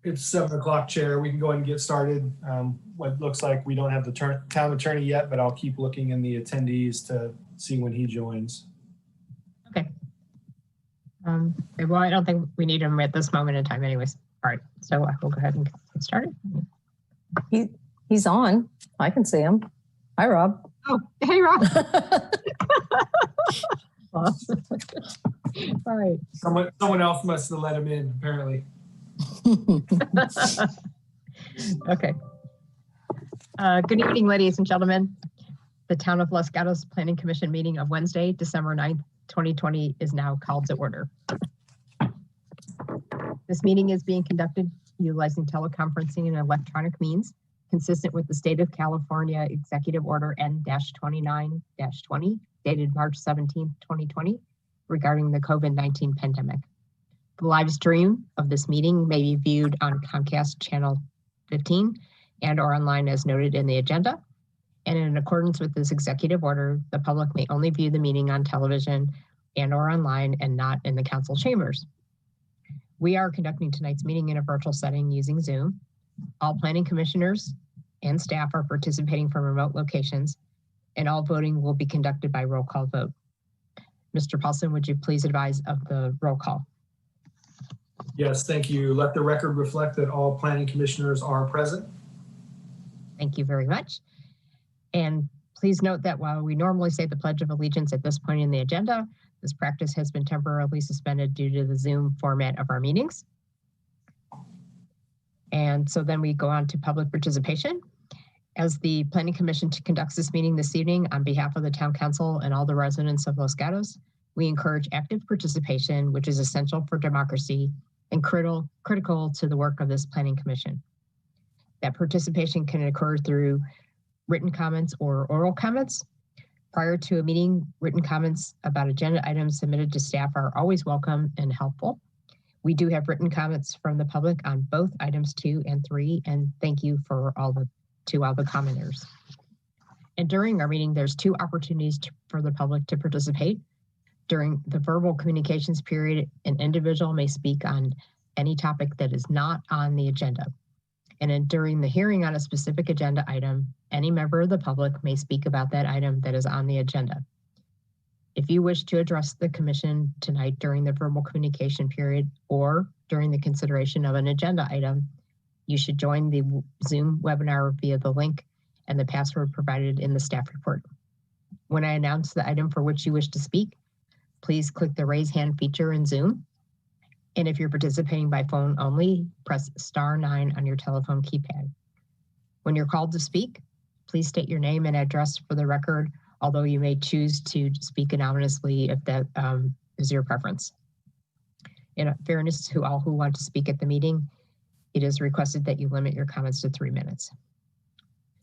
It's 7 o'clock, Chair. We can go ahead and get started. What looks like we don't have the town attorney yet, but I'll keep looking in the attendees to see when he joins. Okay. Well, I don't think we need him at this moment in time anyways. All right, so I will go ahead and get started. He's on. I can see him. Hi, Rob. Oh, hey, Rob. All right. Someone else must have let him in, apparently. Okay. Good evening, ladies and gentlemen. The Town of Los Gatos Planning Commission meeting of Wednesday, December 9th, 2020 is now called to order. This meeting is being conducted utilizing teleconferencing and electronic means consistent with the State of California Executive Order N-29-20 dated March 17th, 2020 regarding the COVID-19 pandemic. The live stream of this meeting may be viewed on Comcast Channel 15 and or online as noted in the agenda. And in accordance with this executive order, the public may only view the meeting on television and or online and not in the council chambers. We are conducting tonight's meeting in a virtual setting using Zoom. All planning commissioners and staff are participating from remote locations, and all voting will be conducted by roll call vote. Mr. Paulson, would you please advise of the roll call? Yes, thank you. Let the record reflect that all planning commissioners are present. Thank you very much. And please note that while we normally say the Pledge of Allegiance at this point in the agenda, this practice has been temporarily suspended due to the Zoom format of our meetings. And so then we go on to public participation. As the Planning Commission conducts this meeting this evening on behalf of the Town Council and all the residents of Los Gatos, we encourage active participation, which is essential for democracy and critical to the work of this Planning Commission. That participation can occur through written comments or oral comments. Prior to a meeting, written comments about agenda items submitted to staff are always welcome and helpful. We do have written comments from the public on both items 2 and 3, and thank you for all the commenters. And during our meeting, there's 2 opportunities for the public to participate. During the verbal communications period, an individual may speak on any topic that is not on the agenda. And then during the hearing on a specific agenda item, any member of the public may speak about that item that is on the agenda. If you wish to address the commission tonight during the verbal communication period or during the consideration of an agenda item, you should join the Zoom webinar via the link and the password provided in the staff report. When I announce the item for which you wish to speak, please click the raise hand feature in Zoom. And if you're participating by phone only, press *9 on your telephone keypad. When you're called to speak, please state your name and address for the record, although you may choose to speak anonymously if that is your preference. In fairness to all who want to speak at the meeting, it is requested that you limit your comments to 3 minutes.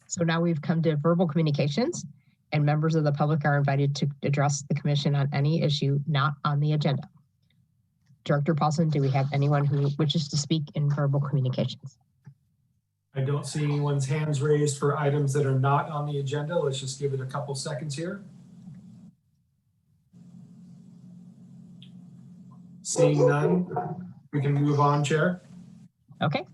So now we've come to verbal communications, and members of the public are invited to address the commission on any issue not on the agenda. Director Paulson, do we have anyone who wishes to speak in verbal communications? I don't see anyone's hands raised for items that are not on the agenda. Let's just give it a couple seconds here. Seeing none, we can move on, Chair. Okay.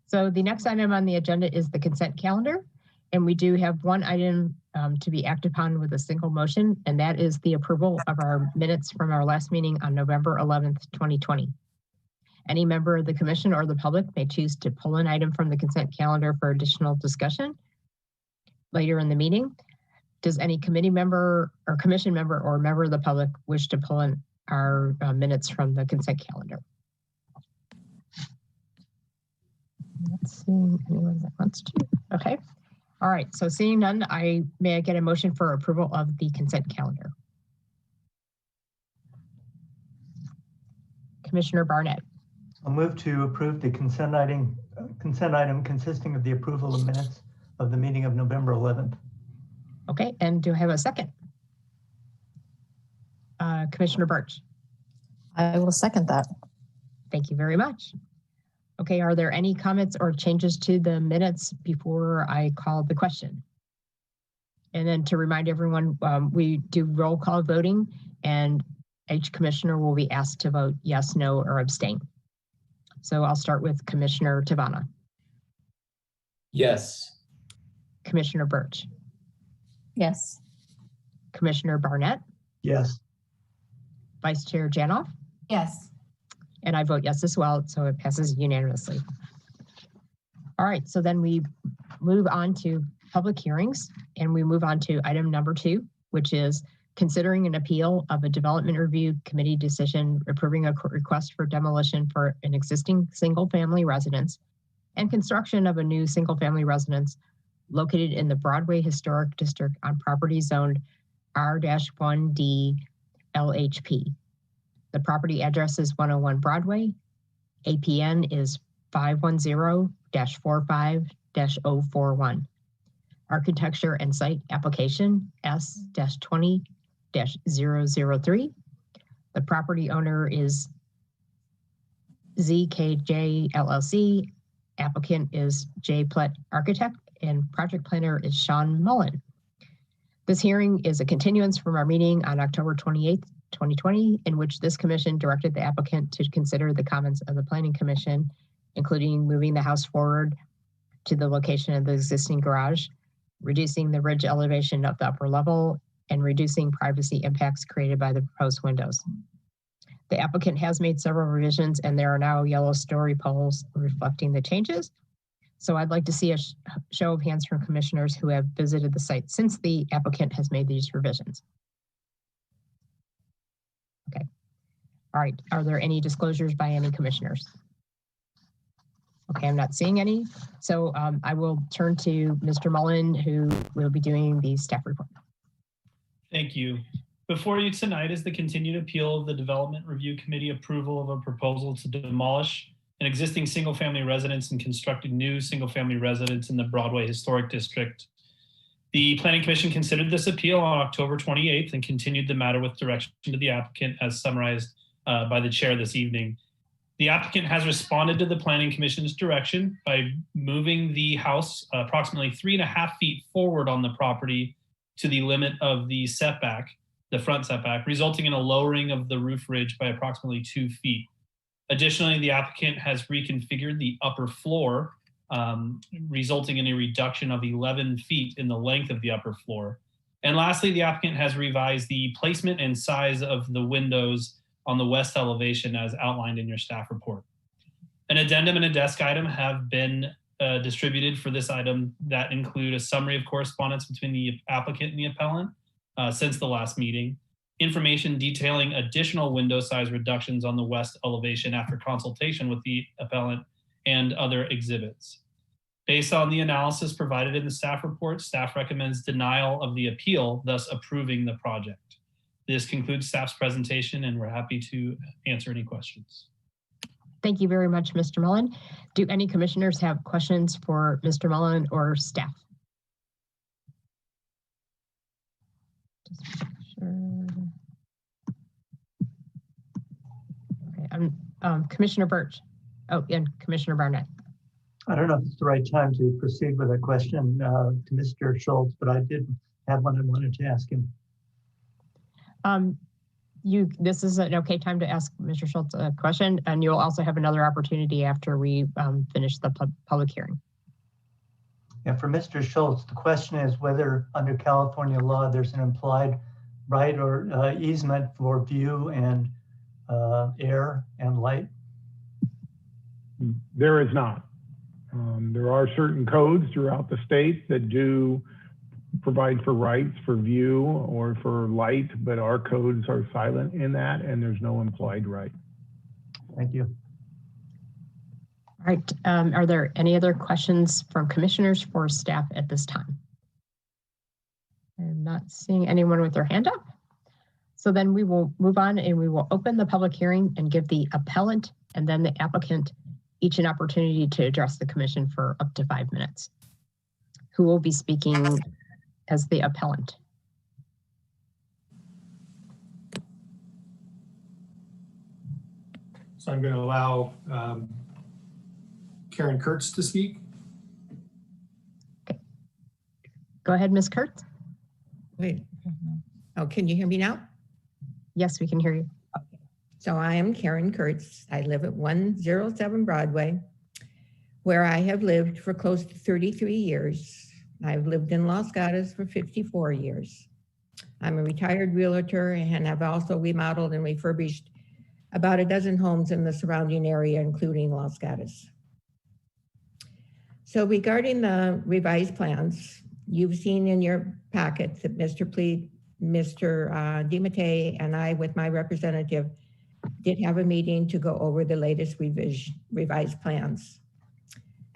So the next item on the agenda is the consent calendar. And we do have one item to be acted upon with a single motion, and that is the approval of our minutes from our last meeting on November 11th, 2020. Any member of the commission or the public may choose to pull an item from the consent calendar for additional discussion later in the meeting. Does any committee member or commission member or member of the public wish to pull in our minutes from the consent calendar? Let's see, anyone that wants to. Okay. All right, so seeing none, may I get a motion for approval of the consent calendar? Commissioner Barnett. I'll move to approve the consent item consisting of the approval of minutes of the meeting of November 11th. Okay, and do I have a second? Commissioner Birch. I will second that. Thank you very much. Okay, are there any comments or changes to the minutes before I call the question? And then to remind everyone, we do roll call voting, and each commissioner will be asked to vote yes, no, or abstain. So I'll start with Commissioner Tivana, Yes. Commissioner Birch, Yes. Commissioner Barnett, Yes. Vice Chair Janoff, Yes. and I vote yes as well, so it passes unanimously. All right, so then we move on to public hearings, and we move on to item number 2, which is considering an appeal of a development review committee decision approving a request for demolition for an existing single-family residence and construction of a new single-family residence located in the Broadway Historic District on property zoned R-1D LHP. The property address is 101 Broadway. APN is 510-45-041. Architecture and site application S-20-003. The property owner is ZKJ LLC. Applicant is J. Plett Architect, and project planner is Sean Mullen. This hearing is a continuance from our meeting on October 28th, 2020, in which this commission directed the applicant to consider the comments of the Planning Commission, including moving the house forward to the location of the existing garage, reducing the ridge elevation of the upper level, and reducing privacy impacts created by the proposed windows. The applicant has made several revisions, and there are now yellow story poles reflecting the changes. So I'd like to see a show of hands from commissioners who have visited the site since the applicant has made these revisions. Okay. All right. Are there any disclosures by any commissioners? Okay, I'm not seeing any. So I will turn to Mr. Mullen, who will be doing the staff report. Thank you. Before you tonight is the continued appeal of the Development Review Committee approval of a proposal to demolish an existing single-family residence and construct a new single-family residence in the Broadway Historic District. The Planning Commission considered this appeal on October 28th and continued the matter with direction to the applicant as summarized by the chair this evening. The applicant has responded to the Planning Commission's direction by moving the house approximately 3.5 feet forward on the property to the limit of the setback, the front setback, resulting in a lowering of the roof ridge by approximately 2 feet. Additionally, the applicant has reconfigured the upper floor, resulting in a reduction of 11 feet in the length of the upper floor. And lastly, the applicant has revised the placement and size of the windows on the west elevation as outlined in your staff report. An addendum and a desk item have been distributed for this item that include a summary of correspondence between the applicant and the appellant since the last meeting, information detailing additional window size reductions on the west elevation after consultation with the appellant, and other exhibits. Based on the analysis provided in the staff report, staff recommends denial of the appeal, thus approving the project. This concludes staff's presentation, and we're happy to answer any questions. Thank you very much, Mr. Mullen. Do any commissioners have questions for Mr. Mullen or staff? Just make sure. Okay, Commissioner Birch. Oh, and Commissioner Barnett. I don't know if it's the right time to proceed with a question to Mr. Schultz, but I did have one I wanted to ask him. This is an okay time to ask Mr. Schultz a question, and you'll also have another opportunity after we finish the public hearing. Yeah, for Mr. Schultz, the question is whether under California law there's an implied right or easement for view and air and light. There is not. There are certain codes throughout the state that do provide for rights for view or for light, but our codes are silent in that, and there's no implied right. Thank you. All right. Are there any other questions from commissioners for staff at this time? I'm not seeing anyone with their hand up. So then we will move on and we will open the public hearing and give the appellant and then the applicant each an opportunity to address the commission for up to 5 minutes. Who will be speaking as the appellant? So I'm going to allow Karen Kurtz to speak. Okay. Go ahead, Ms. Kurtz. Wait. Oh, can you hear me now? Yes, we can hear you. So I am Karen Kurtz. I live at 107 Broadway, where I have lived for close to 33 years. I've lived in Los Gatos for 54 years. I'm a retired realtor and have also remodeled and refurbished about a dozen homes in the surrounding area, including Los Gatos. So regarding the revised plans, you've seen in your packet that Mr. DiMattei and I, with my representative, did have a meeting to go over the latest revised plans.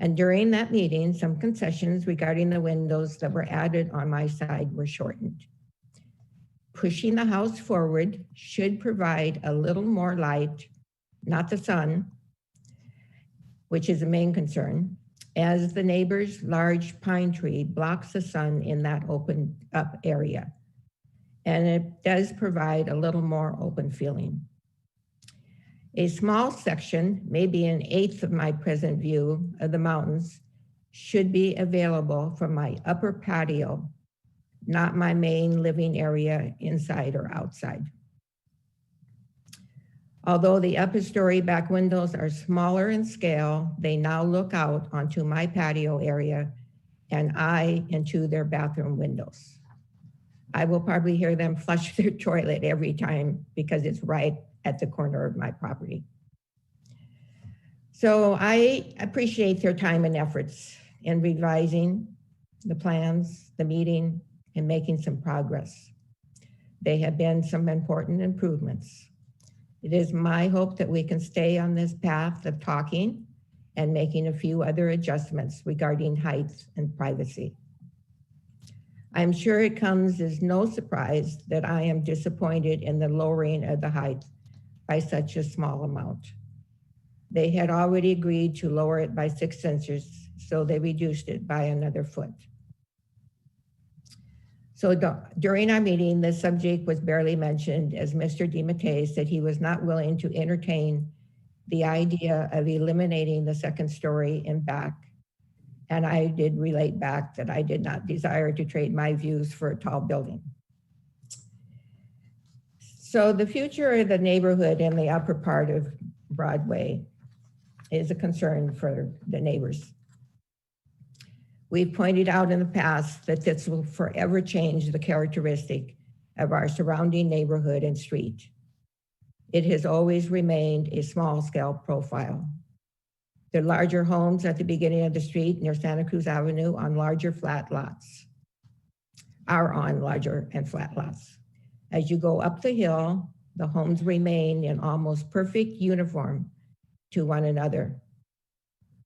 And during that meeting, some concessions regarding the windows that were added on my side were shortened. Pushing the house forward should provide a little more light, not the sun, which is the main concern, as the neighbor's large pine tree blocks the sun in that open up area. And it does provide a little more open feeling. A small section, maybe an eighth of my present view of the mountains, should be available from my upper patio, not my main living area inside or outside. Although the upper story back windows are smaller in scale, they now look out onto my patio area and into their bathroom windows. I will probably hear them flush their toilet every time because it's right at the corner of my property. So I appreciate their time and efforts in revising the plans, the meeting, and making some progress. There have been some important improvements. It is my hope that we can stay on this path of talking and making a few other adjustments regarding height and privacy. I'm sure it comes as no surprise that I am disappointed in the lowering of the height by such a small amount. They had already agreed to lower it by 6 inches, so they reduced it by another foot. So during our meeting, this subject was barely mentioned, as Mr. DiMattei said he was not willing to entertain the idea of eliminating the second story in back. And I did relate back that I did not desire to trade my views for a tall building. So the future of the neighborhood in the upper part of Broadway is a concern for the neighbors. We've pointed out in the past that this will forever change the characteristic of our surrounding neighborhood and street. It has always remained a small scale profile. The larger homes at the beginning of the street near Santa Cruz Avenue on larger flat lots are on larger and flat lots. As you go up the hill, the homes remain in almost perfect uniform to one another.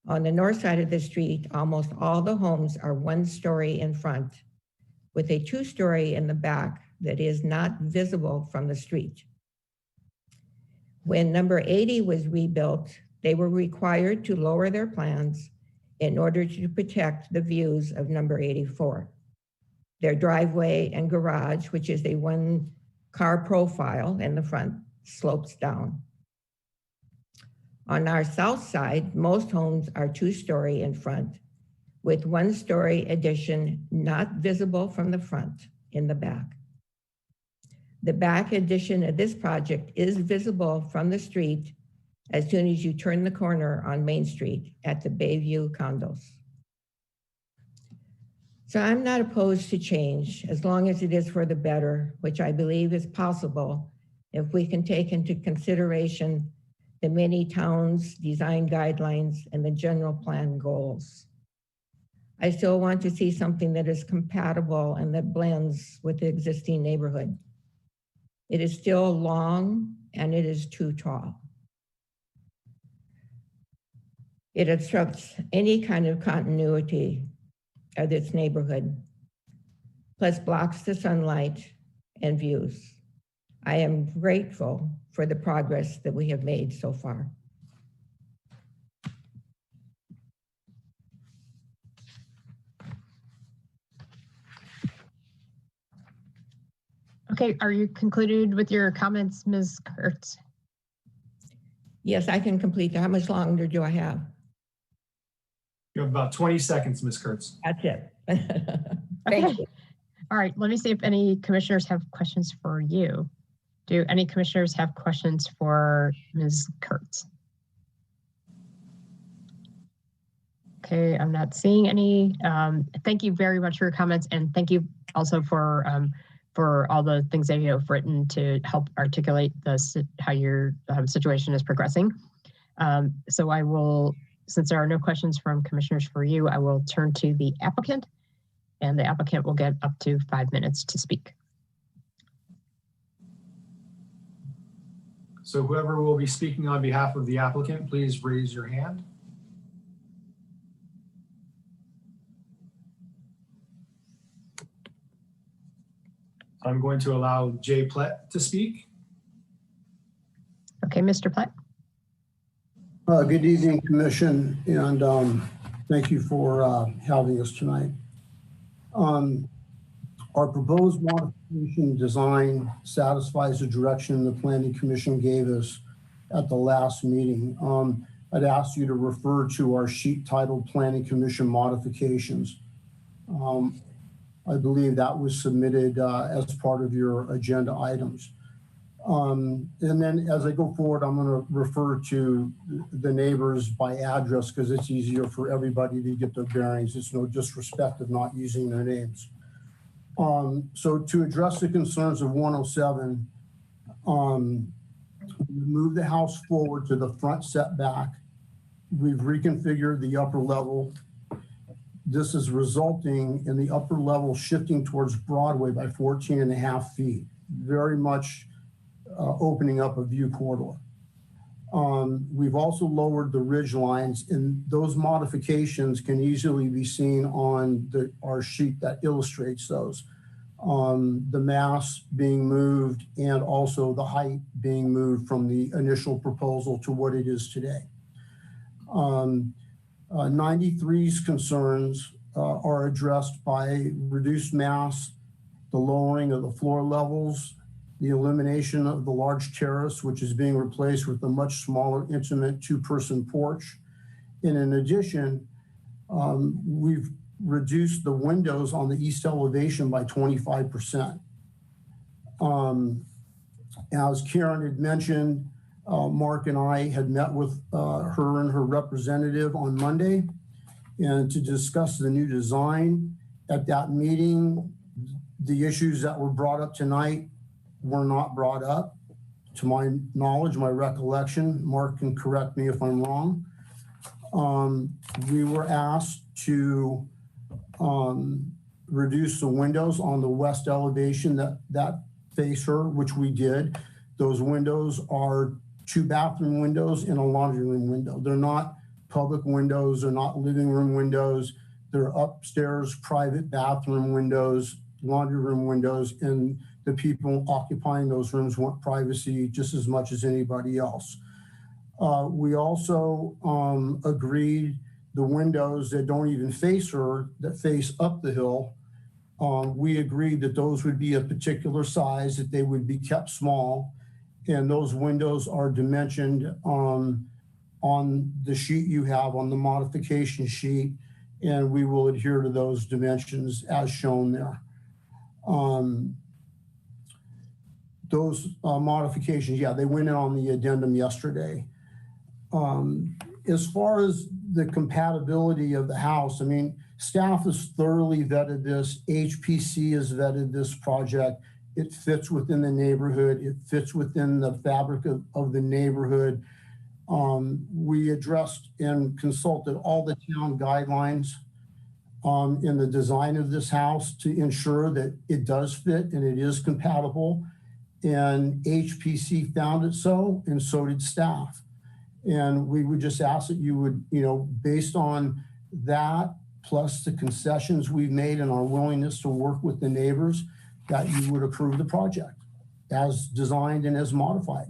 On the north side of the street, almost all the homes are 1 story in front, with a 2-story in the back that is not visible from the street. When number 80 was rebuilt, they were required to lower their plans in order to protect the views of number 84. Their driveway and garage, which is a 1-car profile in the front, slopes down. On our south side, most homes are 2-story in front, with 1-story addition not visible from the front in the back. The back addition of this project is visible from the street as soon as you turn the corner on Main Street at the Bayview condos. So I'm not opposed to change as long as it is for the better, which I believe is possible if we can take into consideration the many towns' design guidelines and the general plan goals. I still want to see something that is compatible and that blends with the existing neighborhood. It is still long and it is too tall. It obstructs any kind of continuity of its neighborhood, plus blocks the sunlight and views. I am grateful for the progress that we have made so far. Okay, are you concluded with your comments, Ms. Kurtz? Yes, I can complete that. How much longer do I have? You have about 20 seconds, Ms. Kurtz. That's it. Okay. Thank you. All right, let me see if any commissioners have questions for you Do any commissioners have questions for Ms. Kurtz? Okay, I'm not seeing any. Thank you very much for your comments, and thank you also for all the things that you have written to help articulate how your situation is progressing. So I will, since there are no questions from commissioners for you, I will turn to the applicant, and the applicant will get up to 5 minutes to speak. So whoever will be speaking on behalf of the applicant, please raise your hand. I'm going to allow Jay Plett to speak. Okay, Mr. Plett. Good evening, Commission, and thank you for having us tonight. Our proposed modification design satisfies the direction the Planning Commission gave us at the last meeting. I'd ask you to refer to our sheet titled Planning Commission Modifications. I believe that was submitted as part of your agenda items. And then as I go forward, I'm going to refer to the neighbors by address because it's easier for everybody to get their bearings. It's no disrespect of not using their names. So to address the concerns of 107, we moved the house forward to the front setback. We've reconfigured the upper level. This is resulting in the upper level shifting towards Broadway by 14.5 feet, very much opening up a view corridor. We've also lowered the ridge lines, and those modifications can easily be seen on our sheet that illustrates those. The mass being moved and also the height being moved from the initial proposal to what it is today. 93's concerns are addressed by reduced mass, the lowering of the floor levels, the elimination of the large terrace, which is being replaced with a much smaller, intimate two-person porch. And in addition, we've reduced the windows on the east elevation by 25%. As Karen had mentioned, Mark and I had met with her and her representative on Monday and to discuss the new design. At that meeting, the issues that were brought up tonight were not brought up. To my knowledge, my recollection, Mark can correct me if I'm wrong. We were asked to reduce the windows on the west elevation that face her, which we did. Those windows are 2 bathroom windows and a laundry room window. They're not public windows, they're not living room windows. They're upstairs private bathroom windows, laundry room windows, and the people occupying those rooms want privacy just as much as anybody else. We also agreed the windows that don't even face her, that face up the hill, we agreed that those would be a particular size, that they would be kept small. And those windows are dimensioned on the sheet you have on the modification sheet, and we will adhere to those dimensions as shown there. Those modifications, yeah, they went in on the addendum yesterday. As far as the compatibility of the house, I mean, staff has thoroughly vetted this. HPC has vetted this project. It fits within the neighborhood. It fits within the fabric of the neighborhood. We addressed and consulted all the town guidelines in the design of this house to ensure that it does fit and it is compatible. And HPC found it so, and so did staff. And we would just ask that you would, based on that, plus the concessions we've made and our willingness to work with the neighbors, that you would approve the project as designed and as modified.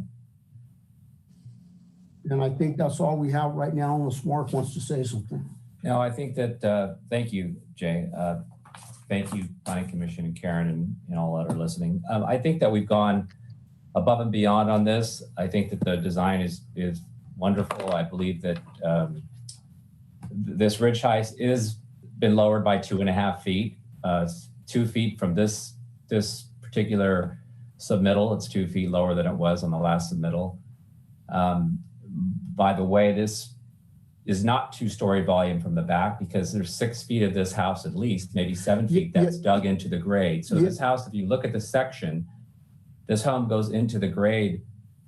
And I think that's all we have right now, unless Mark wants to say something. No, I think that, thank you, Jay. Thank you, Planning Commission and Karen and all that are listening. I think that we've gone above and beyond on this. I think that the design is wonderful. I believe that this ridge height is been lowered by 2.5 feet, 2 feet from this particular submittal. It's 2 feet lower than it was on the last submittal. By the way, this is not 2-story volume from the back because there's 6 feet of this house at least, maybe 7 feet that's dug into the grade. So this house, if you look at the section, this home goes into the grade.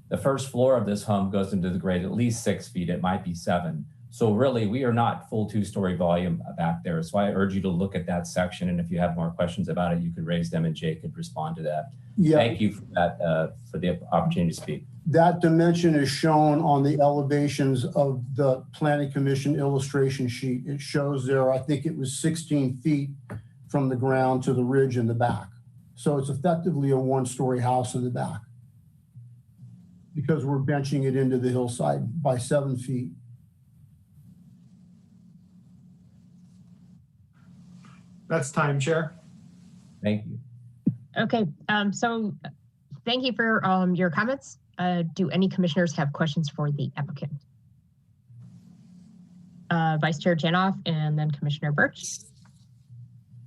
The first floor of this home goes into the grade at least 6 feet. It might be 7. So really, we are not full 2-story volume back there. So I urge you to look at that section. And if you have more questions about it, you could raise them and Jay could respond to that. Yeah. Thank you for that, for the opportunity to speak. That dimension is shown on the elevations of the Planning Commission illustration sheet. It shows there, I think it was 16 feet from the ground to the ridge in the back. So it's effectively a 1-story house in the back because we're benching it into the hillside by 7 feet. That's time, Chair. Thank you. Okay, so thank you for your comments. Do any commissioners have questions for the applicant? Vice Chair Janoff and then Commissioner Birch.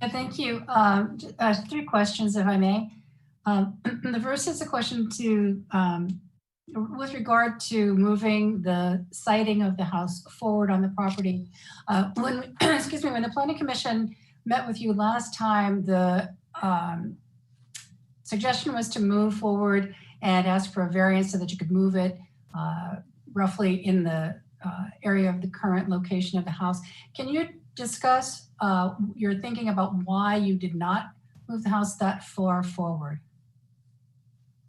Thank you. 3 questions, if I may. The first is a question to, with regard to moving the siting of the house forward on the property. When, excuse me, when the Planning Commission met with you last time, the suggestion was to move forward and ask for a variance so that you could move it roughly in the area of the current location of the house. Can you discuss your thinking about why you did not move the house that far forward?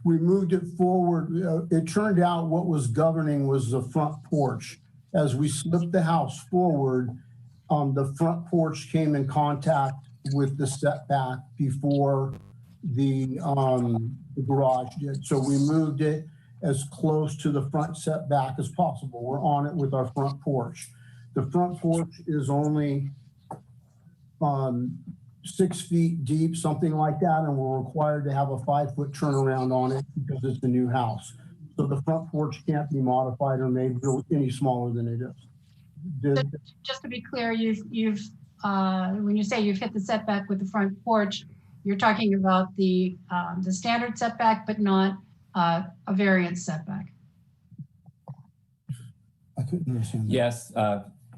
We moved it forward. It turned out what was governing was the front porch. As we slipped the house forward, the front porch came in contact with the setback before the garage did. So we moved it as close to the front setback as possible. We're on it with our front porch. The front porch is only 6 feet deep, something like that, and we're required to have a 5-foot turnaround on it because it's a new house. So the front porch can't be modified or made any smaller than it is. Just to be clear, you've when you say you've hit the setback with the front porch, you're talking about the standard setback, but not a variance setback. I couldn't understand that. Yes,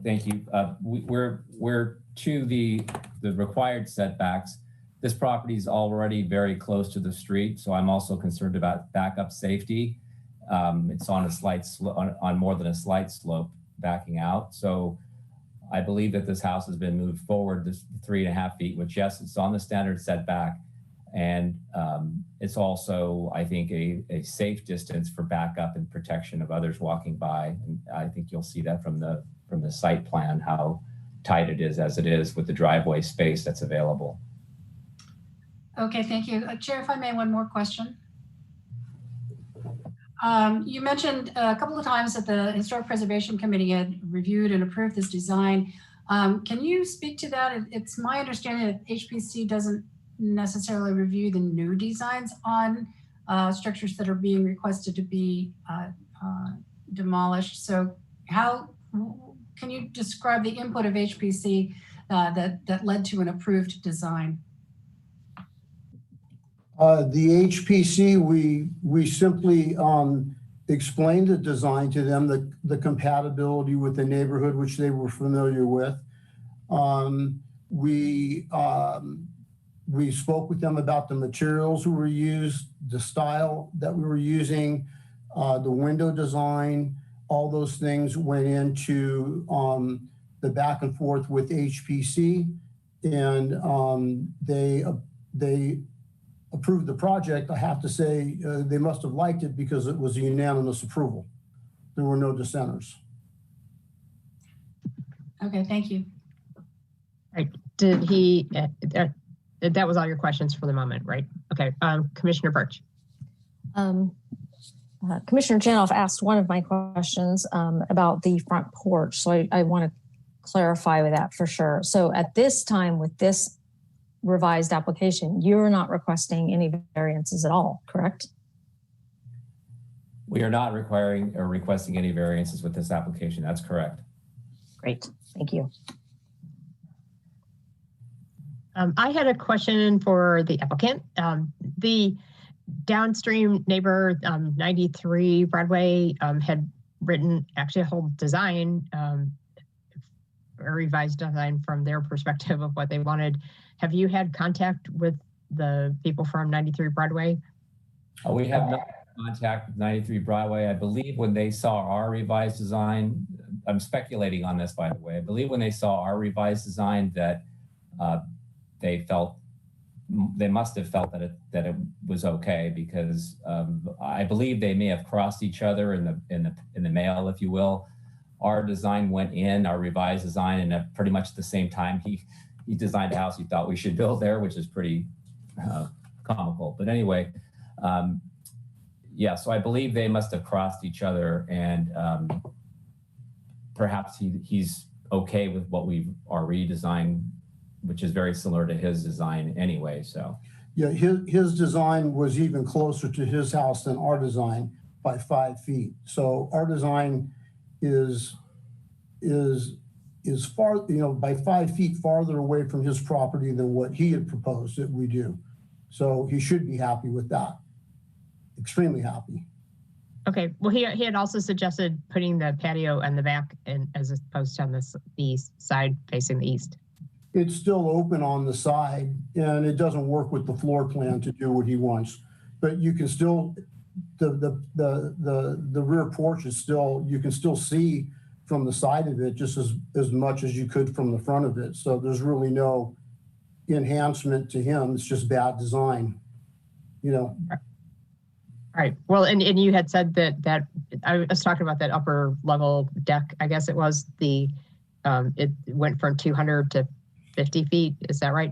thank you. We're to the required setbacks. This property is already very close to the street, so I'm also concerned about backup safety. It's on a slight on more than a slight slope backing out. So I believe that this house has been moved forward this 3.5 feet, which yes, it's on the standard setback. And it's also, I think, a safe distance for backup and protection of others walking by. And I think you'll see that from the site plan, how tight it is as it is with the driveway space that's available. Okay, thank you. Chair, if I may, one more question. You mentioned a couple of times that the Historic Preservation Committee had reviewed and approved this design. Can you speak to that? It's my understanding that HPC doesn't necessarily review the new designs on structures that are being requested to be demolished. So how can you describe the input of HPC that led to an approved design? The HPC, we simply explained the design to them, the compatibility with the neighborhood, which they were familiar with. We spoke with them about the materials we were used, the style that we were using, the window design. All those things went into the back and forth with HPC, and they approved the project. I have to say they must have liked it because it was a unanimous approval. There were no dissenters. Okay, thank you. Right. Did he, that was all your questions for the moment, right? Okay, Commissioner Birch. Commissioner Janoff asked one of my questions about the front porch. So I want to clarify with that for sure. So at this time with this revised application, you're not requesting any variances at all, correct? We are not requiring or requesting any variances with this application. That's correct. Great, thank you. I had a question for the applicant. downstream neighbor, 93 Broadway, had written actually a whole design, a revised design from their perspective of what they wanted. Have you had contact with the people from 93 Broadway? We have not had contact with 93 Broadway. I believe when they saw our revised design, I'm speculating on this, by the way, I believe when they saw our revised design that they must have felt that it was okay, because I believe they may have crossed each other in the mail, if you will. Our design went in, our revised design, and at pretty much the same time he designed a house he thought we should build there, which is pretty comical. But anyway, yeah, so I believe they must have crossed each other, and perhaps he's okay with what our redesign, which is very similar to his design anyway. So Yeah, his design was even closer to his house than our design by 5 feet. So our design is far, by 5 feet farther away from his property than what he had proposed that we do. So he should be happy with that. Extremely happy. Okay, well, he had also suggested putting the patio in the back and as opposed to on the side facing the east. It's still open on the side, and it doesn't work with the floor plan to do what he wants. But you can still, the rear porch is still, you can still see from the side of it just as much as you could from the front of it. So there's really no enhancement to him. It's just bad design, All right. Well, and you had said that I was talking about that upper level deck. I guess it was it went from 200 to 50 feet. Is that right?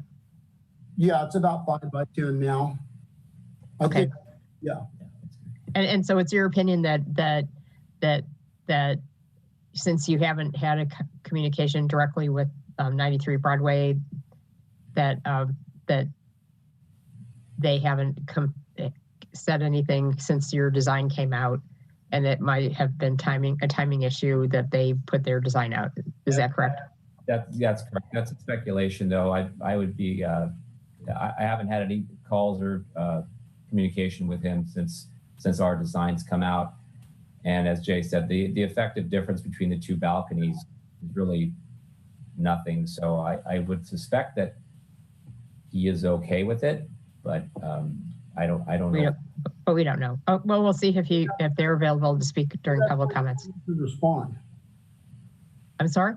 Yeah, it's about 5 by 10 now. Okay. Yeah. And so it's your opinion that since you haven't had a communication directly with 93 Broadway, that they haven't said anything since your design came out, and it might have been a timing issue that they put their design out. Is that correct? That's correct. That's a speculation, though. I would be. I haven't had any calls or communication with him since our designs come out. And as Jay said, the effective difference between the two balconies is really nothing. So I would suspect that he is okay with it, but I don't know. But we don't know. Oh, well, we'll see if they're available to speak during public comments. To respond. I'm sorry?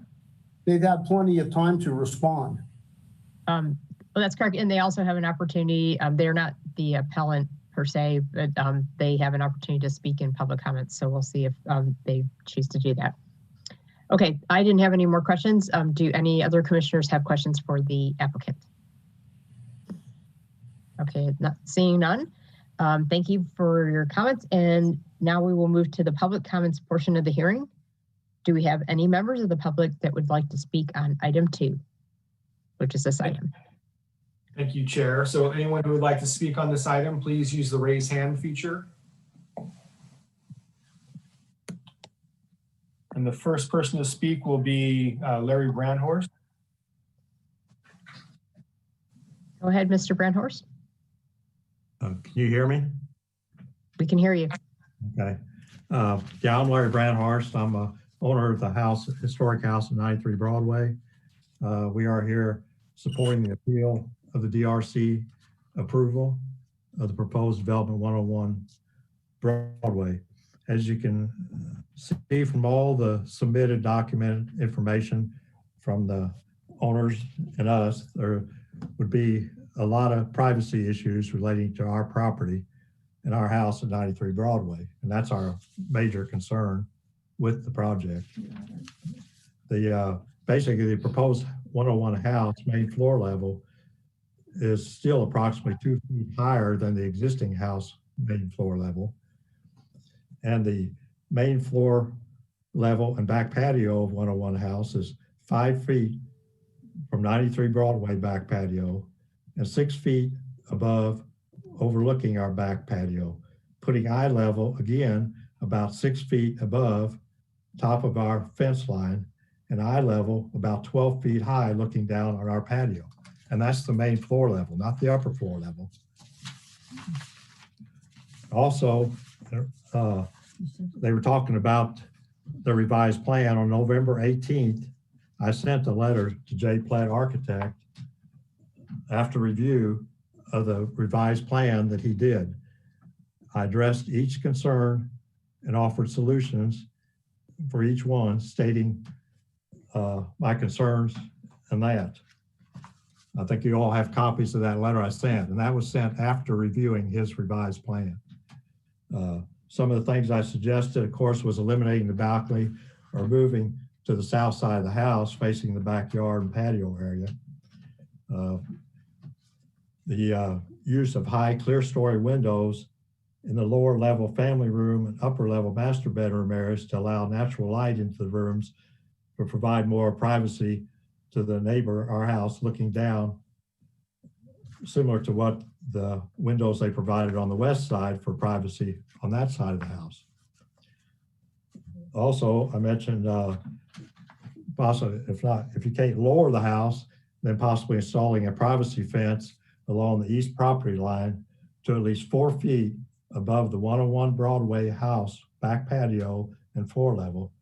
They've had plenty of time to respond. Well, that's correct. And they also have an opportunity. They're not the appellant per se, but they have an opportunity to speak in public comments. So we'll see if they choose to do that. Okay, I didn't have any more questions. Do any other commissioners have questions for the applicant? Okay, not seeing none. Thank you for your comments. And now we will move to the public comments portion of the hearing. Do we have any members of the public that would like to speak on item 2, which is this item? Thank you, Chair. So anyone who would like to speak on this item, please use the raise hand feature. And the first person to speak will be Larry Brandhorst. Go ahead, Mr. Brandhorst. Can you hear me? We can hear you. Okay. Yeah, I'm Larry Brandhorst. I'm a owner of the historic house at 93 Broadway. We are here supporting the appeal of the DRC approval of the proposed development 101 Broadway. As you can see from all the submitted documented information from the owners and us, there would be a lot of privacy issues relating to our property and our house at 93 Broadway. And that's our major concern with the project. Basically the proposed 101 house main floor level is still approximately 2 feet higher than the existing house main floor level. And the main floor level and back patio of 101 house is 5 feet from 93 Broadway back patio and 6 feet above overlooking our back patio, putting eye level again about 6 feet above top of our fence line and eye level about 12 feet high looking down on our patio. And that's the main floor level, not the upper floor level. Also, they were talking about the revised plan on November 18th. I sent a letter to J. Platt Architect after review of the revised plan that he did. I addressed each concern and offered solutions for each one, stating my concerns and that. I think you all have copies of that letter I sent, and that was sent after reviewing his revised plan. Some of the things I suggested, of course, was eliminating the balcony or moving to the south side of the house facing the backyard and patio area. The use of high clear story windows in the lower level family room and upper level master bedroom areas to allow natural light into the rooms to provide more privacy to the neighbor, our house, looking down, similar to what the windows they provided on the west side for privacy on that side of the house. Also, I mentioned possibly, if you can't lower the house, then possibly installing a privacy fence along the east property line to at least 4 feet above the 101 Broadway house back patio and floor level,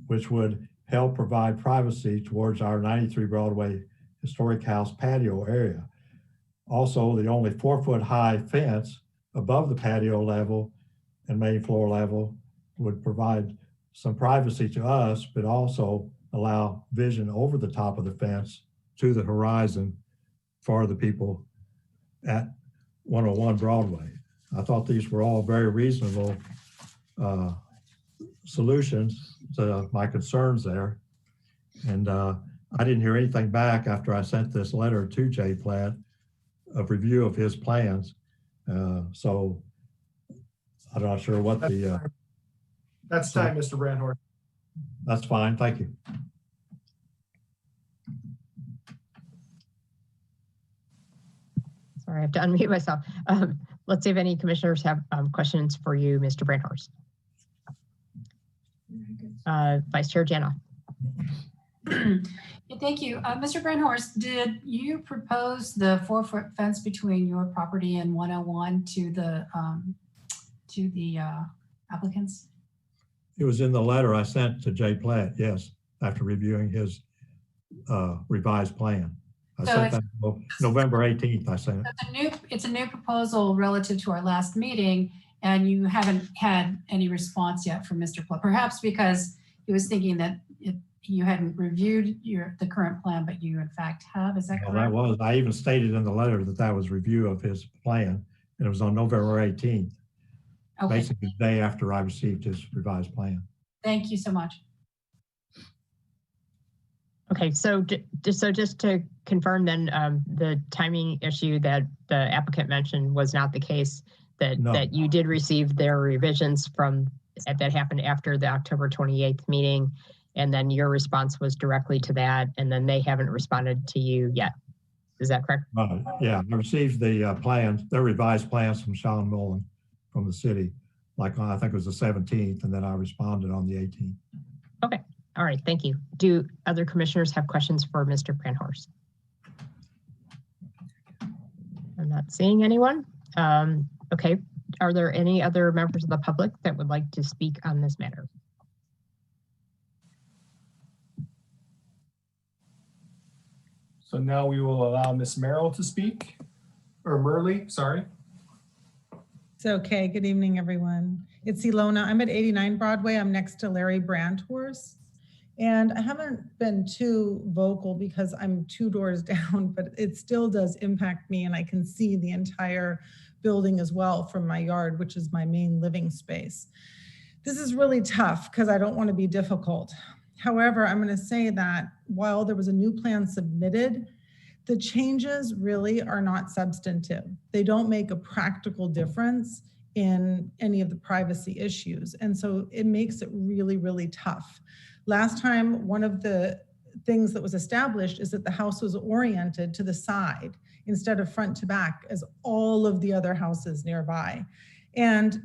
which would help provide privacy towards our 93 Broadway historic house patio area. Also, the only 4-foot high fence above the patio level and main floor level would provide some privacy to us, but also allow vision over the top of the fence to the horizon for the people at 101 Broadway. I thought these were all very reasonable solutions to my concerns there. And I didn't hear anything back after I sent this letter to J. Platt of review of his plans. So I'm not sure what That's time, Mr. Brandhorst. That's fine, thank you. Sorry, I have to unmute myself. Let's see if any commissioners have questions for you, Mr. Brandhorst. Vice Chair Janoff. Thank you. Mr. Brandhorst, did you propose the 4-foot fence between your property and 101 to the applicants? It was in the letter I sent to J. Platt, yes, after reviewing his revised plan. I sent that November 18th, I sent it. It's a new proposal relative to our last meeting, and you haven't had any response yet from Mr. Platt, perhaps because he was thinking that you hadn't reviewed the current plan, but you in fact have. Is that correct? That was. I even stated in the letter that that was review of his plan, and it was on November 18th, basically the day after I received his revised plan. Thank you so much. Okay, so just to confirm then, the timing issue that the applicant mentioned was not the case, that you did receive their revisions that happened after the October 28th meeting, and then your response was directly to that, and then they haven't responded to you yet. Is that correct? Yeah, I received the plans, their revised plans from Sean Mullen from the city, like I think it was the 17th, and then I responded on the 18th. Okay, all right, thank you. Do other commissioners have questions for Mr. Brandhorst? I'm not seeing anyone. Okay, are there any other members of the public that would like to speak on this matter? So now we will allow Ms. Merrill to speak, or Merle, sorry. It's okay. Good evening, everyone. It's Ilona. I'm at 89 Broadway. I'm next to Larry Brandhorst. And I haven't been too vocal because I'm 2 doors down, but it still does impact me, and I can see the entire building as well from my yard, which is my main living space. This is really tough because I don't want to be difficult. However, I'm going to say that while there was a new plan submitted, the changes really are not substantive. They don't make a practical difference in any of the privacy issues. And so it makes it really, really tough. Last time, one of the things that was established is that the house was oriented to the side instead of front to back as all of the other houses nearby. And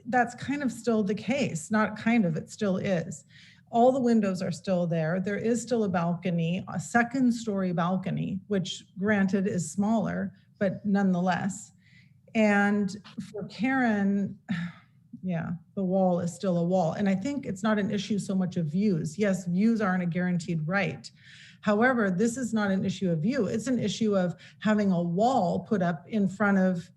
that's kind of still the case, not kind of, it still is. All the windows are still there. There is still a balcony, a 2nd-story balcony, which granted is smaller, but nonetheless. And for Karen, yeah, the wall is still a wall. And I think it's not an issue so much of views. Yes, views aren't a guaranteed right. However, this is not an issue of view. It's an issue of having a wall put up in front of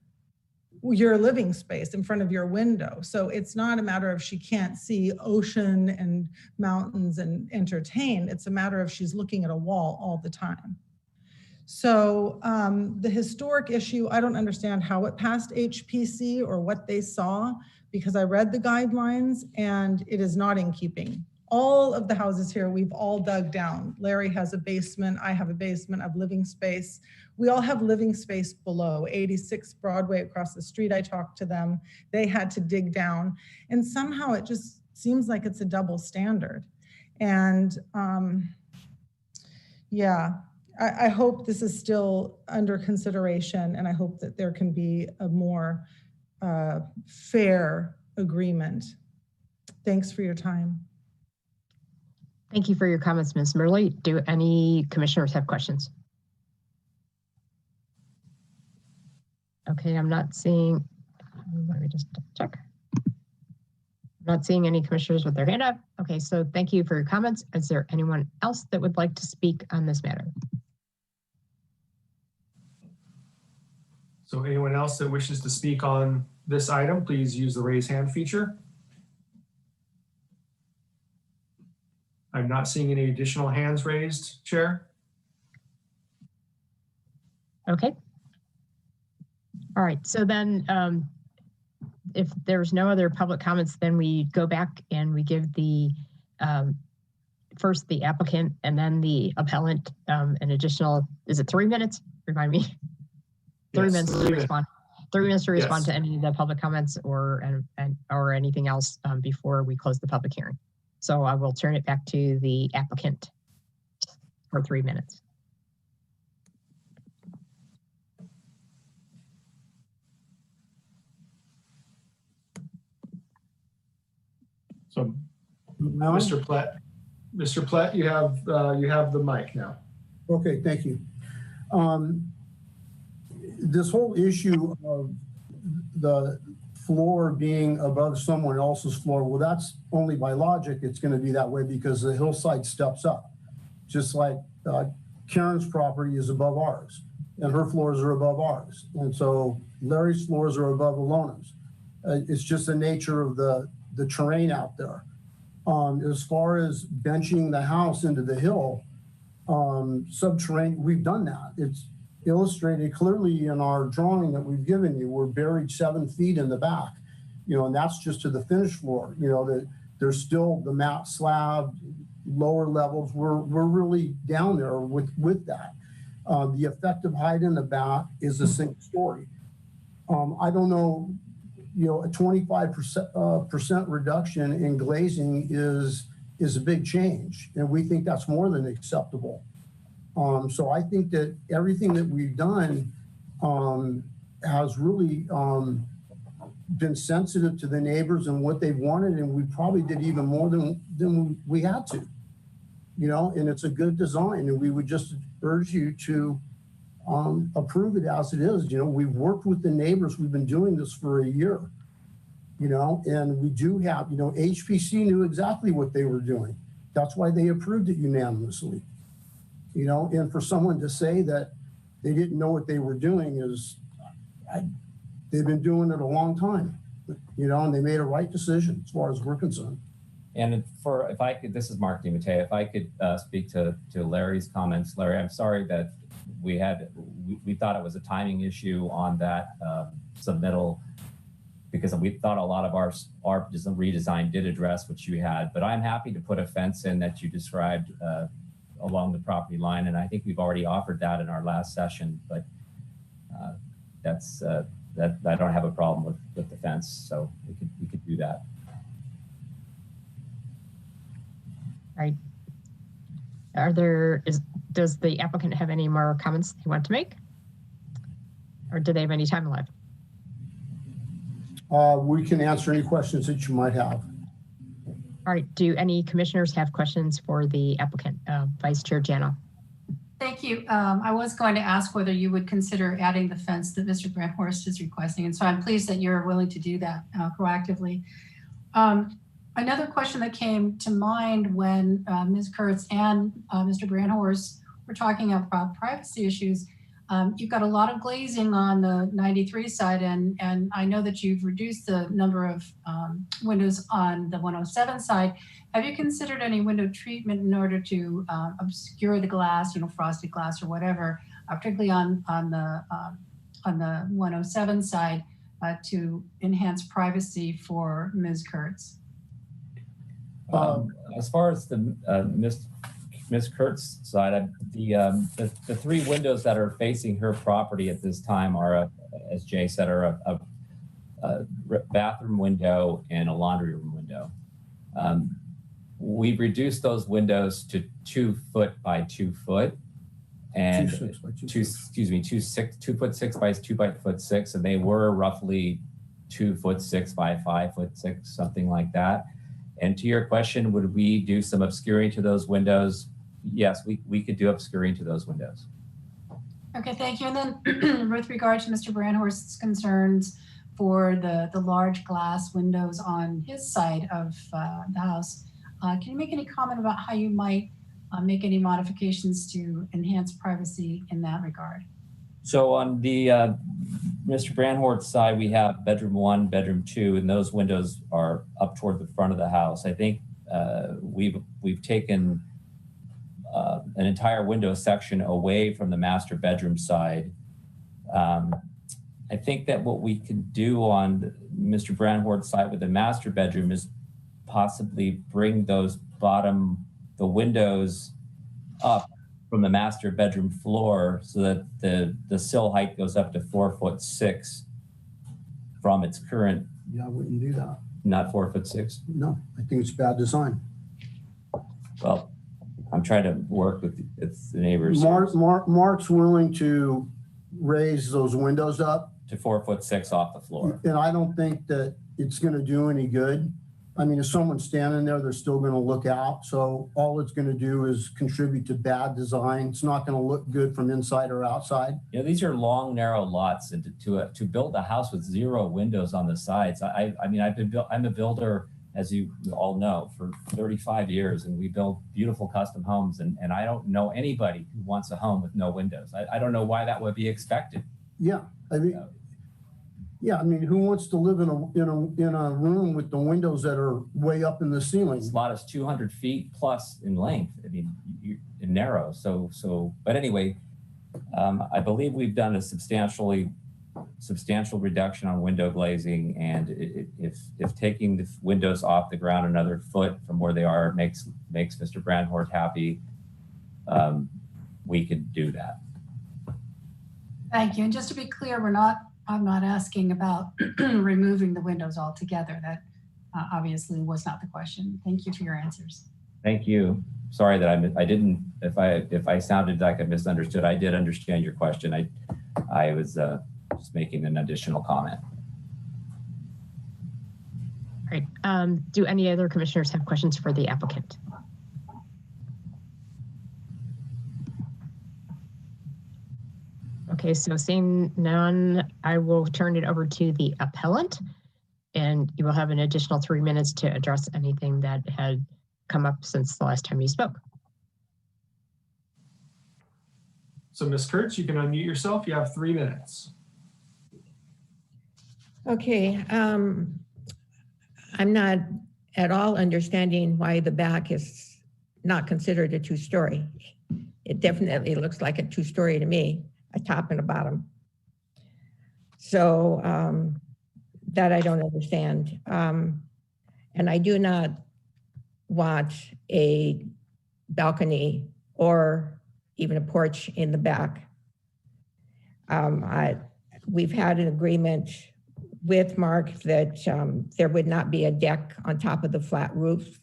your living space, in front of your window. So it's not a matter of she can't see ocean and mountains and entertain. It's a matter of she's looking at a wall all the time. So the historic issue, I don't understand how it passed HPC or what they saw, because I read the guidelines and it is not in keeping. All of the houses here, we've all dug down. Larry has a basement, I have a basement, I have living space. We all have living space below. 86 Broadway across the street, I talked to them. They had to dig down. And somehow it just seems like it's a double standard. And yeah, I hope this is still under consideration, and I hope that there can be a more fair agreement. Thanks for your time. Thank you for your comments, Ms. Murley. Do any commissioners have questions? Okay, I'm not seeing, let me just check. I'm not seeing any commissioners with their hand up. Okay, so thank you for your comments. Is there anyone else that would like to speak on this matter? So anyone else that wishes to speak on this item, please use the raise hand feature. I'm not seeing any additional hands raised, Chair. Okay. All right, so then if there's no other public comments, then we go back and we give the first the applicant and then the appellant an additional, is it 3 minutes? Remind me. 3 Yes, minutes 3 to minutes. respond. 3 minutes to respond Yes. to any of the public comments or anything else before we close the public hearing. So I will turn it back to the applicant for 3 minutes. So Mr. Plett, you have the mic now. Okay, thank you. This whole issue of the floor being above someone else's floor, well, that's only by logic. It's going to be that way because the hillside steps up, just like Karen's property is above ours and her floors are above ours. And so Larry's floors are above Alona's. It's just the nature of the terrain out there. As far as benching the house into the hill, subterranean, we've done that. It's illustrated clearly in our drawing that we've given you. We're buried 7 feet in the back, and that's just to the finished floor. There's still the mat slab, lower levels. We're really down there with that. The effective height in the back is a single story. I don't know, a 25% reduction in glazing is a big change, and we think that's more than acceptable. So I think that everything that we've done has really been sensitive to the neighbors and what they've wanted, and we probably did even more than we had to, and it's a good design, and we would just urge you to approve it as it is. We've worked with the neighbors. We've been doing this for a year, and we do have, HPC knew exactly what they were doing. That's why they approved it unanimously. And for someone to say that they didn't know what they were doing they've been doing it a long time, and they made a right decision as far as we're concerned. And if I could, this is Mark DiMatteo, if I could speak to Larry's comments. Larry, I'm sorry that we thought it was a timing issue on that submittal, because we thought a lot of our redesign did address what you had, but I'm happy to put a fence in that you described along the property line, and I think we've already offered that in our last session, but that I don't have a problem with the fence, so we could do that. All right. Does the applicant have any more comments they want to make? Or do they have any time left? We can answer any questions that you might have. All right, do any commissioners have questions for the applicant? Vice Chair Jano? Thank you. I was going to ask whether you would consider adding the fence that Mr. Brandhorst is requesting. And so I'm pleased that you're willing to do that proactively. Another question that came to mind when Ms. Kurtz and Mr. Brandhorst were talking about privacy issues. You've got a lot of glazing on the 93 side, and I know that you've reduced the number of windows on the 107 side. Have you considered any window treatment in order to obscure the glass, frosted glass or whatever, particularly on the 107 side to enhance privacy for Ms. Kurtz? As far as the Ms. Kurtz side, the three windows that are facing her property at this time are, as Jay said, are a bathroom window and a laundry room window. We've reduced those windows to 2 foot by 2 foot, and 2 foot 6 by 2 foot 6, and they were roughly 2 foot 6 by 5 foot 6, something like that. And to your question, would we do some obscuring to those windows? Yes, we could do obscuring to those windows. Okay, thank you. And then with regard to Mr. Brandhorst's concerns for the large glass windows on his side of the house, can you make any comment about how you might make any modifications to enhance privacy in that regard? So on the Mr. Brandhorst's side, we have bedroom 1, bedroom 2, and those windows are up toward the front of the house. I think we've taken an entire window section away from the master bedroom side. I think that what we could do on Mr. Brandhorst's side with the master bedroom is possibly bring the windows up from the master bedroom floor so that the sill height goes up to 4 foot 6 from its current. Yeah, I wouldn't do that. Not 4 foot 6? No, I think it's bad design. Well, I'm trying to work with the neighbors. Mark's willing to raise those windows up to 4 foot 6 off the floor. And I don't think that it's going to do any good. I mean, if someone's standing there, they're still going to look out. So all it's going to do is contribute to bad design. It's not going to look good from inside or outside. Yeah, these are long, narrow lots, and to build a house with 0 windows on the sides. I mean, I'm a builder, as you all know, for 35 years, and we build beautiful custom homes. And I don't know anybody who wants a home with no windows. I don't know why that would be expected. Yeah, I mean. Yeah, I mean, who wants to live in a room with the windows that are way up in the ceiling? This lot is 200 feet plus in length. I mean, narrow. So. But anyway, I believe we've done a substantial reduction on window glazing, and if taking the windows off the ground another foot from where they are makes Mr. Brandhorst happy, we could do that. Thank you. And just to be clear, I'm not asking about removing the windows altogether. That obviously was not the question. Thank you for your answers. Thank you. Sorry that I didn't, if I sounded like I misunderstood, I did understand your question. I was just making an additional comment. Great. Do any other commissioners have questions for the applicant? Okay, so seeing none, I will turn it over to the appellant, and you will have an additional 3 minutes to address anything that had come up since the last time you spoke. So Ms. Kurtz, you can unmute yourself. You have 3 minutes. Okay, I'm not at all understanding why the back is not considered a 2-story. It definitely looks like a 2-story to me, a top and a bottom. So that I don't understand. And I do not want a balcony or even a porch in the back. We've had an agreement with Mark that there would not be a deck on top of the flat roof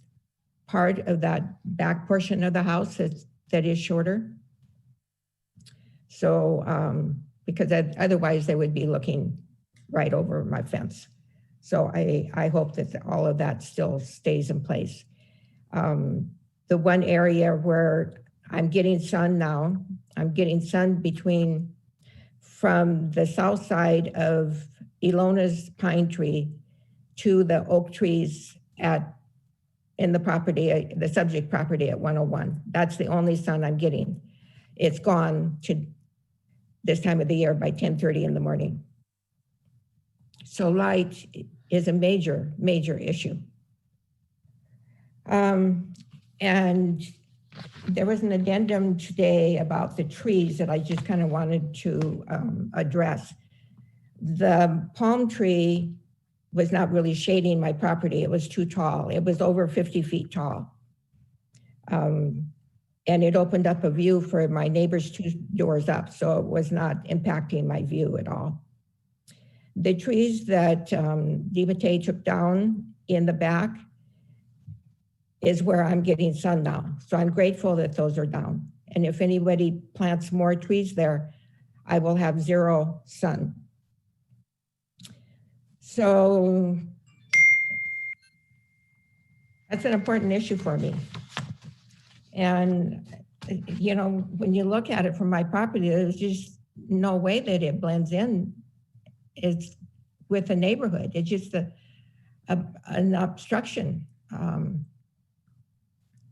part of that back portion of the house that is shorter. So, because otherwise they would be looking right over my fence. So I hope that all of that still stays in place. The one area where I'm getting sun now. I'm getting sun from the south side of Ilona's pine tree to the oak trees in the property, the subject property at 101. That's the only sun I'm getting. It's gone to this time of the year by 10:30 in the morning. So light is a major, major issue. And there was an addendum today about the trees that I just kind of wanted to address. The palm tree was not really shading my property. It was too tall. It was over 50 feet tall. And it opened up a view for my neighbors 2 doors up, so it was not impacting my view at all. The trees that Devate took down in the back is where I'm getting sun now. So I'm grateful that those are down. And if anybody plants more trees there, I will have 0 sun. So that's an important issue for me. And, you know, when you look at it from my property, there's just no way that it blends in. It's with the neighborhood. It's just an obstruction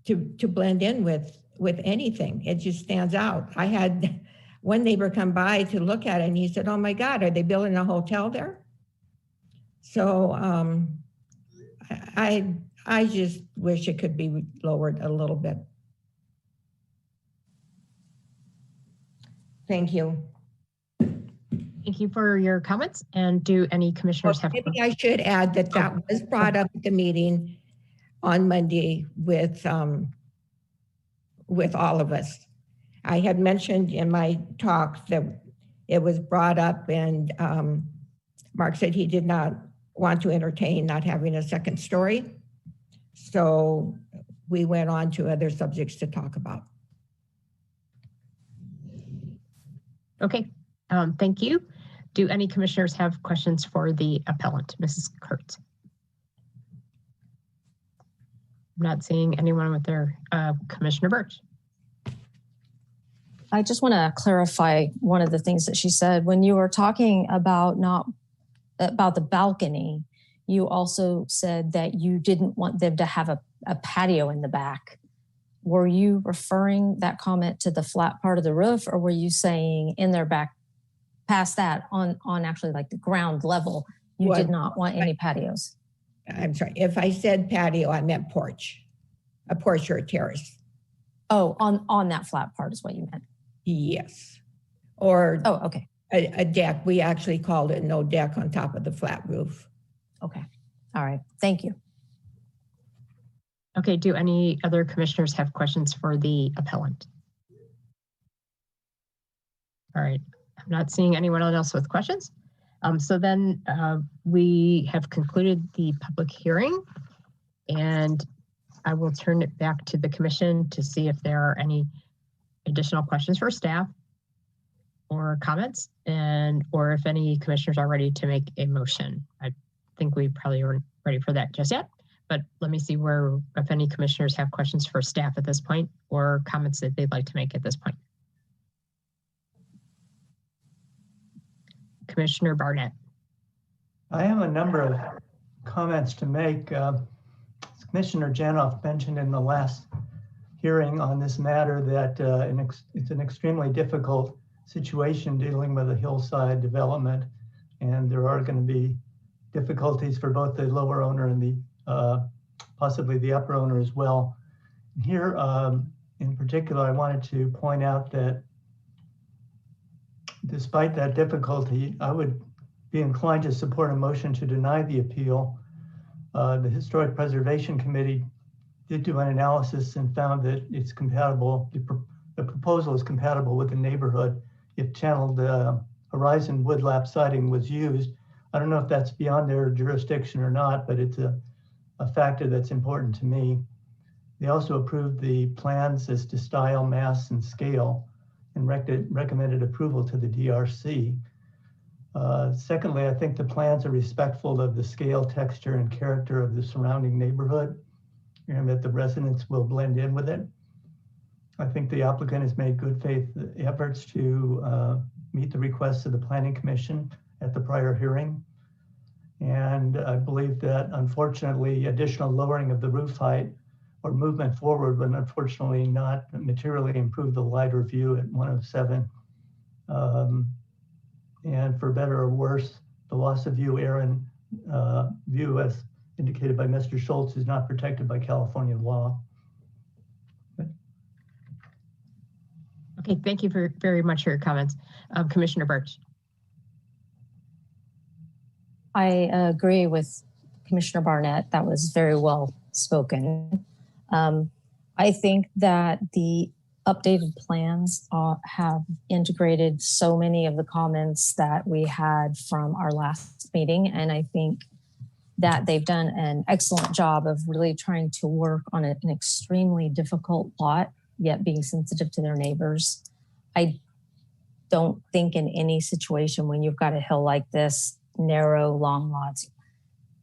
to blend in with anything. It just stands out. I had one neighbor come by to look at it and he said, "Oh my God, are they building a hotel there?" So I just wish it could be lowered a little bit. Thank you. Thank you for your comments. And do any commissioners have? Maybe I should add that was brought up at the meeting on Monday with all of us. I had mentioned in my talk that it was brought up, and Mark said he did not want to entertain not having a second story. So we went on to other subjects to talk about. Okay, thank you. Do any commissioners have questions for the appellant, Mrs. Kurtz? I'm not seeing anyone with their Commissioner Birch. I just want to clarify one of the things that she said. When you were talking about the balcony, you also said that you didn't want them to have a patio in the back. Were you referring that comment to the flat part of the roof, or were you saying in their back past that on actually like the ground level, you did not want any patios? I'm sorry, if I said patio, I meant porch, a porch or a terrace. Oh, on that flat part is what you meant? Yes. Or okay. A deck. We actually called it no deck on top of the flat roof. Okay. All right. Thank you. Okay, do any other commissioners have questions for the appellant? All right, I'm not seeing anyone else with questions. So then we have concluded the public hearing, and I will turn it back to the commission to see if there are any additional questions for staff or comments, or if any commissioners are ready to make a motion. I think we probably aren't ready for that just yet, but let me see if any commissioners have questions for staff at this point or comments that they'd like to make at this point. Commissioner Barnett. I have a number of comments to make. Commissioner Janoff mentioned in the last hearing on this matter that it's an extremely difficult situation dealing with a hillside development, and there are going to be difficulties for both the lower owner and the possibly the upper owner as well. Here, in particular, I wanted to point out that despite that difficulty, I would be inclined to support a motion to deny the appeal. The Historic Preservation Committee did do an analysis and found that it's compatible, the proposal is compatible with the neighborhood if channeled horizon woodlap siding was used. I don't know if that's beyond their jurisdiction or not, but it's a factor that's important to me. They also approved the plans as to style, mass, and scale, and recommended approval to the DRC. Secondly, I think the plans are respectful of the scale, texture, and character of the surrounding neighborhood, and that the residents will blend in with it. I think the applicant has made good faith efforts to meet the requests of the Planning Commission at the prior hearing. And I believe that unfortunately additional lowering of the roof height or movement forward would unfortunately not materially improve the wider view at 107. And for better or worse, the loss of view, air, and view as indicated by Mr. Schultz is not protected by California law. Okay, thank you very much for your comments. Commissioner Birch. I agree with Commissioner Barnett. That was very well spoken. I think that the updated plans have integrated so many of the comments that we had from our last meeting. And I think that they've done an excellent job of really trying to work on an extremely difficult lot, yet being sensitive to their neighbors. I don't think in any situation when you've got a hill like this, narrow, long lots,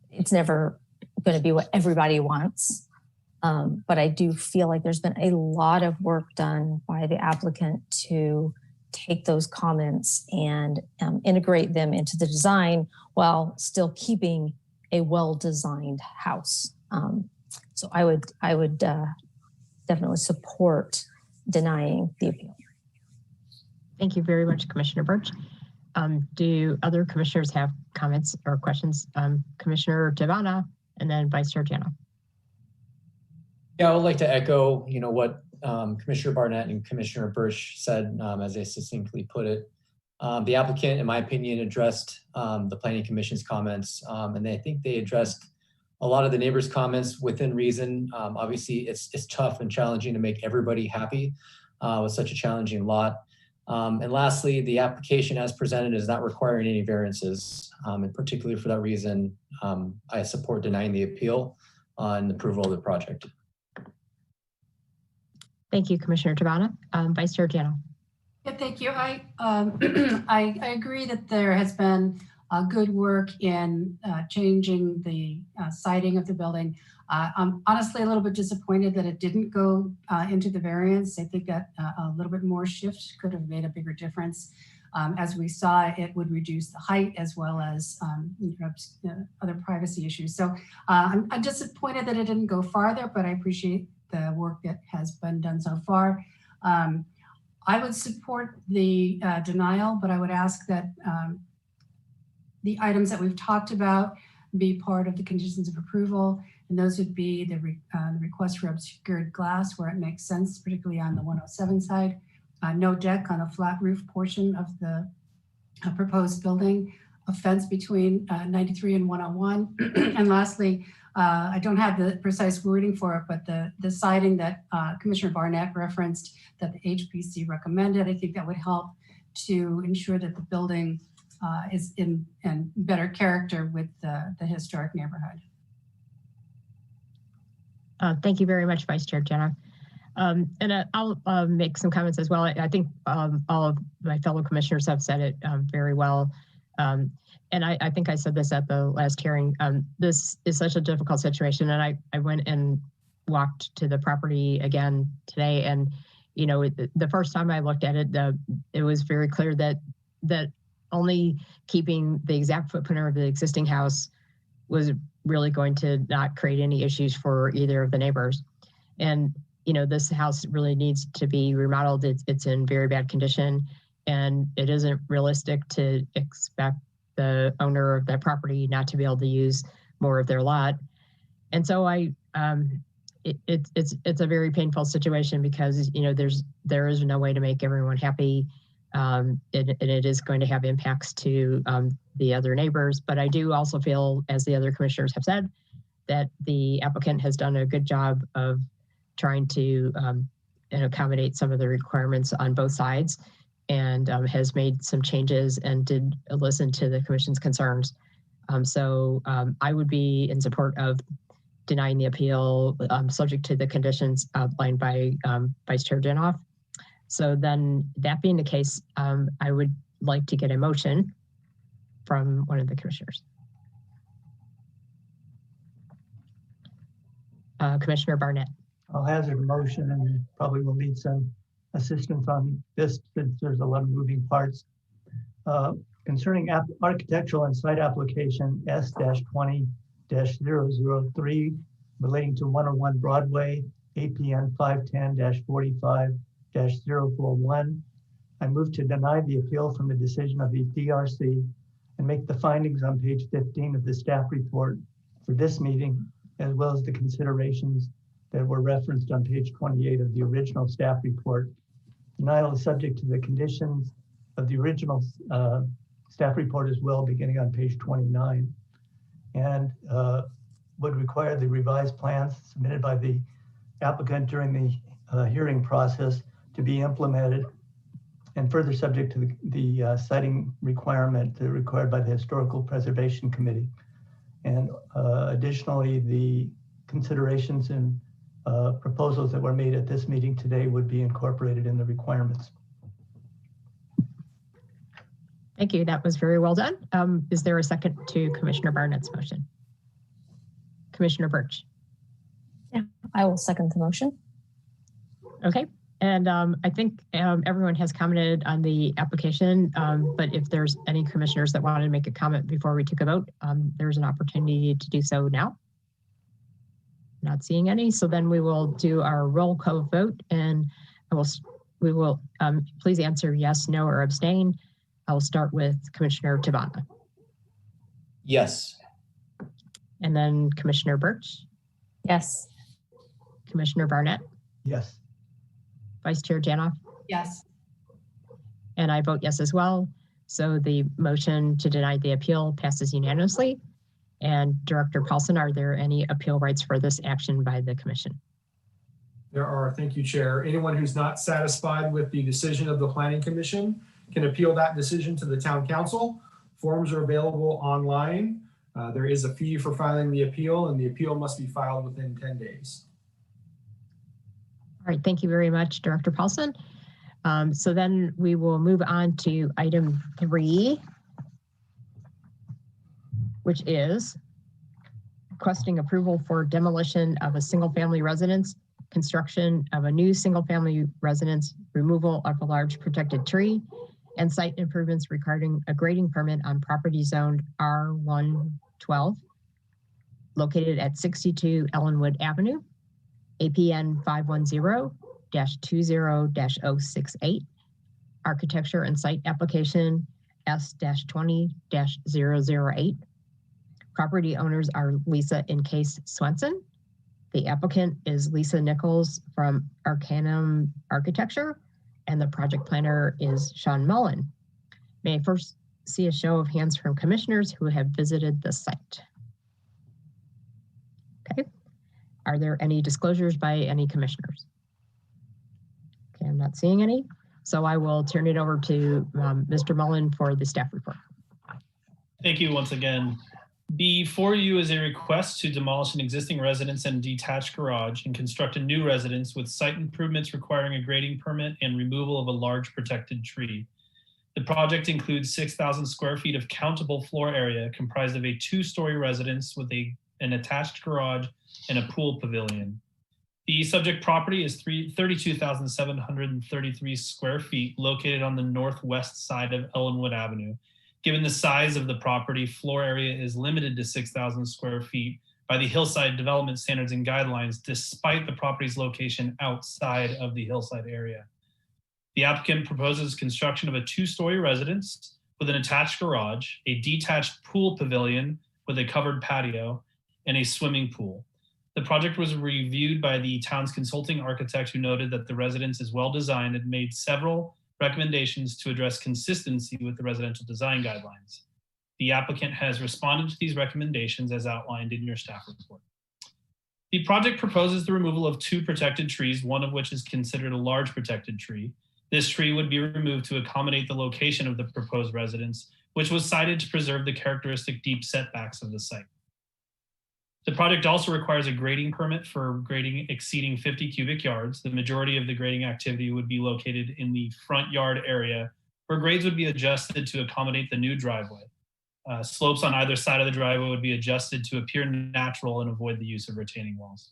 it's never going to be what everybody wants. But I do feel like there's been a lot of work done by the applicant to take those comments and integrate them into the design while still keeping a well-designed house. So I would definitely support denying the appeal. Thank you very much, Commissioner Birch. Do other commissioners have comments or questions? Commissioner Tabana and then Vice Chair Jana. Yeah, I would like to echo, what Commissioner Barnett and Commissioner Birch said, as they succinctly put it. The applicant, in my opinion, addressed the Planning Commission's comments, and I think they addressed a lot of the neighbors' comments within reason. Obviously, it's tough and challenging to make everybody happy with such a challenging lot. And lastly, the application as presented is not requiring any variances, and particularly for that reason, I support denying the appeal on the approval of the project. Thank you, Commissioner Tabana. Vice Chair Jana. Yeah, thank you. I agree that there has been good work in changing the siding of the building. I'm honestly a little bit disappointed that it didn't go into the variance. I think that a little bit more shift could have made a bigger difference. As we saw, it would reduce the height as well as other privacy issues. So I'm disappointed that it didn't go farther, but I appreciate the work that has been done so far. I would support the denial, but I would ask that the items that we've talked about be part of the conditions of approval. And those would be the request for obscured glass where it makes sense, particularly on the 107 side. No deck on a flat roof portion of the proposed building, a fence between 93 and 101. And lastly, I don't have the precise wording for it, but the siding that Commissioner Barnett referenced that the HPC recommended, I think that would help to ensure that the building is in better character with the historic neighborhood. Thank you very much, Vice Chair Jana. And I'll make some comments as well. I think all of my fellow commissioners have said it very well. And I think I said this at the last hearing. This is such a difficult situation. And I went and walked to the property again today. And, the first time I looked at it, it was very clear that only keeping the exact footprint of the existing house was really going to not create any issues for either of the neighbors. And, this house really needs to be remodeled. It's in very bad condition. And it isn't realistic to expect the owner of that property not to be able to use more of their lot. And so it's a very painful situation because, there is no way to make everyone happy. And it is going to have impacts to the other neighbors. But I do also feel, as the other commissioners have said, that the applicant has done a good job of trying to accommodate some of the requirements on both sides and has made some changes and did listen to the commission's concerns. So I would be in support of denying the appeal subject to the conditions outlined by Vice Chair Janoff. So then that being the case, I would like to get a motion from one of the commissioners. Commissioner Barnett. I'll hazard a motion and probably will need some assistance on this since there's a lot of moving parts. Concerning architectural and site application S-20-003 relating to 101 Broadway, APN 510-45-041. I move to deny the appeal from the decision of the DRC and make the findings on page 15 of the staff report for this meeting, as well as the considerations that were referenced on page 28 of the original staff report. Denial is subject to the conditions of the original staff report as well, beginning on page 29, and would require the revised plans submitted by the applicant during the hearing process to be implemented, and further subject to the citing requirement required by the Historical Preservation Committee. And additionally, the considerations and proposals that were made at this meeting today would be incorporated in the requirements. Thank you. That was very well done. Is there a second to Commissioner Barnett's motion? Commissioner Birch. Yeah, I will second the motion. Okay. And I think everyone has commented on the application, but if there's any commissioners that wanted to make a comment before we took a vote, there's an opportunity to do so now. Not seeing any, so then we will do our roll call vote, and we will please answer yes, no, or abstain. I will start with Commissioner Tabana. Yes. And then Commissioner Birch. Yes. Commissioner Barnett. Yes. Vice Chair Janoff. Yes. And I vote yes as well. So the motion to deny the appeal passes unanimously. And Director Paulson, are there any appeal rights for this action by the commission? There are. Thank you, Chair. Anyone who's not satisfied with the decision of the Planning Commission can appeal that decision to the Town Council. Forms are available online. There is a fee for filing the appeal, and the appeal must be filed within 10 days. All right, thank you very much, Director Paulson. So then we will move on to item 3, which is requesting approval for demolition of a single-family residence, construction of a new single-family residence, removal of a large protected tree, and site improvements regarding a grading permit on property zoned R112, located at 62 Ellenwood Avenue, APN 510-20-068, architecture and site application S-20-008. Property owners are Lisa and Case Swenson. The applicant is Lisa Nichols from Arcanum Architecture, and the project planner is Sean Mullen. May I first see a show of hands from commissioners who have visited the site? Okay. Are there any disclosures by any commissioners? Okay, I'm not seeing any. So I will turn it over to Mr. Mullen for the staff report. Thank you once again. Before you is a request to demolish an existing residence and detached garage and construct a new residence with site improvements requiring a grading permit and removal of a large protected tree. The project includes 6,000 square feet of countable floor area comprised of a 2-story residence with an attached garage and a pool pavilion. The subject property is 32,733 square feet located on the northwest side of Ellenwood Avenue. Given the size of the property, floor area is limited to 6,000 square feet by the Hillside Development Standards and Guidelines, despite the property's location outside of the Hillside area. The applicant proposes construction of a 2-story residence with an attached garage, a detached pool pavilion with a covered patio, and a swimming pool. The project was reviewed by the town's consulting architect, who noted that the residence is well designed and made several recommendations to address consistency with the residential design guidelines. The applicant has responded to these recommendations as outlined in your staff report. The project proposes the removal of 2 protected trees, one of which is considered a large protected tree. This tree would be removed to accommodate the location of the proposed residence, which was cited to preserve the characteristic deep setbacks of the site. The project also requires a grading permit for grading exceeding 50 cubic yards. The majority of the grading activity would be located in the front yard area, where grades would be adjusted to accommodate the new driveway. Slopes on either side of the driveway would be adjusted to appear natural and avoid the use of retaining walls.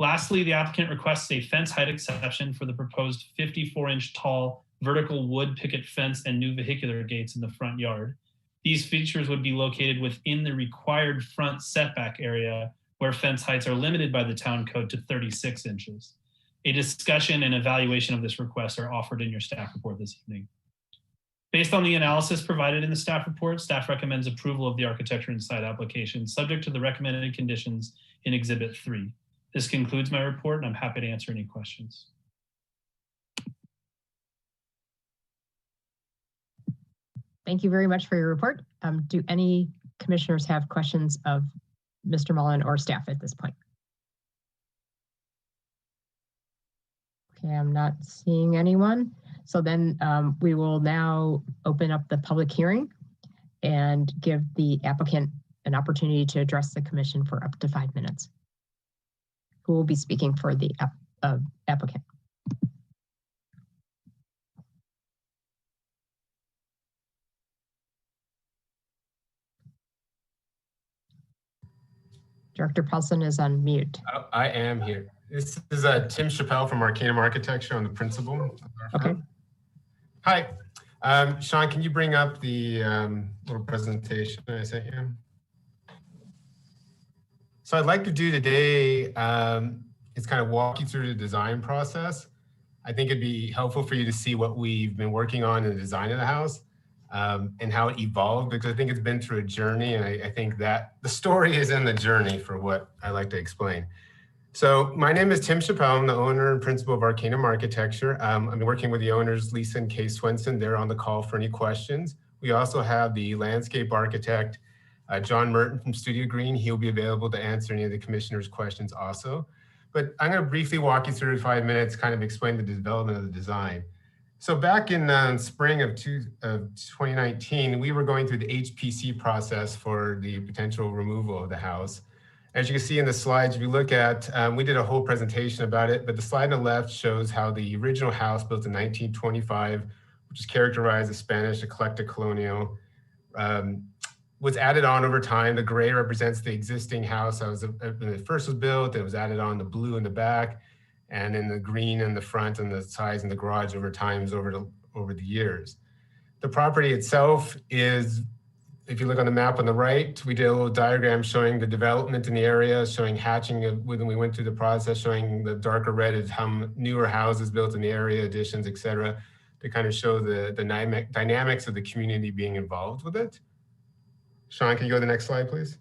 Lastly, the applicant requests a fence height exception for the proposed 54-inch tall vertical wood picket fence and new vehicular gates in the front yard. These features would be located within the required front setback area where fence heights are limited by the town code to 36 inches. A discussion and evaluation of this request are offered in your staff report this evening. Based on the analysis provided in the staff report, staff recommends approval of the architecture and site application subject to the recommended conditions in Exhibit 3. This concludes my report, and I'm happy to answer any questions. Thank you very much for your report. Do any commissioners have questions of Mr. Mullen or staff at this point? Okay, I'm not seeing anyone. So then we will now open up the public hearing and give the applicant an opportunity to address the commission for up to 5 minutes. Who will be speaking for the applicant? Director Paulson is on mute. Oh, I am here. This is Tim Chappelle from Arcanum Architecture. I'm the principal. Okay. Hi. Sean, can you bring up the little presentation I sent you? So I'd like to do today is kind of walk you through the design process. I think it'd be helpful for you to see what we've been working on in the design of the house and how it evolved, because I think it's been through a journey, and I think that the story is in the journey for what I like to explain. So my name is Tim Chappelle. I'm the owner and principal of Arcanum Architecture. I've been working with the owners, Lisa and Kay Swenson. They're on the call for any questions. We also have the landscape architect, John Merton from Studio Green. He'll be available to answer any of the commissioners' questions also. But I'm going to briefly walk you through 5 minutes, kind of explain the development of the design. So back in spring of 2019, we were going through the HPC process for the potential removal of the house. As you can see in the slides, if you look at, we did a whole presentation about it, but the slide on the left shows how the original house built in 1925, which is characterized as Spanish eclectic colonial, was added on over time. The gray represents the existing house that was when it first was built. It was added on the blue in the back, and then the green in the front, and the size in the garage over time over the years. The property itself is, if you look on the map on the right, we did a little diagram showing the development in the area, showing hatching when we went through the process, showing the darker red is how newer houses built in the area, additions, et cetera, to kind of show the dynamics of the community being involved with it. Sean, can you go to the next slide, please?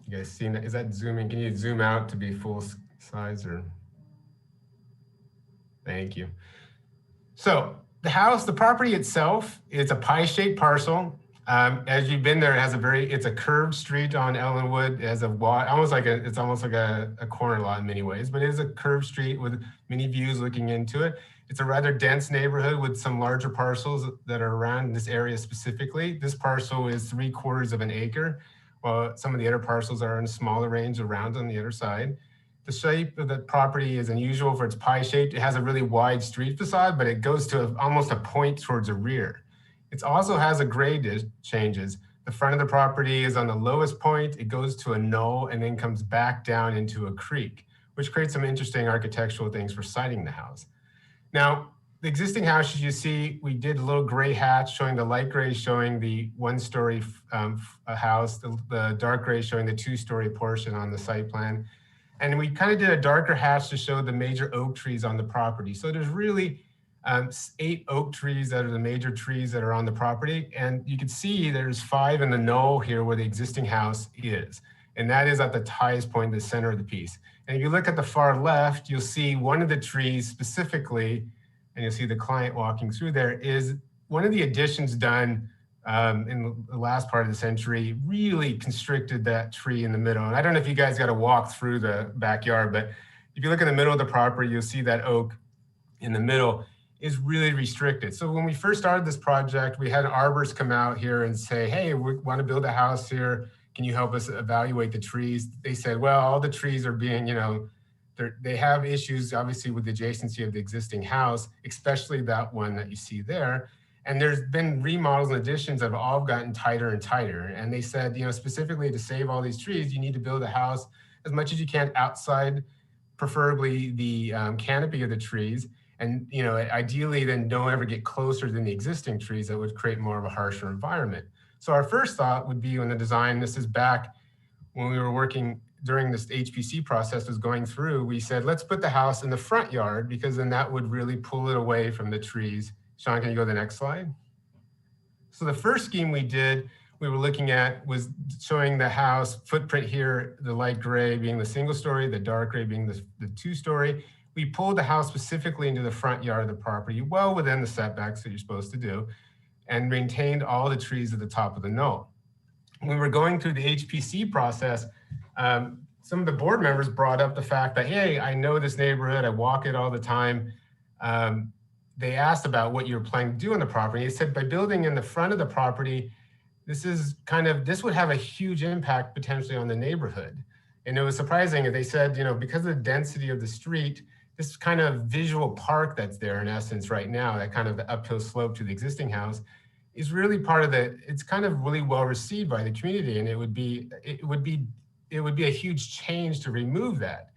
You guys seen that? Is that zooming? Can you zoom out to be full size or? Thank you. So the house, the property itself, is a pie-shaped parcel. As you've been there, it has it's a curved street on Ellenwood. It has it's almost like a corner lot in many ways, but it is a curved street with many views looking into it. It's a rather dense neighborhood with some larger parcels that are around this area specifically. This parcel is 3/4 of an acre, while some of the other parcels are in a smaller range around on the other side. The shape of the property is unusual for its pie-shaped. It has a really wide street facade, but it goes to almost a point towards the rear. It also has a grade changes. The front of the property is on the lowest point. It goes to a knoll and then comes back down into a creek, which creates some interesting architectural things for siting the house. Now, the existing house, as you see, we did a little gray hatch showing the light gray showing the one-story house, the dark gray showing the two-story portion on the site plan. And we kind of did a darker hatch to show the major oak trees on the property. So there's really 8 oak trees that are the major trees that are on the property. And you can see there's 5 in the knoll here where the existing house is. And that is at the highest point in the center of the piece. And if you look at the far left, you'll see one of the trees specifically, and you'll see the client walking through there, is one of the additions done in the last part of the century really constricted that tree in the middle. And I don't know if you guys got to walk through the backyard, but if you look in the middle of the property, you'll see that oak in the middle is really restricted. So when we first started this project, we had an arborist come out here and say, hey, we want to build a house here. Can you help us evaluate the trees? They said, well, all the trees are being, they have issues, obviously, with the adjacency of the existing house, especially that one that you see there. And there's been remodels and additions that have all gotten tighter and tighter. And they said, specifically to save all these trees, you need to build a house as much as you can outside, preferably the canopy of the trees. And, ideally then don't ever get closer than the existing trees that would create more of a harsher environment. So our first thought would be when the design, this is back when we were working during this HPC process was going through, we said, let's put the house in the front yard because then that would really pull it away from the trees. Sean, can you go to the next slide? So the first scheme we did, we were looking at was showing the house footprint here, the light gray being the single story, the dark gray being the 2-story. We pulled the house specifically into the front yard of the property, well within the setbacks that you're supposed to do, and maintained all the trees at the top of the knoll. When we were going through the HPC process, some of the board members brought up the fact that, hey, I know this neighborhood, I walk it all the time. They asked about what you were planning to do on the property. They said by building in the front of the property, this would have a huge impact potentially on the neighborhood. And it was surprising. They said, because of the density of the street, this kind of visual park that's there in essence right now, that kind of uphill slope to the existing house, is really part of it's kind of really well received by the community. And it would be a huge change to remove that.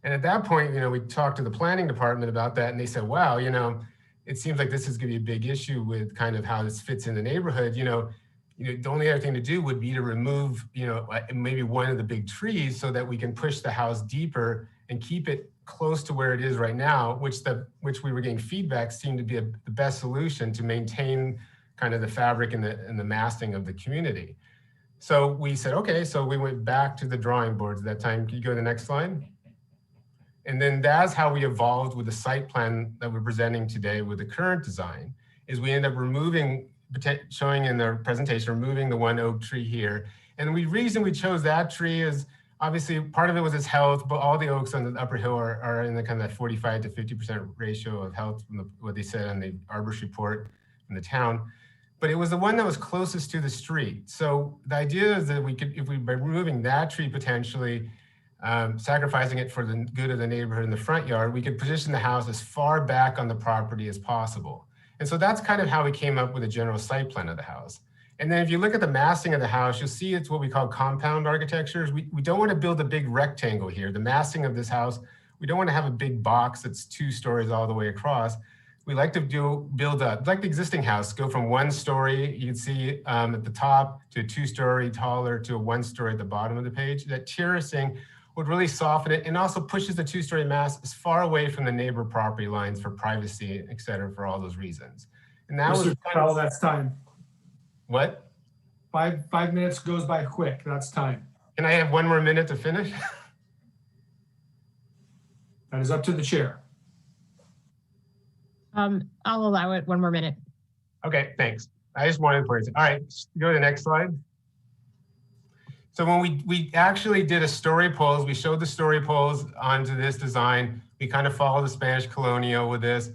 And at that point, we talked to the planning department about that, and they said, wow, it seems like this is going to be a big issue with kind of how this fits in the neighborhood. The only other thing to do would be to remove, maybe one of the big trees so that we can push the house deeper and keep it close to where it is right now, which we were getting feedback seemed to be the best solution to maintain kind of the fabric and the massing of the community. So we said, okay, so we went back to the drawing boards at that time. Can you go to the next slide? And then that's how we evolved with the site plan that we're presenting today with the current design, is we end up showing in the presentation, removing the one oak tree here. And the reason we chose that tree is obviously part of it was its health, but all the oaks on the upper hill are in the kind of 45 to 50% ratio of health from what they said on the arborist report in the town. But it was the one that was closest to the street. So the idea is that by removing that tree potentially, sacrificing it for the good of the neighborhood in the front yard, we could position the house as far back on the property as possible. And so that's kind of how we came up with a general site plan of the house. And then if you look at the massing of the house, you'll see it's what we call compound architectures. We don't want to build a big rectangle here. The massing of this house, we don't want to have a big box that's 2 stories all the way across. We like to build up, like the existing house, go from 1 story, you can see at the top, to a 2-story taller, to a 1-story at the bottom of the page. That terracing would really soften it and also pushes the 2-story mass as far away from the neighbor property lines for privacy, et cetera, for all those reasons. And that was Powell, that's time. What? 5 minutes goes by quick. That's time. Can I have 1 more minute to finish? That is up to the chair. I'll allow it 1 more minute. Okay, thanks. I just wanted to point it. All right, go to the next slide. So when we actually did a story polls, we showed the story polls onto this design. We kind of followed the Spanish colonial with this.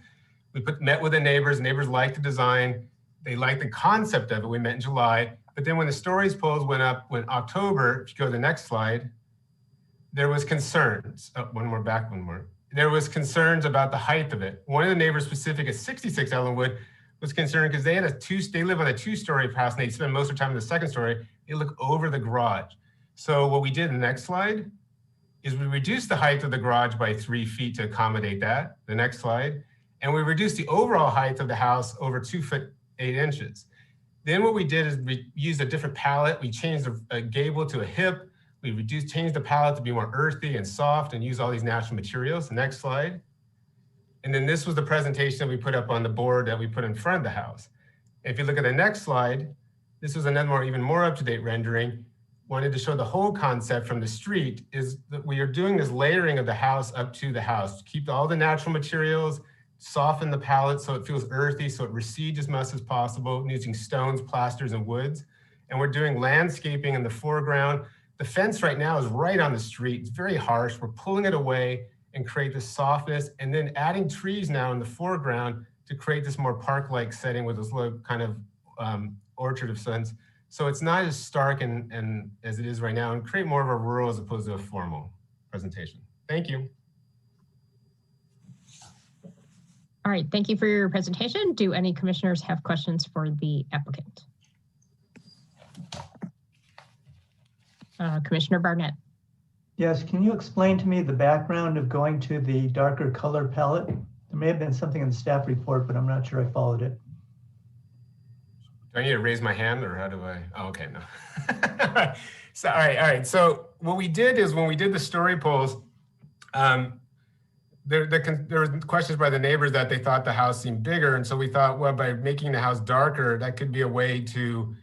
We met with the neighbors. Neighbors liked the design. They liked the concept of it. We met in July. But then when the stories polls went up in October, if you go to the next slide, there was concerns. Oh, one more. There was concerns about the height of it. One of the neighbors specific at 66 Ellenwood was concerned because they live on a 2-story house and they spend most of the time in the 2nd story. They look over the garage. So what we did in the next slide is we reduced the height of the garage by 3 feet to accommodate that. The next slide. And we reduced the overall height of the house over 2 foot 8 inches. Then what we did is we used a different palette. We changed a gable to a hip. We changed the palette to be more earthy and soft and use all these natural materials. The next slide. And then this was the presentation that we put up on the board that we put in front of the house. If you look at the next slide, this was another even more up-to-date rendering. Wanted to show the whole concept from the street is that we are doing this layering of the house up to the house. Keep all the natural materials, soften the palette so it feels earthy, so it recedes as much as possible, using stones, plasters, and woods. And we're doing landscaping in the foreground. The fence right now is right on the street. It's very harsh. We're pulling it away and create this softness, and then adding trees now in the foreground to create this more park-like setting with this little kind of orchard of sense. So it's not as stark and as it is right now, and create more of a rural as opposed to a formal presentation. Thank you. All right, thank you for your presentation. Do any commissioners have questions for the applicant? Commissioner Barnett. Yes, can you explain to me the background of going to the darker color palette? There may have been something in the staff report, but I'm not sure I followed it. Do I need to raise my hand or how do I? Oh, okay, no. So, all right. So what we did is when we did the story polls, there were questions by the neighbors that they thought the house seemed bigger. And so we thought, well, by making the house darker, that could be a way to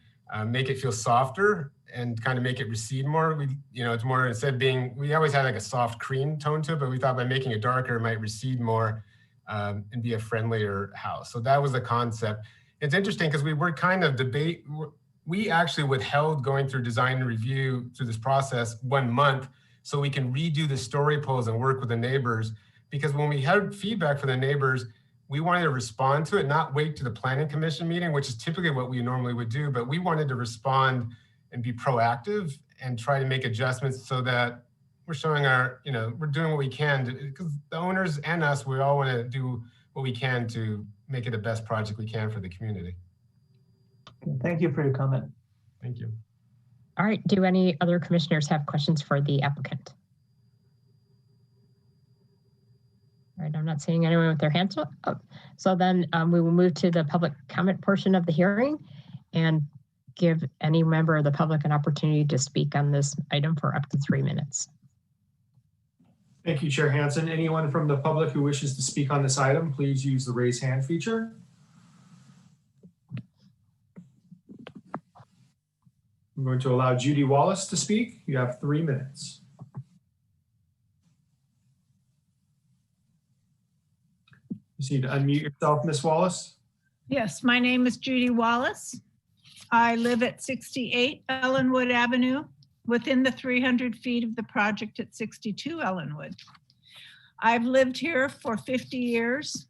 make it feel softer and kind of make it recede more. It's more, instead of being, we always had like a soft cream tone to it, but we thought by making it darker, it might recede more and be a friendlier house. So that was the concept. It's interesting because we were kind of we actually withheld going through design and review through this process 1 month so we can redo the story polls and work with the neighbors. Because when we had feedback from the neighbors, we wanted to respond to it, not wait to the planning commission meeting, which is typically what we normally would do, but we wanted to respond and be proactive and try to make adjustments so that we're showing we're doing what we can because the owners and us, we all want to do what we can to make it the best project we can for the community. Thank you for your comment. Thank you. All right, do any other commissioners have questions for the applicant? All right, I'm not seeing anyone with their hands up. So then we will move to the public comment portion of the hearing and give any member of the public an opportunity to speak on this item for up to 3 minutes. Thank you, Chair Hansen. Anyone from the public who wishes to speak on this item, please use the raise hand feature. I'm going to allow Judy Wallace to speak. You have 3 minutes. You just need to unmute yourself, Ms. Wallace. Yes, my name is Judy Wallace. I live at 68 Ellenwood Avenue, within the 300 feet of the project at 62 Ellenwood. I've lived here for 50 years.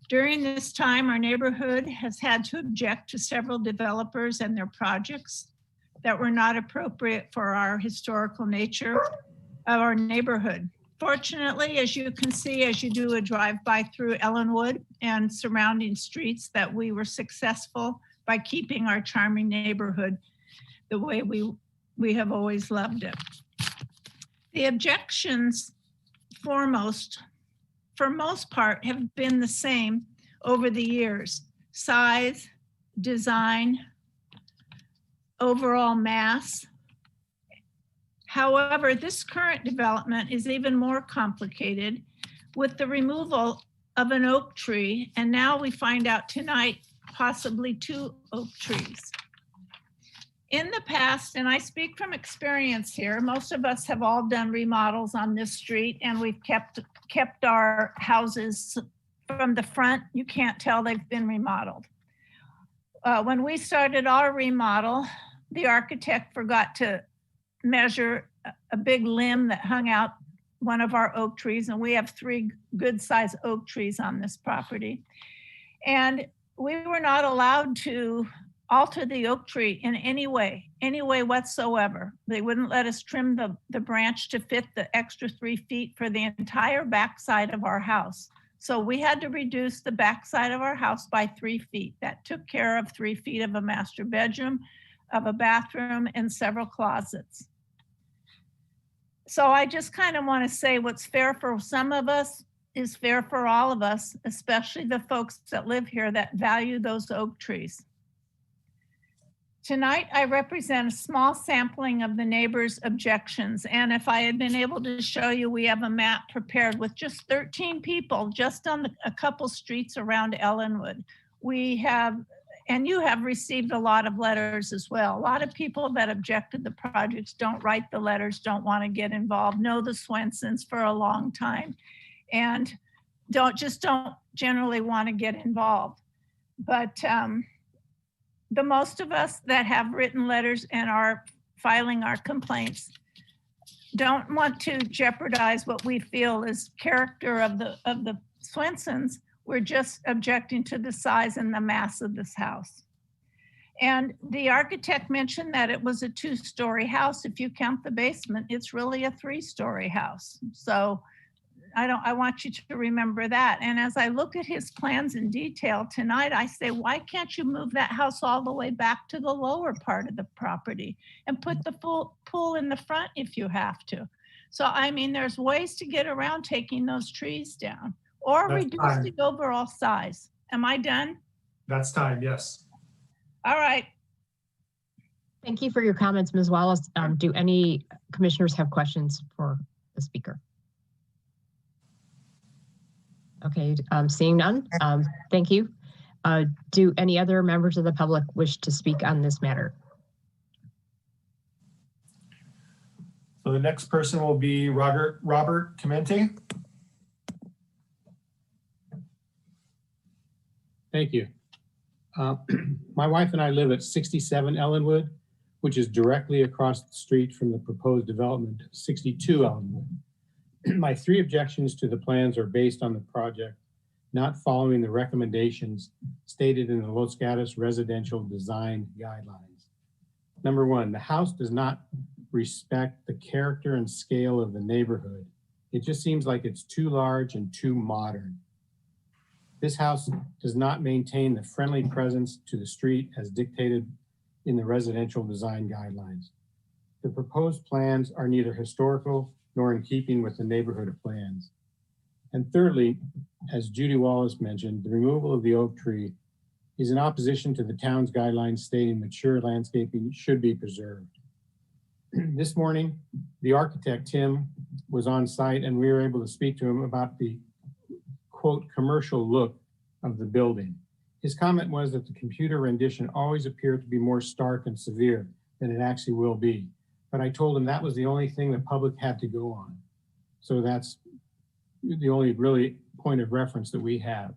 During this time, our neighborhood has had to object to several developers and their projects that were not appropriate for our historical nature of our neighborhood. Fortunately, as you can see, as you do a drive-by through Ellenwood and surrounding streets, that we were successful by keeping our charming neighborhood the way we have always loved it. The objections for most part have been the same over the years: size, design, overall mass. However, this current development is even more complicated with the removal of an oak tree, and now we find out tonight possibly 2 oak trees. In the past, and I speak from experience here, most of us have all done remodels on this street, and we've kept our houses from the front. You can't tell they've been remodeled. When we started our remodel, the architect forgot to measure a big limb that hung out one of our oak trees, and we have 3 good sized oak trees on this property. And we were not allowed to alter the oak tree in any way whatsoever. They wouldn't let us trim the branch to fit the extra 3 feet for the entire backside of our house. So we had to reduce the backside of our house by 3 feet. That took care of 3 feet of a master bedroom, of a bathroom, and several closets. So I just kind of want to say what's fair for some of us is fair for all of us, especially the folks that live here that value those oak trees. Tonight, I represent a small sampling of the neighbors' objections. And if I had been able to show you, we have a map prepared with just 13 people just on a couple streets around Ellenwood. We have, and you have received a lot of letters as well. A lot of people that objected the projects don't write the letters, don't want to get involved, know the Swensons for a long time, and don't generally want to get involved. But the most of us that have written letters and are filing our complaints don't want to jeopardize what we feel is character of the Swensons. We're just objecting to the size and the mass of this house. And the architect mentioned that it was a 2-story house. If you count the basement, it's really a 3-story house. So I want you to remember that. And as I look at his plans in detail tonight, I say, why can't you move that house all the way back to the lower part of the property and put the pool in the front if you have to? So, I mean, there's ways to get around taking those trees down or That's reduce fine. the overall size. Am I done? That's time, yes. All right. Thank you for your comments, Ms. Wallace. Do any commissioners have questions for the speaker? Okay, seeing none, thank you. Do any other members of the public wish to speak on this matter? So the next person will be Robert Clemente. Thank you. My wife and I live at 67 Ellenwood, which is directly across the street from the proposed development, 62 Ellenwood. My 3 objections to the plans are based on the project not following the recommendations stated in the Los Gatos residential design guidelines. Number 1, the house does not respect the character and scale of the neighborhood. It just seems like it's too large and too modern. This house does not maintain the friendly presence to the street as dictated in the residential design guidelines. The proposed plans are neither historical nor in keeping with the neighborhood plans. And thirdly, as Judy Wallace mentioned, the removal of the oak tree is in opposition to the town's guidelines stating mature landscaping should be preserved. This morning, the architect, Tim, was on site and we were able to speak to him about the quote, commercial look of the building. His comment was that the computer rendition always appeared to be more stark and severe than it actually will be. But I told him that was the only thing the public had to go on. So that's the only really point of reference that we have.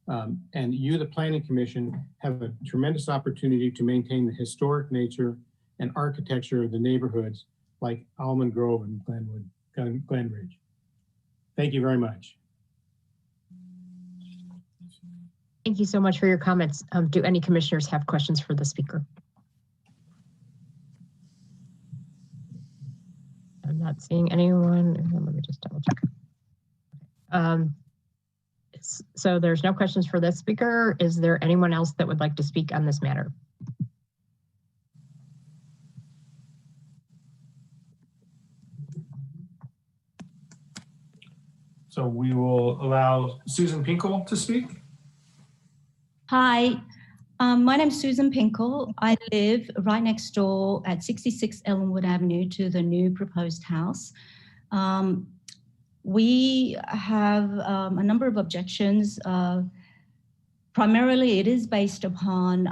And you, the Planning Commission, have a tremendous opportunity to maintain the historic nature and architecture of the neighborhoods like Almond Grove and Glenridge. Thank you very much. Thank you so much for your comments. Do any commissioners have questions for the speaker? I'm not seeing anyone. Let me just double check. So there's no questions for this speaker. Is there anyone else that would like to speak on this matter? So we will allow Susan Pinkel to speak. Hi, my name is Susan Pinkel. I live right next door at 66 Ellenwood Avenue to the new proposed house. We have a number of objections. Primarily, it is based upon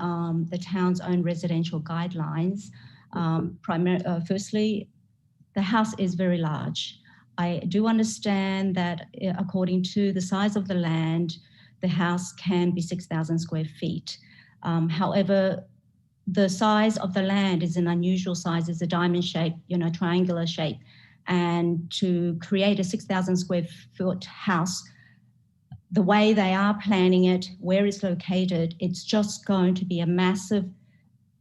the town's own residential guidelines. Firstly, the house is very large. I do understand that according to the size of the land, the house can be 6,000 square feet. However, the size of the land is an unusual size. It's a diamond shape, triangular shape. And to create a 6,000 square foot house, the way they are planning it, where it's located, it's just going to be a massive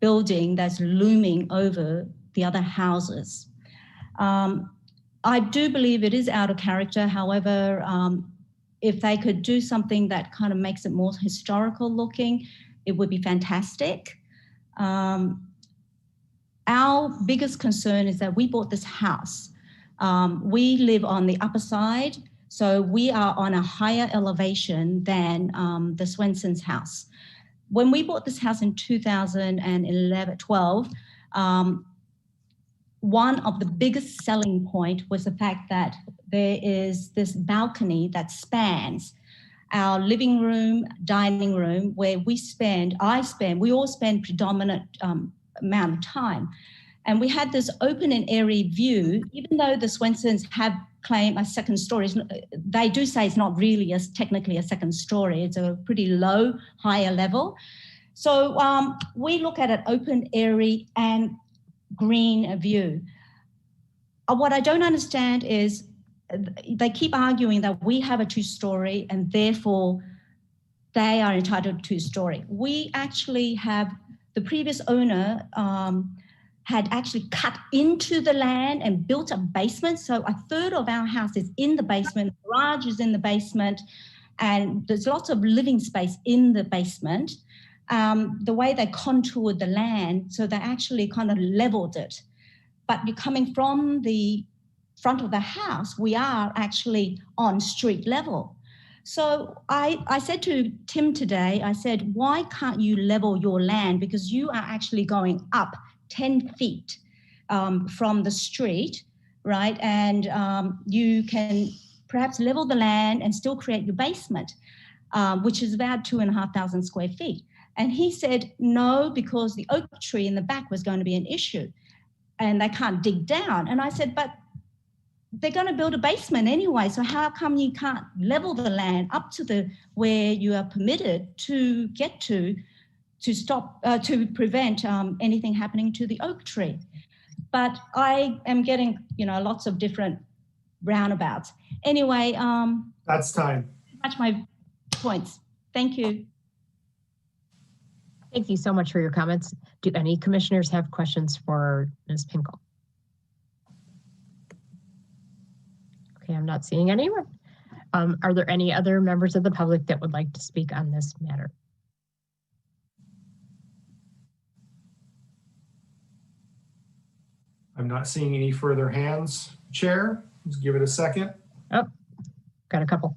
building that's looming over the other houses. I do believe it is out of character. However, if they could do something that kind of makes it more historical looking, it would be fantastic. Our biggest concern is that we bought this house. We live on the upper side, so we are on a higher elevation than the Swenson's house. When we bought this house in 2012, one of the biggest selling point was the fact that there is this balcony that spans our living room, dining room, where we all spend predominant amount of time. And we had this open and airy view, even though the Swensons have claimed a second story. They do say it's not really technically a second story. It's a pretty low, higher level. So we look at an open, airy, and green view. What I don't understand is they keep arguing that we have a two-story and therefore they are entitled to two-story. We actually have, the previous owner had actually cut into the land and built a basement. So a third of our house is in the basement, the garage is in the basement, and there's lots of living space in the basement. The way they contoured the land, so they actually kind of leveled it. But you're coming from the front of the house, we are actually on street level. So I said to Tim today, I said, why can't you level your land? Because you are actually going up 10 feet from the street, right? And you can perhaps level the land and still create your basement, which is about 2,500 square feet. And he said, no, because the oak tree in the back was going to be an issue and they can't dig down. And I said, but they're going to build a basement anyway. So how come you can't level the land up to where you are permitted to get to stop, to prevent anything happening to the oak tree? But I am getting, lots of different roundabouts. Anyway, that's time. Much my points. Thank you. Thank you so much for your comments. Do any commissioners have questions for Ms. Pinkel? Okay, I'm not seeing anyone. Are there any other members of the public that would like to speak on this matter? I'm not seeing any further hands, Chair. Let's give it a second. Oh, got a couple.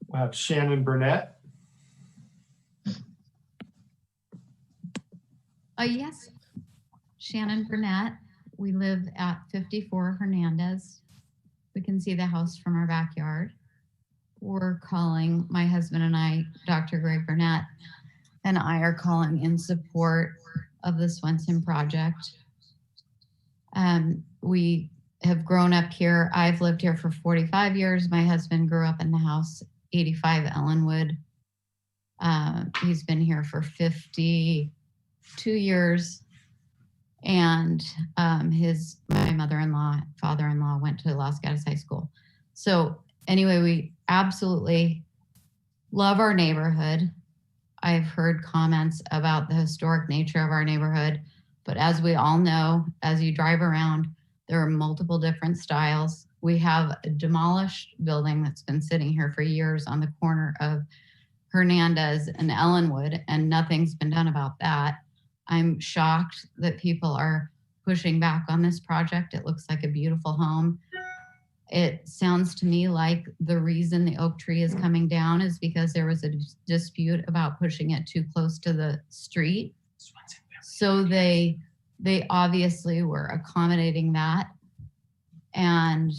We'll have Shannon Burnett. Yes, Shannon Burnett. We live at 54 Hernandez. We can see the house from our backyard. We're calling, my husband and I, Dr. Greg Burnett, and I are calling in support of the Swenson project. We have grown up here. I've lived here for 45 years. My husband grew up in the house 85 Ellenwood. He's been here for 52 years. And my mother-in-law, father-in-law went to Los Gatos High School. So anyway, we absolutely love our neighborhood. I've heard comments about the historic nature of our neighborhood, but as we all know, as you drive around, there are multiple different styles. We have a demolished building that's been sitting here for years on the corner of Hernandez and Ellenwood, and nothing's been done about that. I'm shocked that people are pushing back on this project. It looks like a beautiful home. It sounds to me like the reason the oak tree is coming down is because there was a dispute about pushing it too close to the street. So they obviously were accommodating that. And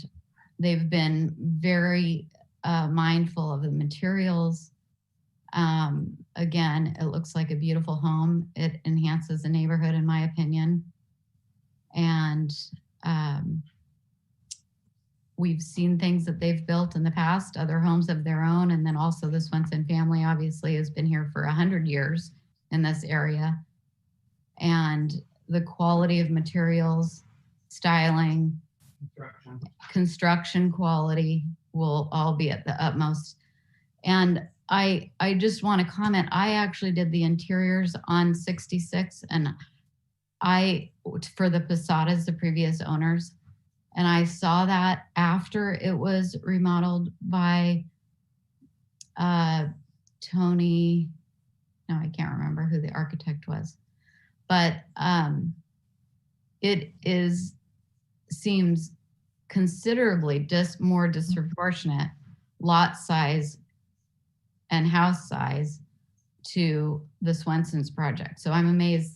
they've been very mindful of the materials. Again, it looks like a beautiful home. It enhances the neighborhood, in my opinion. And we've seen things that they've built in the past, other homes of their own. And then also the Swenson family obviously has been here for 100 years in this area. And the quality of materials, styling, construction quality will all be at the utmost. And I just want to comment, I actually did the interiors on 66 and for the Posadas, the previous owners. And I saw that after it was remodeled by Tony, no, I can't remember who the architect was, but it seems considerably more disproportionate lot size and house size to the Swenson's project. So I'm amazed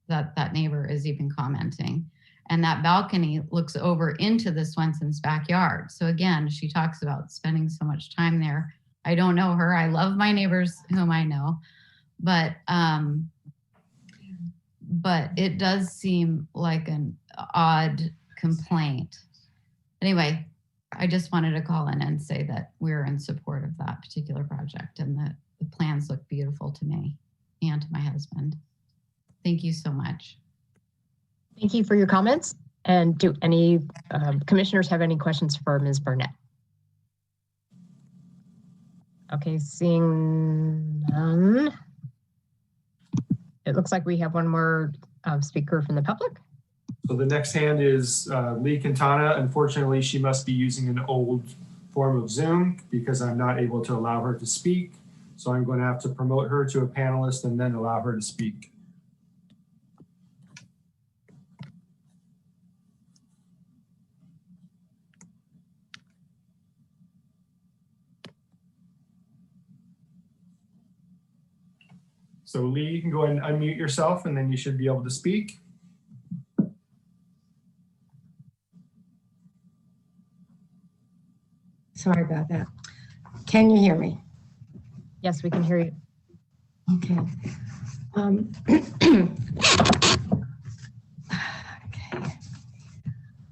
that neighbor is even commenting. And that balcony looks over into the Swenson's backyard. So again, she talks about spending so much time there. I don't know her. I love my neighbors whom I know, but it does seem like an odd complaint. Anyway, I just wanted to call in and say that we're in support of that particular project and that the plans look beautiful to me and to my husband. Thank you so much. Thank you for your comments. And do any commissioners have any questions for Ms. Burnett? Okay, seeing none. It looks like we have one more speaker from the public. So the next hand is Lee Quintana. Unfortunately, she must be using an old form of Zoom because I'm not able to allow her to speak. So I'm going to have to promote her to a panelist and then allow her to speak. So Lee, you can go ahead and unmute yourself and then you should be able to speak. Sorry about that. Can you hear me? Yes, we can hear you. Okay. Okay. I'd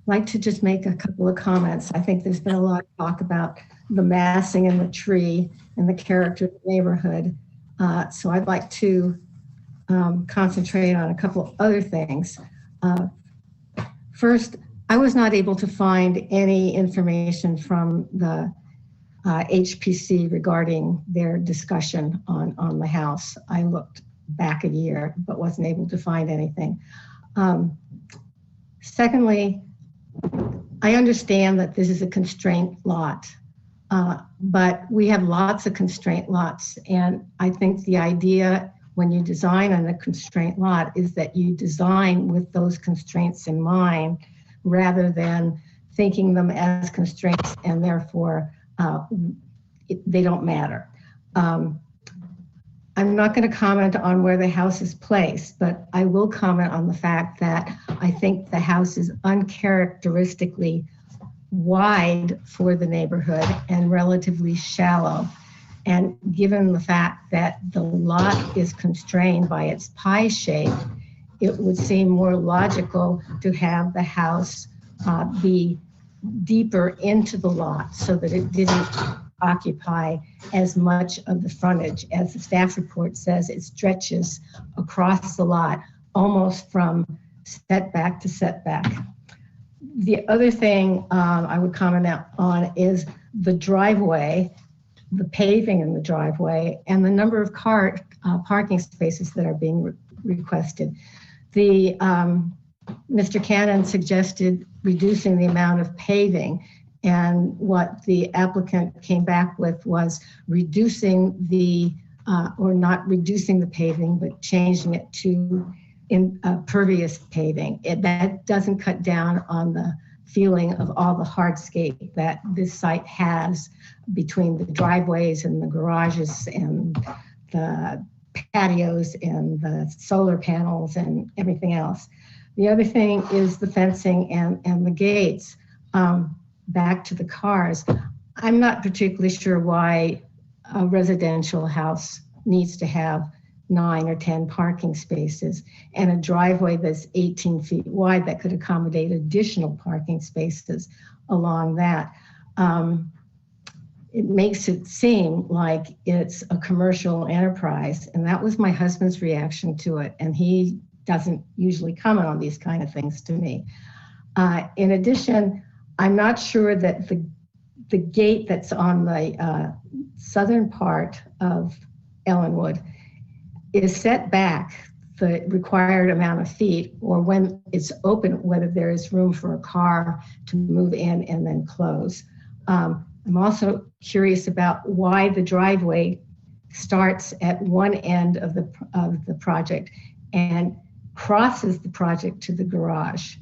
like to just make a couple of comments. I think there's been a lot of talk about the massing in the tree and the character of the neighborhood. So I'd like to concentrate on a couple of other things. First, I was not able to find any information from the HPC regarding their discussion on the house. I looked back a year, but wasn't able to find anything. Secondly, I understand that this is a constraint lot, but we have lots of constraint lots. And I think the idea when you design on a constraint lot is that you design with those constraints in mind, rather than thinking them as constraints and therefore they don't matter. I'm not going to comment on where the house is placed, but I will comment on the fact that I think the house is uncharacteristically wide for the neighborhood and relatively shallow. And given the fact that the lot is constrained by its pie shape, it would seem more logical to have the house be deeper into the lot so that it didn't occupy as much of the frontage. As the staff report says, it stretches across the lot almost from setback to setback. The other thing I would comment on is the driveway, the paving in the driveway, and the number of parking spaces that are being requested. Mr. Cannon suggested reducing the amount of paving, and what the applicant came back with was reducing or not reducing the paving, but changing it to pervious paving. That doesn't cut down on the feeling of all the hardscape that this site has between the driveways and the garages and the patios and the solar panels and everything else. The other thing is the fencing and the gates. Back to the cars. I'm not particularly sure why a residential house needs to have 9 or 10 parking spaces and a driveway that's 18 feet wide that could accommodate additional parking spaces along that. It makes it seem like it's a commercial enterprise, and that was my husband's reaction to it, and he doesn't usually comment on these kind of things to me. In addition, I'm not sure that the gate that's on the southern part of Ellenwood is set back the required amount of feet, or when it's open, whether there is room for a car to move in and then close. I'm also curious about why the driveway starts at one end of the project and crosses the project to the garage.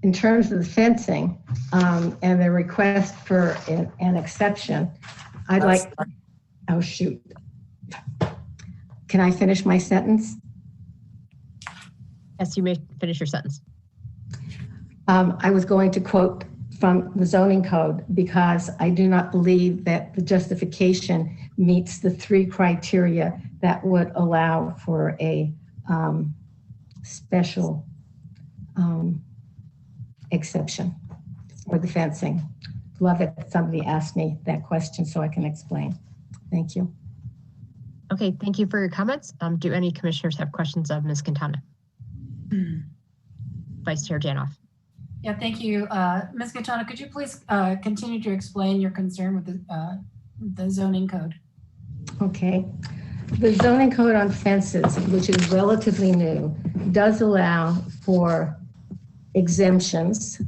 In terms of the fencing and the request for an exception, I'd like, oh shoot. Can I finish my sentence? Yes, you may finish your sentence. I was going to quote from the zoning code because I do not believe that the justification meets the 3 criteria that would allow for a special exception for the fencing. Love it that somebody asked me that question so I can explain. Thank you. Okay, thank you for your comments. Do any commissioners have questions of Ms. Quintana? Vice Chair Janoff. Yeah, thank you. Ms. Gaetano, could you please continue to explain your concern with the zoning code? Okay. The zoning code on fences, which is relatively new, does allow for exemptions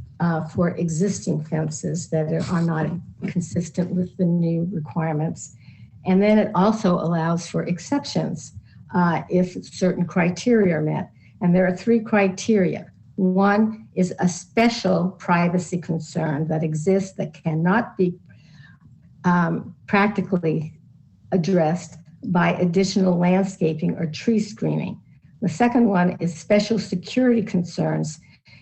for existing fences that are not consistent with the new requirements. And then it also allows for exceptions if certain criteria are met. And there are 3 criteria. One is a special privacy concern that exists that cannot be practically addressed by additional landscaping or tree screening. The second one is special security concerns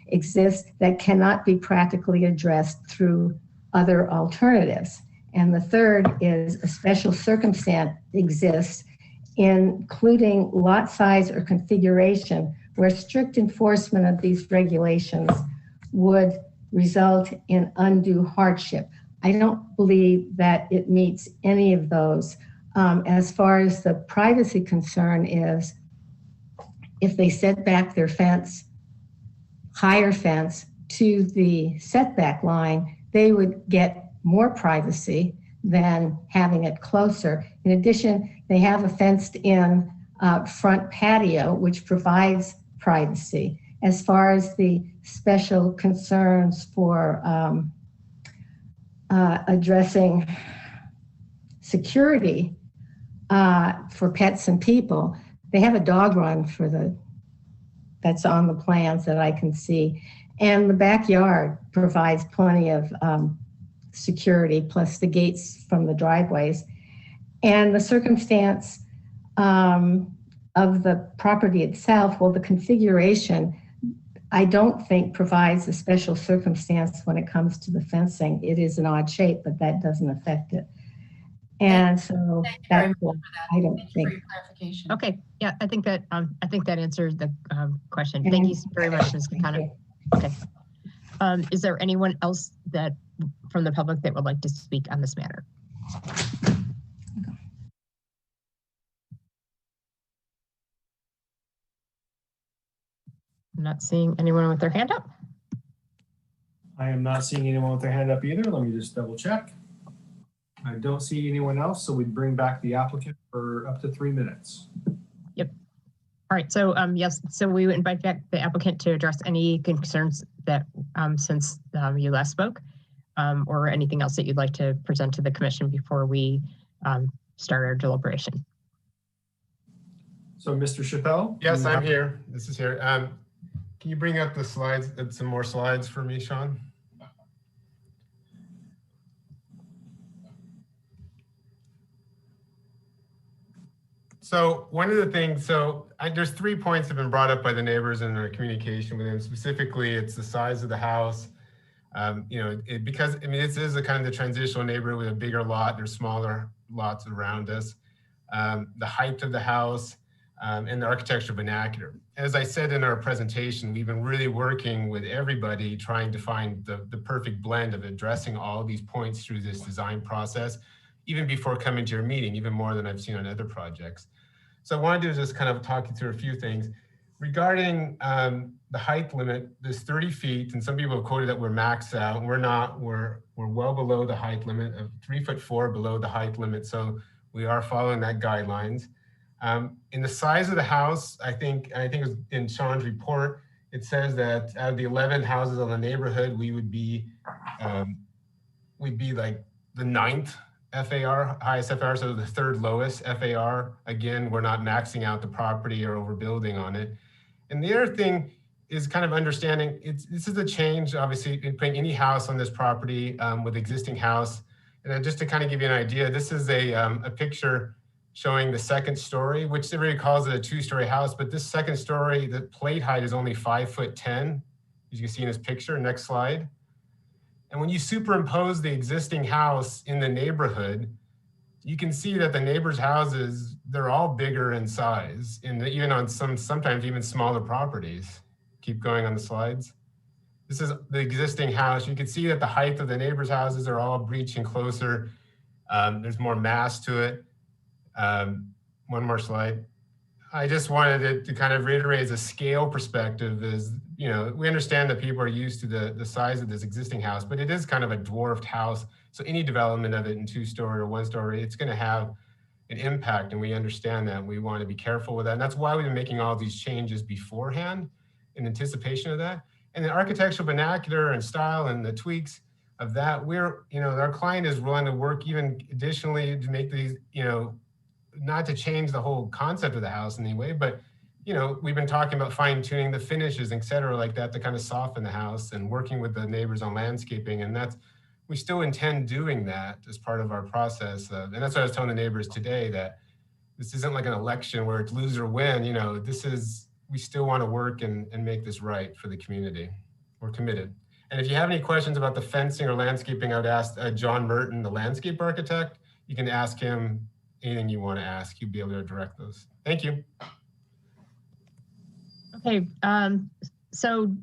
exist that cannot be practically addressed through other alternatives. And the third is a special circumstance exists, including lot size or configuration, where strict enforcement of these regulations would result in undue hardship. I don't believe that it meets any of those. As far as the privacy concern is, if they set back their fence, higher fence to the setback line, they would get more privacy than having it closer. In addition, they have a fenced in front patio, which provides privacy. As far as the special concerns for addressing security for pets and people, they have a dog run that's on the plans that I can see. And the backyard provides plenty of security, plus the gates from the driveways. And the circumstance of the property itself, well, the configuration, I don't think provides a special circumstance when it comes to the fencing. It is an odd shape, but that doesn't affect it. And so that's what I don't think. Okay, yeah, I think that answers the question. Thank you very much, Ms. Gaetano. Okay. Is there anyone else that from the public that would like to speak on this matter? I'm not seeing anyone with their hand up. I am not seeing anyone with their hand up either. Let me just double check. I don't see anyone else, so we'd bring back the applicant for up to 3 minutes. Yep. All right, so yes, so we would invite back the applicant to address any concerns that since you last spoke, or anything else that you'd like to present to the commission before we start our deliberation. So Mr. Chappelle? Yes, I'm here. This is here. Can you bring up the slides, some more slides for me, Sean? So one of the things, there's 3 points that have been brought up by the neighbors in our communication with them. Specifically, it's the size of the house. Because this is a kind of the transitional neighborhood with a bigger lot. There's smaller lots around us. The height of the house and the architectural vernacular. As I said in our presentation, we've been really working with everybody trying to find the perfect blend of addressing all of these points through this design process, even before coming to your meeting, even more than I've seen on other projects. So I want to do is just kind of talk you through a few things. Regarding the height limit, there's 30 feet, and some people have quoted that we're maxed out. We're not, we're well below the height limit of 3'4" below the height limit. So we are following that guidelines. In the size of the house, I think it was in Sean's report, it says that out of the 11 houses in the neighborhood, we would be, we'd be like the 9th FAR, highest FAR, so the 3rd lowest FAR. Again, we're not maxing out the property or overbuilding on it. And the other thing is kind of understanding, this is a change, obviously, in putting any house on this property with existing house. And then just to kind of give you an idea, this is a picture showing the 2nd story, which everybody calls it a 2-story house, but this 2nd story, the plate height is only 5'10", as you can see in this picture. Next slide. And when you superimpose the existing house in the neighborhood, you can see that the neighbors' houses, they're all bigger in size, and even on sometimes even smaller properties. Keep going on the slides. This is the existing house. You can see that the height of the neighbors' houses are all breaching closer. There's more mass to it. One more slide. I just wanted to kind of reiterate as a scale perspective is, we understand that people are used to the size of this existing house, but it is kind of a dwarfed house. So any development of it in 2-story or 1-story, it's going to have an impact, and we understand that. We want to be careful with that. And that's why we've been making all these changes beforehand in anticipation of that. And the architectural vernacular and style and the tweaks of that, our client is willing to work even additionally to make these, not to change the whole concept of the house in any way, but we've been talking about fine tuning the finishes, et cetera, like that, to kind of soften the house and working with the neighbors on landscaping. And we still intend doing that as part of our process. And that's what I was telling the neighbors today, that this isn't like an election where it's lose or win. We still want to work and make this right for the community. We're committed. And if you have any questions about the fencing or landscaping, I would ask John Merton, the landscape architect. You can ask him anything you want to ask. He'll be able to direct those. Thank you. Okay, so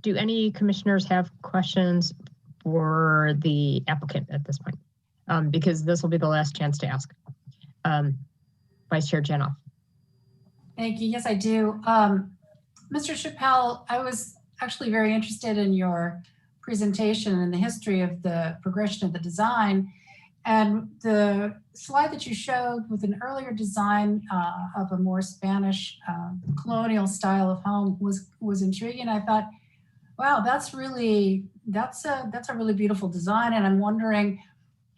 do any commissioners have questions for the applicant at this point? Because this will be the last chance to ask. Vice Chair Janoff. Thank you. Yes, I do. Mr. Chappelle, I was actually very interested in your presentation and the history of the progression of the design. And the slide that you showed with an earlier design of a more Spanish colonial style of home was intriguing. I thought, wow, that's a really beautiful design. And I'm wondering,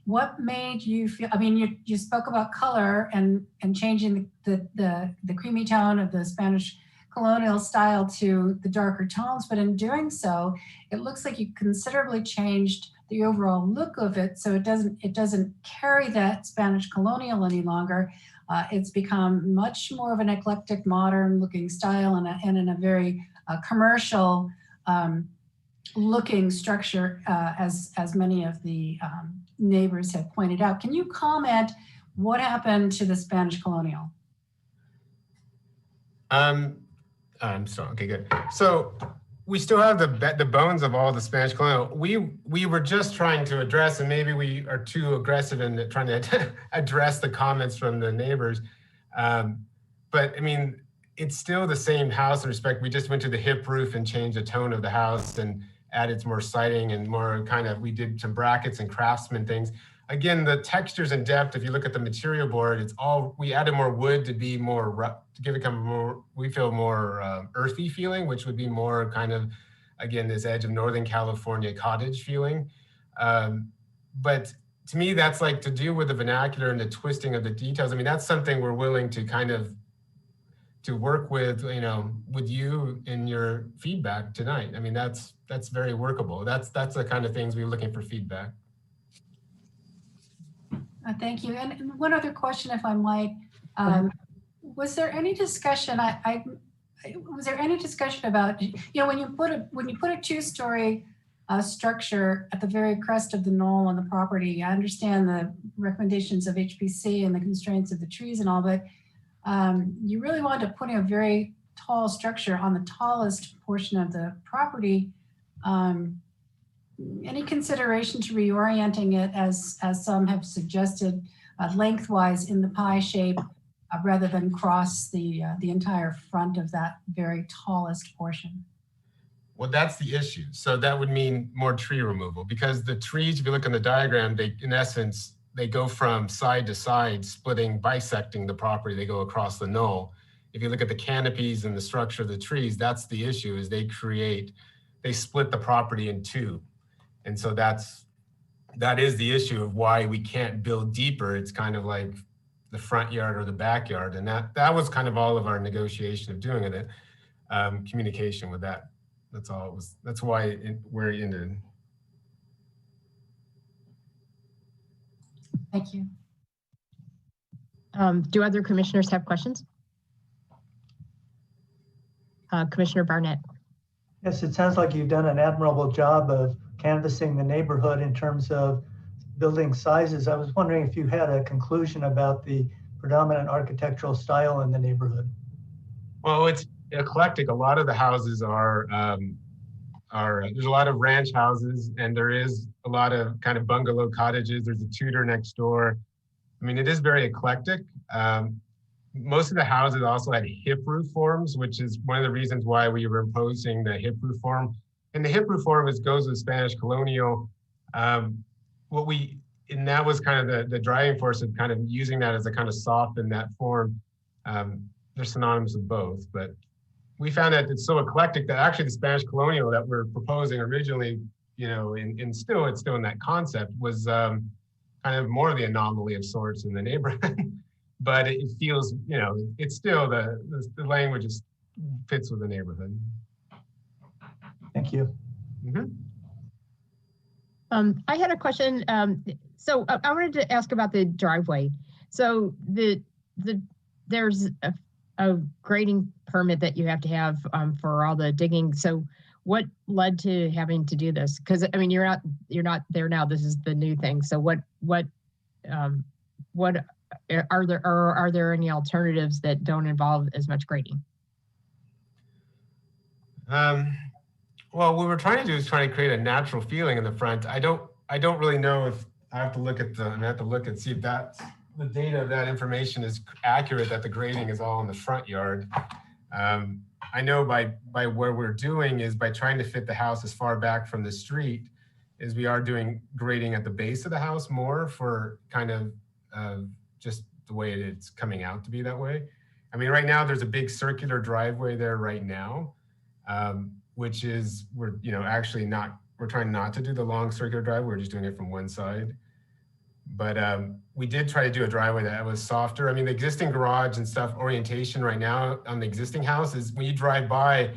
what made you feel? I mean, you spoke about color and changing the creamy tone of the Spanish colonial style to the darker tones, but in doing so, it looks like you considerably changed the overall look of it, so it doesn't carry that Spanish colonial any longer. It's become much more of an eclectic, modern-looking style and in a very commercial looking structure, as many of the neighbors have pointed out. Can you comment what happened to the Spanish colonial? I'm sorry. Okay, good. So we still have the bones of all the Spanish colonial. We were just trying to address, and maybe we are too aggressive in trying to address the comments from the neighbors. But I mean, it's still the same house in respect. We just went to the hip roof and changed the tone of the house and added more siding and more we did some brackets and craftsman things. Again, the textures and depth, if you look at the material board, we added more wood to be more, to give it kind of more, we feel more earthy feeling, which would be more kind of, again, this edge of Northern California cottage feeling. But to me, that's like to do with the vernacular and the twisting of the details. I mean, that's something we're willing to kind of to work with, with you in your feedback tonight. I mean, that's very workable. That's the kind of things we're looking for feedback. Thank you. And one other question, if I might, was there any discussion? Was there any discussion about, when you put a 2-story structure at the very crest of the knoll on the property? I understand the recommendations of HPC and the constraints of the trees and all, but you really wanted to put in a very tall structure on the tallest portion of the property. Any consideration to reorienting it, as some have suggested, lengthwise in the pie shape, rather than cross the entire front of that very tallest portion? Well, that's the issue. So that would mean more tree removal, because the trees, if you look in the diagram, in essence, they go from side to side, bisecting the property. They go across the knoll. If you look at the canopies and the structure of the trees, that's the issue, is they split the property in two. And so that is the issue of why we can't build deeper. It's kind of like the front yard or the backyard. And that was kind of all of our negotiation of doing it, communication with that. That's all it was. That's why where it ended. Thank you. Do other commissioners have questions? Commissioner Barnett. Yes, it sounds like you've done an admirable job of canvassing the neighborhood in terms of building sizes. I was wondering if you had a conclusion about the predominant architectural style in the neighborhood. Well, it's eclectic. A lot of the houses are there's a lot of ranch houses, and there is a lot of kind of bungalow cottages. There's a Tudor next door. I mean, it is very eclectic. most of the houses also had hip roof forms, which is one of the reasons why we were imposing the hip roof form. And the hip roof form goes with Spanish colonial. And that was kind of the driving force of kind of using that as a kind of soften that form. They're synonymous with both, but we found that it's so eclectic that actually the Spanish colonial that we're proposing originally, it's still in that concept, was kind of more of the anomaly of sorts in the neighborhood. But it feels, it's still the language fits with the neighborhood. Thank you. I had a question. So I wanted to ask about the driveway. So there's a grading permit that you have to have for all the digging. So what led to having to do this? Because I mean, you're not there now. This is the new thing. So what are there any alternatives that don't involve as much grading? Well, what we're trying to do is trying to create a natural feeling in the front. I don't really know if I have to look at and see if that's the data of that information is accurate, that the grading is all in the front yard. I know by what we're doing is by trying to fit the house as far back from the street, is we are doing grading at the base of the house more for kind of just the way it's coming out to be that way. I mean, right now there's a big circular driveway there right now, which is, we're trying not to do the long circular driveway. We're just doing it from one side. But we did try to do a driveway that was softer. I mean, the existing garage and stuff orientation right now on the existing house is when you drive by,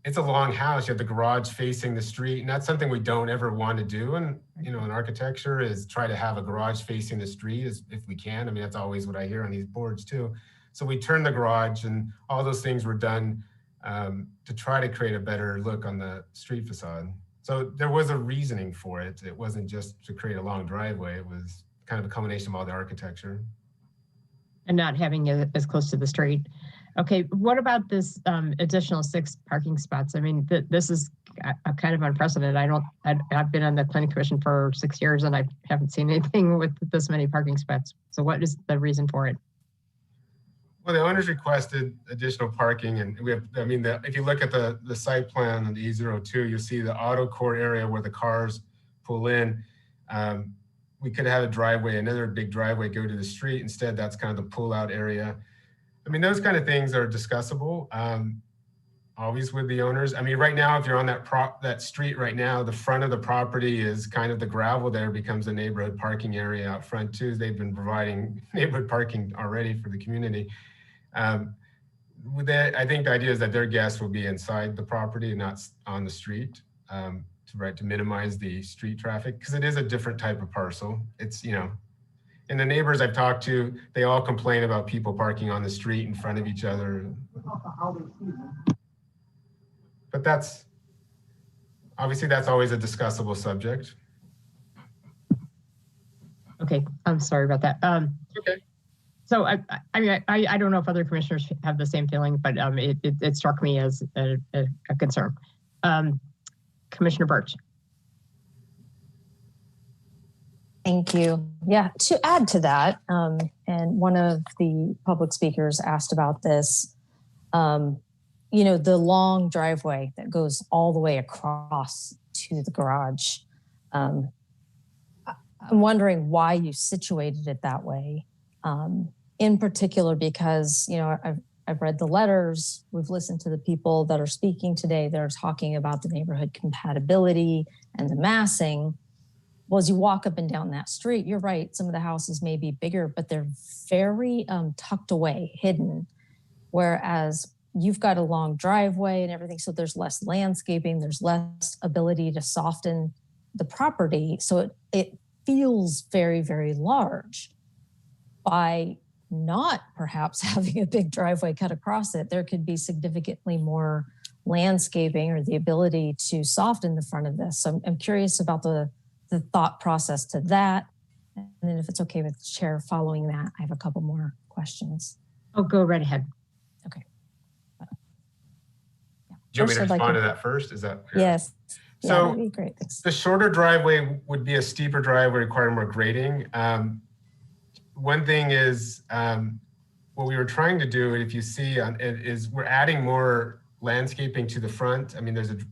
it's a long house. You have the garage facing the street, and that's something we don't ever want to do. And in architecture is try to have a garage facing the street if we can. I mean, that's always what I hear on these boards too. So we turned the garage, and all those things were done to try to create a better look on the street facade. So there was a reasoning for it. It wasn't just to create a long driveway. It was kind of a combination of all the architecture. And not having it as close to the street. Okay, what about this additional 6 parking spots? I mean, this is a kind of unprecedented. I've been on the planning commission for 6 years, and I haven't seen anything with this many parking spots. So what is the reason for it? Well, the owners requested additional parking, and if you look at the site plan on the E02, you'll see the auto court area where the cars pull in. We could have a driveway, another big driveway go to the street. Instead, that's kind of the pull out area. I mean, those kind of things are discussable, always with the owners. I mean, right now, if you're on that street right now, the front of the property is kind of the gravel there becomes a neighborhood parking area out front too. They've been providing neighborhood parking already for the community. I think the idea is that their guests will be inside the property and not on the street to minimize the street traffic, because it is a different type of parcel. It's, and the neighbors I've talked to, they all complain about people parking on the street in front of each other. But that's always a discussable subject. Okay, I'm sorry about that. Okay. So I don't know if other commissioners have the same feeling, but it struck me as a concern. Commissioner Birch. Thank you. Yeah, to add to that, and one of the public speakers asked about this, the long driveway that goes all the way across to the garage. I'm wondering why you situated it that way. In particular, because, I've read the letters, we've listened to the people that are speaking today that are talking about the neighborhood compatibility and the massing. Well, as you walk up and down that street, you're right, some of the houses may be bigger, but they're very tucked away, hidden. Whereas you've got a long driveway and everything, so there's less landscaping, there's less ability to soften the property. So it feels very, very large. By not perhaps having a big driveway cut across it, there could be significantly more landscaping or the ability to soften the front of this. So I'm curious about the thought process to that. And then if it's okay with the chair following that, I have a couple more questions. Oh, go right ahead. Okay. Do you want me to respond to that first? Is that? Yes. So yeah, that'd be great. Thanks. The shorter driveway would be a steeper driveway requiring more grading. One thing is what we were trying to do, if you see, is we're adding more landscaping to the front. I mean, the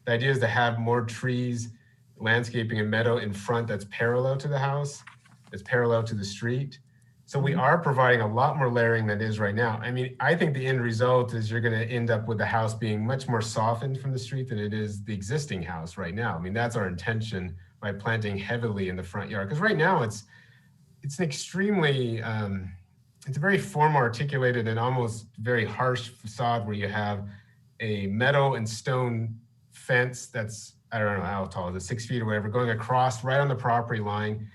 idea is to have more trees, landscaping and meadow in front that's parallel to the house, that's parallel to the street. So we are providing a lot more layering than is right now. I mean, I think the end result is you're going to end up with the house being much more softened from the street than it is the existing house right now. I mean, that's our intention by planting heavily in the front yard. Because right now it's an extremely, it's a very form articulated and almost very harsh facade where you have a metal and stone fence that's, I don't know how tall, is it 6 feet or whatever, going across right on the property line.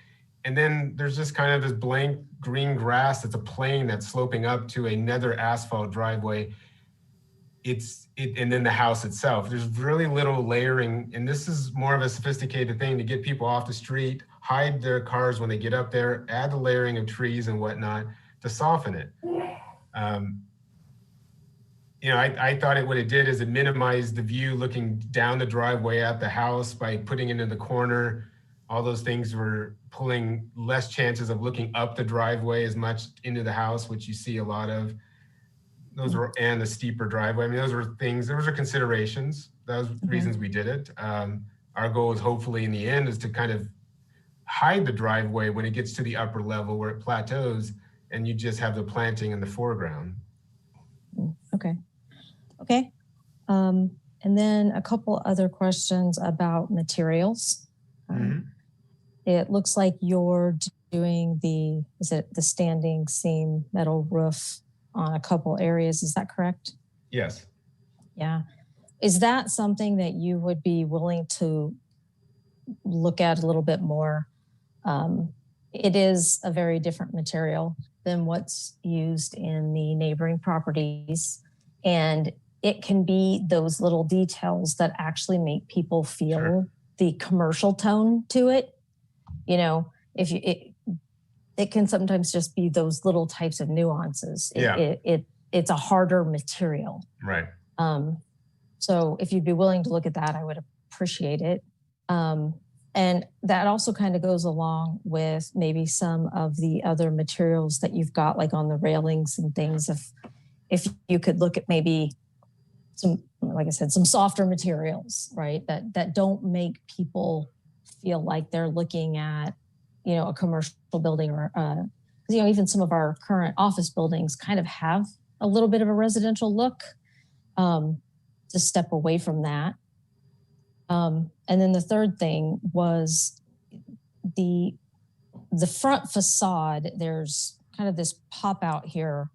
And then there's just kind of this blank green grass that's a plane that's sloping up to another asphalt driveway. And then the house itself. There's really little layering, and this is more of a sophisticated thing to get people off the street, hide their cars when they get up there, add the layering of trees and whatnot to soften it. You know, I thought what it did is it minimized the view looking down the driveway at the house by putting it in the corner. All those things were pulling less chances of looking up the driveway as much into the house, which you see a lot of. Those were, and the steeper driveway. I mean, those are considerations. Those reasons we did it. Our goal is hopefully in the end is to kind of hide the driveway when it gets to the upper level where it plateaus and you just have the planting in the foreground. Okay. Okay. And then a couple other questions about materials. It looks like you're doing is it the standing seam metal roof on a couple areas. Is that correct? Yes. Yeah. Is that something that you would be willing to look at a little bit more? It is a very different material than what's used in the neighboring properties. And it can be those little details that actually make people feel the commercial tone to it. You know, it can sometimes just be those little types of nuances. It's a harder material. Right. So if you'd be willing to look at that, I would appreciate it. And that also kind of goes along with maybe some of the other materials that you've got, like on the railings and things. If you could look at maybe some, like I said, some softer materials, right? That don't make people feel like they're looking at, you know, a commercial building or, you know, even some of our current office buildings kind of have a little bit of a residential look. To step away from that. And then the third thing was the front facade. There's kind of this pop out here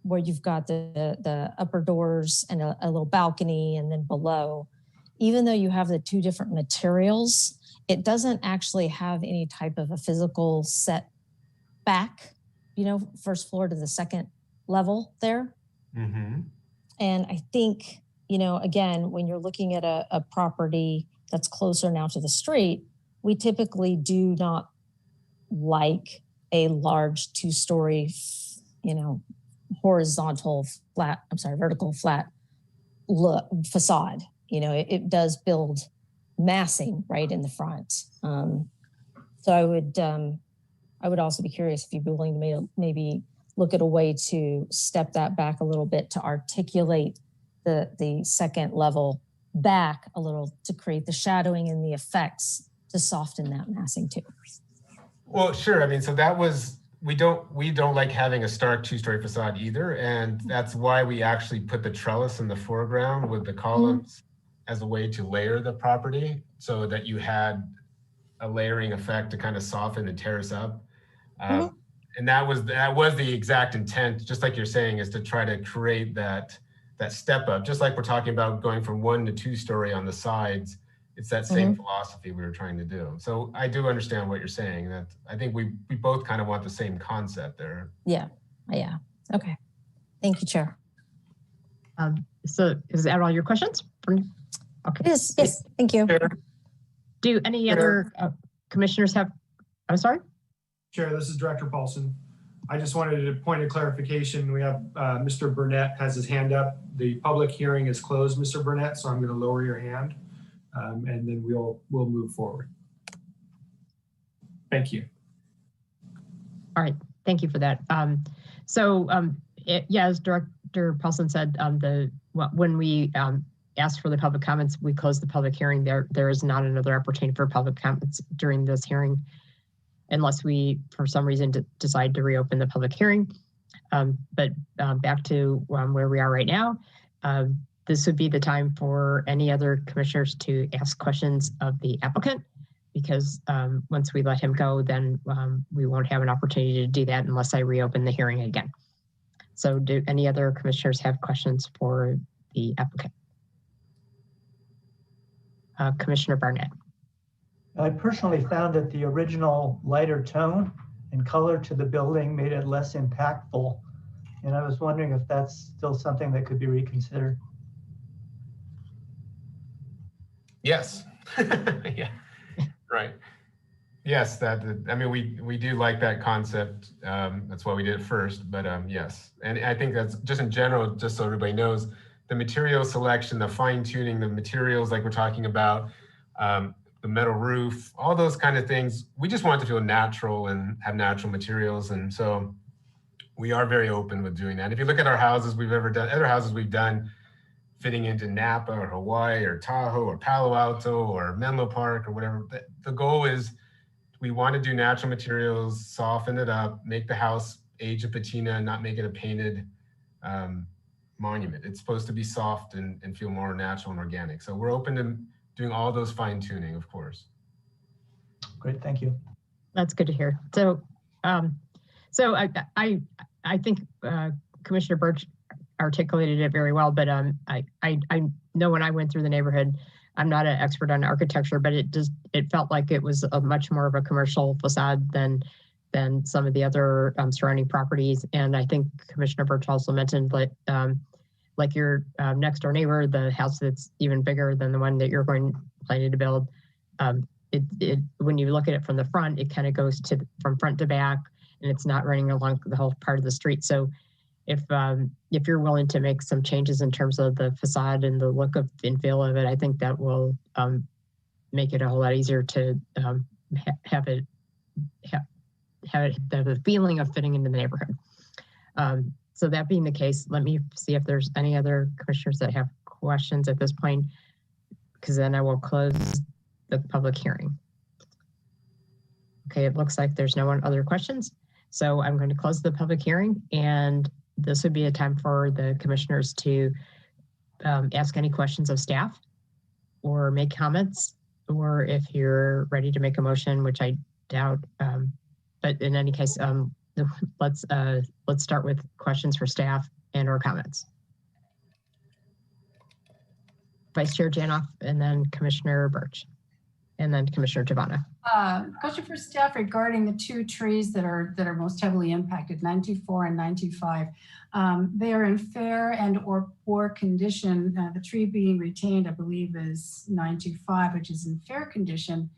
where you've got the upper doors and a little balcony, and then below, even though you have the two different materials, it doesn't actually have any type of a physical set back, you know, first floor to the second level there. Mm-hmm. And I think, you know, again, when you're looking at a property that's closer now to the street, we typically do not like a large two-story, you know, vertical flat look facade. You know, it does build massing right in the front. So I would also be curious if you'd be willing to maybe look at a way to step that back a little bit to articulate the second level back a little to create the shadowing and the effects to soften that massing too. Well, sure. I mean, so that was, we don't like having a stark two-story facade either. And that's why we actually put the trellis in the foreground with the columns as a way to layer the property so that you had a layering effect to kind of soften and terrace up. And that was the exact intent, just like you're saying, is to try to create that step up, just like we're talking about going from 1 to 2-story on the sides. It's that same philosophy we were trying to do. So I do understand what you're saying. That I think we both kind of want the same concept there. Yeah. Okay. Thank you, Chair. So is that all your questions? Okay. Yes. Thank you. Do any other commissioners have, I'm sorry? Chair, this is Director Paulson. I just wanted to point of clarification. We have Mr. Burnett has his hand up. The public hearing is closed, Mr. Burnett, so I'm going to lower your hand and then we'll move forward. Thank you. All right, thank you for that. So yeah, as Director Paulson said, when we asked for the public comments, we closed the public hearing. There is not another opportunity for public comments during this hearing, unless we, for some reason, decide to reopen the public hearing. But back to where we are right now, this would be the time for any other commissioners to ask questions of the applicant, because once we let him go, then we won't have an opportunity to do that unless I reopen the hearing again. So do any other commissioners have questions for the applicant? Commissioner Barnett. I personally found that the original lighter tone and color to the building made it less impactful. And I was wondering if that's still something that could be reconsidered. Yes. Yeah. Right. Yes, I mean, we do like that concept. That's why we did it first, but yes. And I think that's just in general, just so everybody knows, the material selection, the fine tuning, the materials like we're talking about, the metal roof, all those kind of things. We just want it to feel natural and have natural materials. And so we are very open with doing that. If you look at our houses we've ever done, other houses we've done, fitting into Napa or Hawaii or Tahoe or Palo Alto or Menlo Park or whatever, the goal is we want to do natural materials, soften it up, make the house age a patina and not make it a painted monument. It's supposed to be soft and feel more natural and organic. So we're open to doing all those fine tuning, of course. Great, thank you. That's good to hear. So, I think Commissioner Birch articulated it very well, but I know when I went through the neighborhood, I'm not an expert on architecture, but it felt like it was a much more of a commercial facade than some of the other surrounding properties. And I think Commissioner Birch also mentioned that like your next door neighbor, the house that's even bigger than the one that you're planning to build. When you look at it from the front, it kind of goes from front to back, and it's not running along the whole part of the street. So if you're willing to make some changes in terms of the facade and the look of and feel of it, I think that will make it a whole lot easier to have the feeling of fitting into the neighborhood. So that being the case, let me see if there's any other commissioners that have questions at this point, because then I will close the public hearing. Okay, it looks like there's no other questions. So I'm going to close the public hearing, and this would be a time for the commissioners to ask any questions of staff or make comments, or if you're ready to make a motion, which I doubt. But in any case, let's start with questions for staff and or comments. Vice Chair Janoff, and then Commissioner Birch, and then Commissioner Tabana. Question for staff regarding the two trees that are most heavily impacted, 924 and 925. They are in fair and or poor condition. The tree being retained, I believe, is 925, which is in fair condition.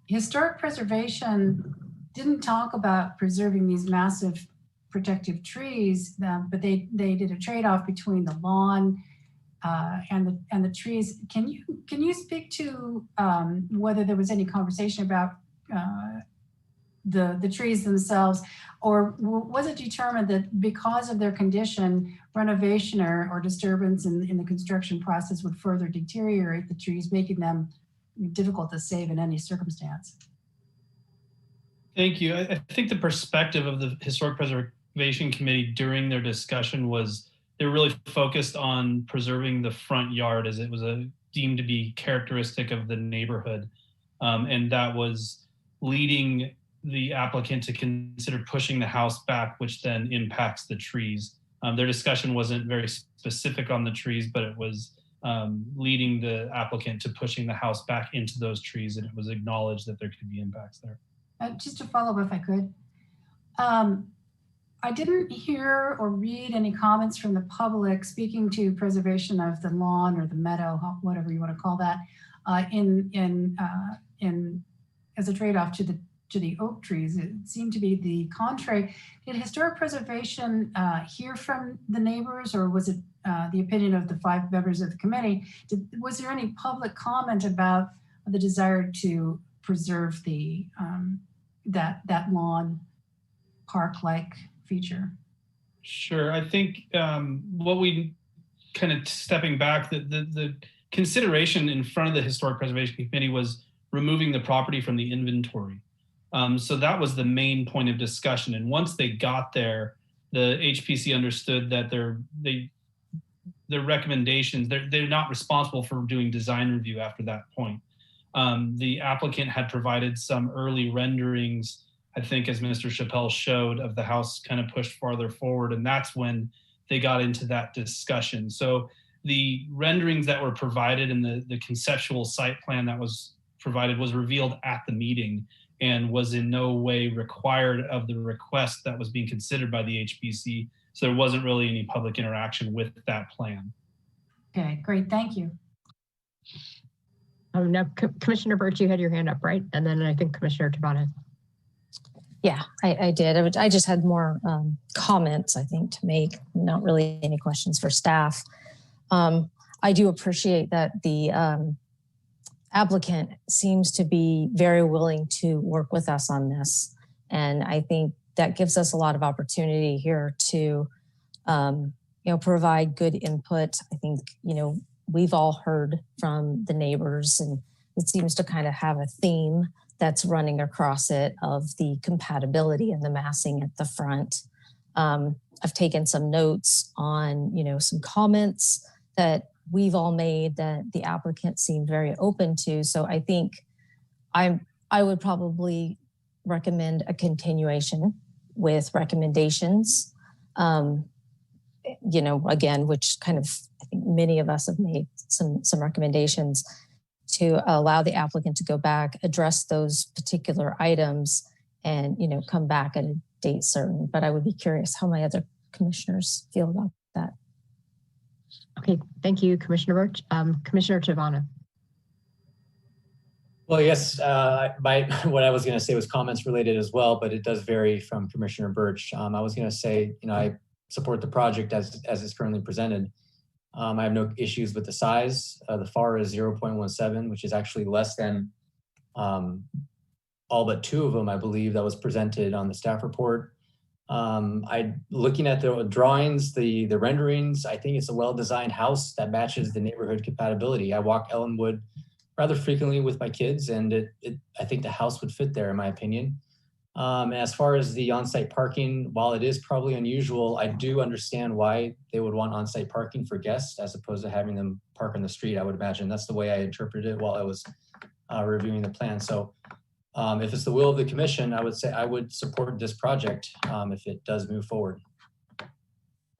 Historic preservation didn't talk about preserving these massive protective trees, but they did a trade-off between the lawn and the trees. Can you speak to whether there was any conversation about the trees themselves, or was it determined that because of their condition, renovation or disturbance in the construction process would further deteriorate the trees, making them difficult to save in any circumstance? Thank you. I think the perspective of the Historic Preservation Committee during their discussion was they're really focused on preserving the front yard, as it was deemed to be characteristic of the neighborhood. And that was leading the applicant to consider pushing the house back, which then impacts the trees. Their discussion wasn't very specific on the trees, but it was leading the applicant to pushing the house back into those trees, and it was acknowledged that there could be impacts there. Just to follow up, if I could. I didn't hear or read any comments from the public speaking to preservation of the lawn or the meadow, whatever you want to call that, as a trade-off to the oak trees. It seemed to be the contrary. Did historic preservation hear from the neighbors, or was it the opinion of the 5 members of the committee? Was there any public comment about the desire to preserve the that lawn park-like feature? Sure. I think what we kind of stepping back, the consideration in front of the Historic Preservation Committee was removing the property from the inventory. So that was the main point of discussion. And once they got there, the HPC understood that their recommendations, they're not responsible for doing design review after that point. The applicant had provided some early renderings, I think, as Mr. Chappelle showed, of the house kind of pushed farther forward. And that's when they got into that discussion. So the renderings that were provided and the conceptual site plan that was provided was revealed at the meeting and was in no way required of the request that was being considered by the HPC. So there wasn't really any public interaction with that plan. Okay, great, thank you. Now, Commissioner Birch, you had your hand up, right? And then I think Commissioner Tabana. Yeah, I did. I just had more comments, I think, to make, not really any questions for staff. I do appreciate that the applicant seems to be very willing to work with us on this. And I think that gives us a lot of opportunity here to, provide good input. I think, we've all heard from the neighbors, and it seems to kind of have a theme that's running across it of the compatibility and the massing at the front. I've taken some notes on, some comments that we've all made that the applicant seemed very open to. So I think I would probably recommend a continuation with recommendations, again, which kind of, I think many of us have made some recommendations to allow the applicant to go back, address those particular items, and, come back at a date certain. But I would be curious how my other commissioners feel about that. Okay, thank you, Commissioner Birch. Commissioner Tabana. Well, yes, what I was going to say was comments related as well, but it does vary from Commissioner Birch. I was going to say, I support the project as it's currently presented. I have no issues with the size. The FAR is 0.17, which is actually less than all but two of them, I believe, that was presented on the staff report. Looking at the drawings, the renderings, I think it's a well-designed house that matches the neighborhood compatibility. I walk Ellenwood rather frequently with my kids, and I think the house would fit there, in my opinion. As far as the on-site parking, while it is probably unusual, I do understand why they would want on-site parking for guests as opposed to having them park on the street, I would imagine. That's the way I interpreted it while I was reviewing the plan. So if it's the will of the commission, I would say I would support this project if it does move forward.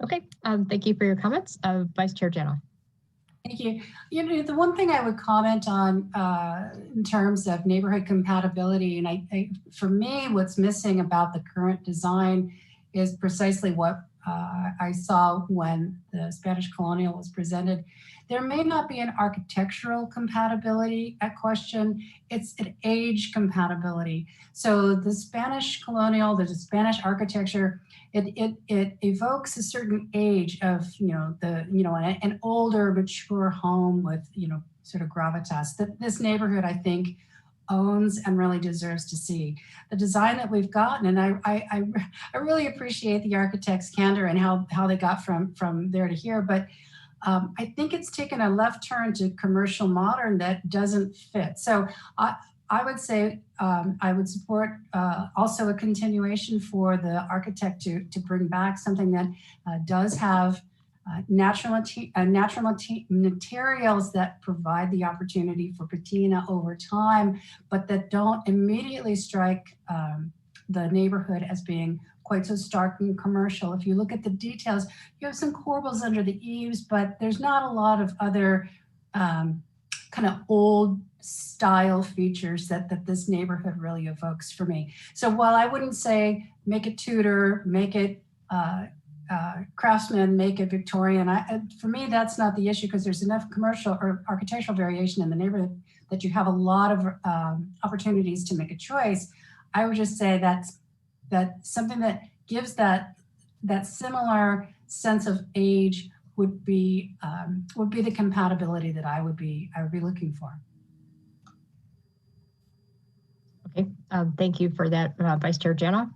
Okay, thank you for your comments. Vice Chair Jana. Thank you. The one thing I would comment on in terms of neighborhood compatibility, and for me, what's missing about the current design is precisely what I saw when the Spanish colonial was presented. There may not be an architectural compatibility at question, it's an age compatibility. So the Spanish colonial, the Spanish architecture, it evokes a certain age of, an older, mature home with, sort of gravitas that this neighborhood, I think, owns and really deserves to see. The design that we've gotten, and I really appreciate the architect's candor and how they got from there to here, but I think it's taken a left turn to commercial modern that doesn't fit. So I would say I would support also a continuation for the architect to bring back something that does have natural materials that provide the opportunity for patina over time, but that don't immediately strike the neighborhood as being quite so stark and commercial. If you look at the details, you have some corbels under the eaves, but there's not a lot of other kind of old style features that this neighborhood really evokes for me. So while I wouldn't say make it Tudor, make it Craftsman, make it Victorian, for me, that's not the issue because there's enough commercial or architectural variation in the neighborhood that you have a lot of opportunities to make a choice. I would just say that's something that gives that similar sense of age would be the compatibility that I would be looking for. Okay, thank you for that, Vice Chair Jana.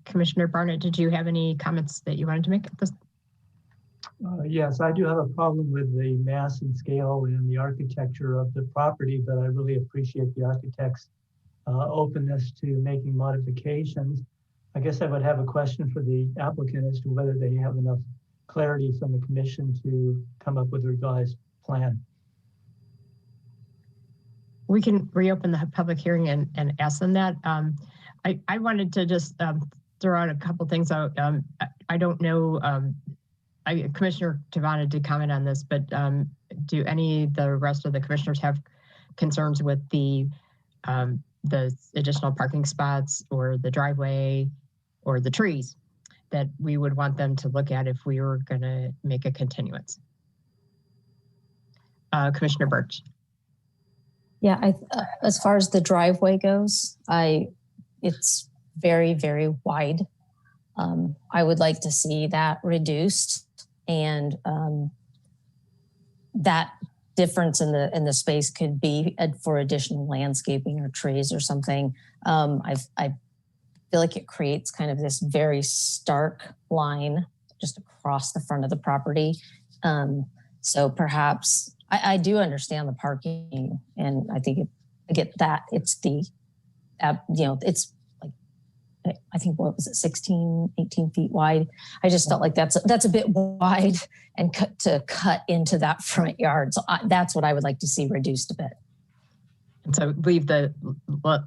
Commissioner Barnett, did you have any comments that you wanted to make at this? Yes, I do have a problem with the mass and scale and the architecture of the property, but I really appreciate the architect's openness to making modifications. I guess I would have a question for the applicant as to whether they have enough clarity from the commission to come up with a revised plan. We can reopen the public hearing and ask them that. I wanted to just throw out a couple things out. I don't know, Commissioner Tavana did comment on this, but do any of the rest of the commissioners have concerns with the additional parking spots or the driveway or the trees that we would want them to look at if we were going to make a continuance? Commissioner Birch. Yeah, as far as the driveway goes, it's very, very wide. I would like to see that reduced, and that difference in the space could be for additional landscaping or trees or something. I feel like it creates kind of this very stark line just across the front of the property. So perhaps I do understand the parking, and I think I get that. It's the, it's like, I think, what was it, 16, 18 feet wide. I just felt like that's a bit wide and cut into that front yard. So that's what I would like to see reduced a bit. And so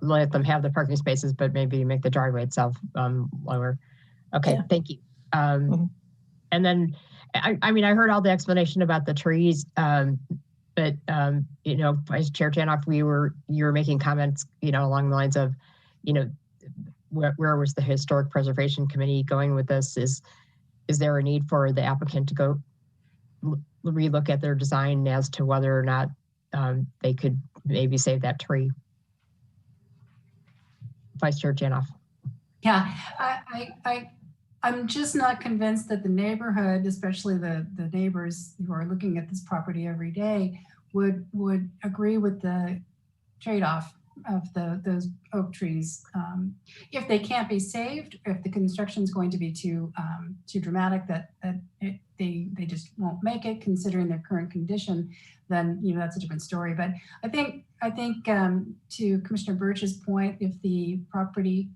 let them have the parking spaces, but maybe make the driveway itself lower. Okay, yeah. Thank you. And then, I mean, I heard all the explanation about the trees, but Vice Chair Janoff, you were making comments, along the lines of, where was the Historic Preservation Committee going with this? Is there a need for the applicant to go relook at their design as to whether or not they could maybe save that tree? Vice Chair Janoff. Yeah, I'm just not convinced that the neighborhood, especially the neighbors who are looking at this property every day, would agree with the trade-off of those oak trees. If they can't be saved, if the construction is going to be too dramatic that they just won't make it, considering their current condition, then that's a different story. But I think to Commissioner Birch's point, if the property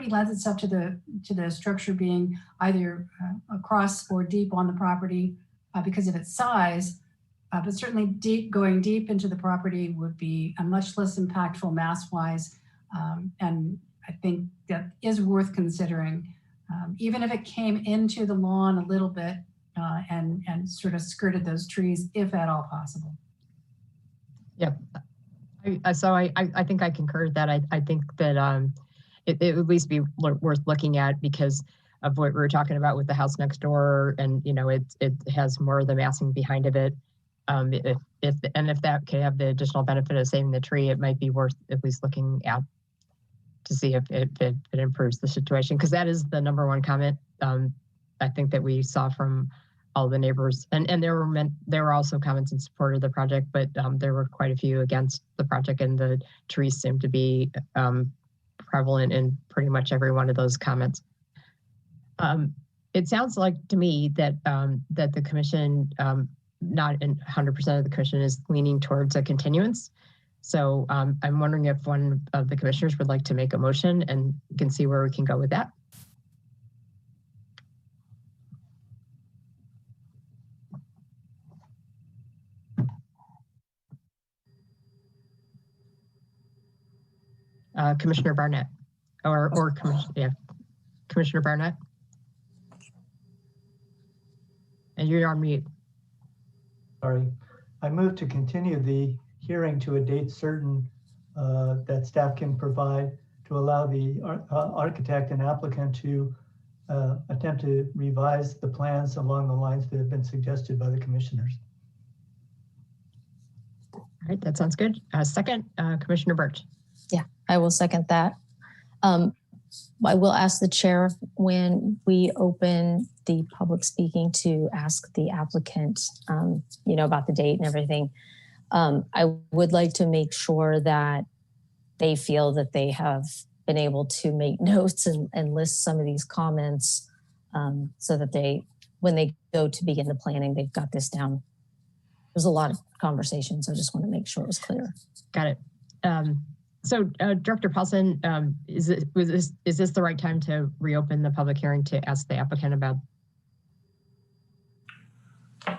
lends itself to the structure being either across or deep on the property because of its size, but certainly going deep into the property would be a much less impactful mass-wise, and I think that is worth considering, even if it came into the lawn a little bit and sort of skirted those trees, if at all possible. Yep. So I think I concur with that. I think that it would at least be worth looking at because of what we were talking about with the house next door, and it has more of the massing behind of it. If that can have the additional benefit of saving the tree, it might be worth at least looking at to see if it improves the situation, because that is the number one comment I think that we saw from all the neighbors, and there were also comments in support of the project, but there were quite a few against the project, and the trees seem to be prevalent in pretty much every one of those comments. It sounds like to me that that the commission, not 100% of the commission, is leaning towards a continuance. So I'm wondering if one of the commissioners would like to make a motion, and we can see where we can go with that. Commissioner Barnett, or Commissioner Barnett. And you're on mute. Sorry. I move to continue the hearing to a date certain that staff can provide to allow the architect and applicant to attempt to revise the plans along the lines that have been suggested by the commissioners. All right, that sounds good. Second, Commissioner Birch. Yeah, I will second that. I will ask the chair when we open the public speaking to ask the applicant, about the date and everything. I would like to make sure that they feel that they have been able to make notes and list some of these comments so that when they go to begin the planning, they've got this down. There's a lot of conversations. I just want to make sure it was clear. Got it. So Director Paulson, is this the right time to reopen the public hearing to ask the applicant about?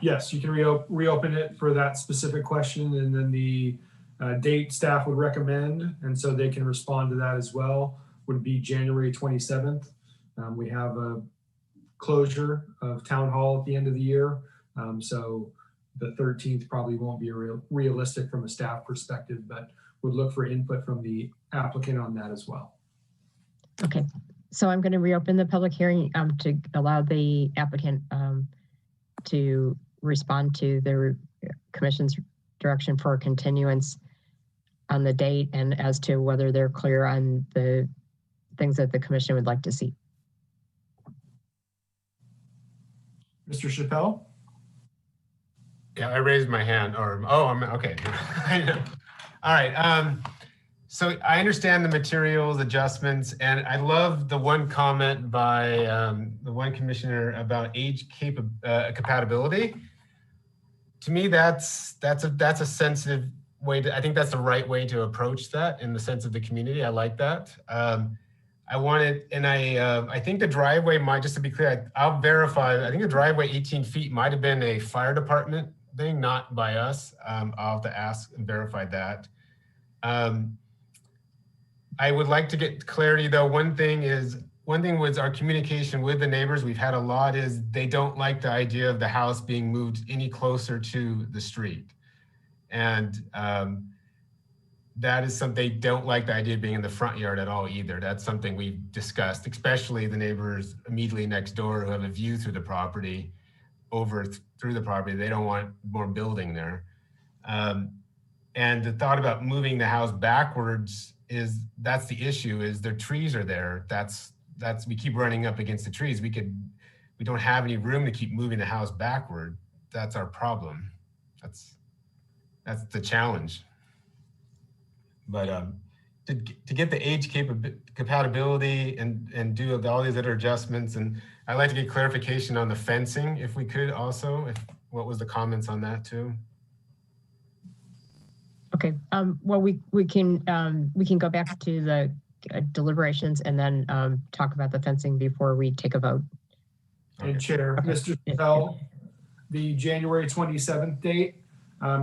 Yes, you can reopen it for that specific question, and then the date staff would recommend, and so they can respond to that as well, would be January 27th. We have a closure of town hall at the end of the year, so the 13th probably won't be realistic from a staff perspective, but would look for input from the applicant on that as well. Okay, so I'm going to reopen the public hearing to allow the applicant to respond to the commission's direction for a continuance on the date and as to whether they're clear on the things that the commission would like to see. Mr. Chappelle? Yeah, I raised my hand, I'm okay. All right, so I understand the materials adjustments, and I love the one comment by the one commissioner about age compatibility. To me, that's a sensitive way to, I think that's the right way to approach that in the sense of the community. I like that. I wanted, and I think the driveway might, just to be clear, I'll verify, I think the driveway 18 feet might have been a fire department thing, not by us. I'll have to ask and verify that. I would like to get clarity though. One thing was our communication with the neighbors. We've had a lot is they don't like the idea of the house being moved any closer to the street. And that is something, they don't like the idea of being in the front yard at all either. That's something we've discussed, especially the neighbors immediately next door who have a view through the property, through the property. They don't want more building there. And the thought about moving the house backwards that's the issue, is their trees are there. We keep running up against the trees. We don't have any room to keep moving the house backward. That's our problem. That's the challenge. But to get the age compatibility and do all these other adjustments, and I'd like to get clarification on the fencing if we could also, what was the comments on that too? Okay, well, we can go back to the deliberations and then talk about the fencing before we take a vote. And Chair, Mr. Chappelle, the January 27th date,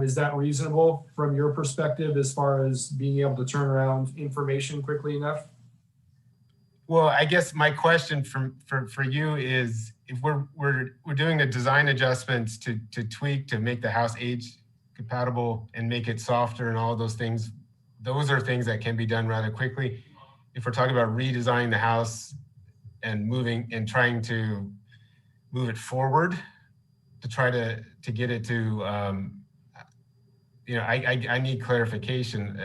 is that reasonable from your perspective as far as being able to turn around information quickly enough? Well, I guess my question for you is, if we're doing a design adjustments to tweak to make the house age compatible and make it softer and all those things, those are things that can be done rather quickly. If we're talking about redesigning the house and trying to move it forward to try to get it to, I need clarification.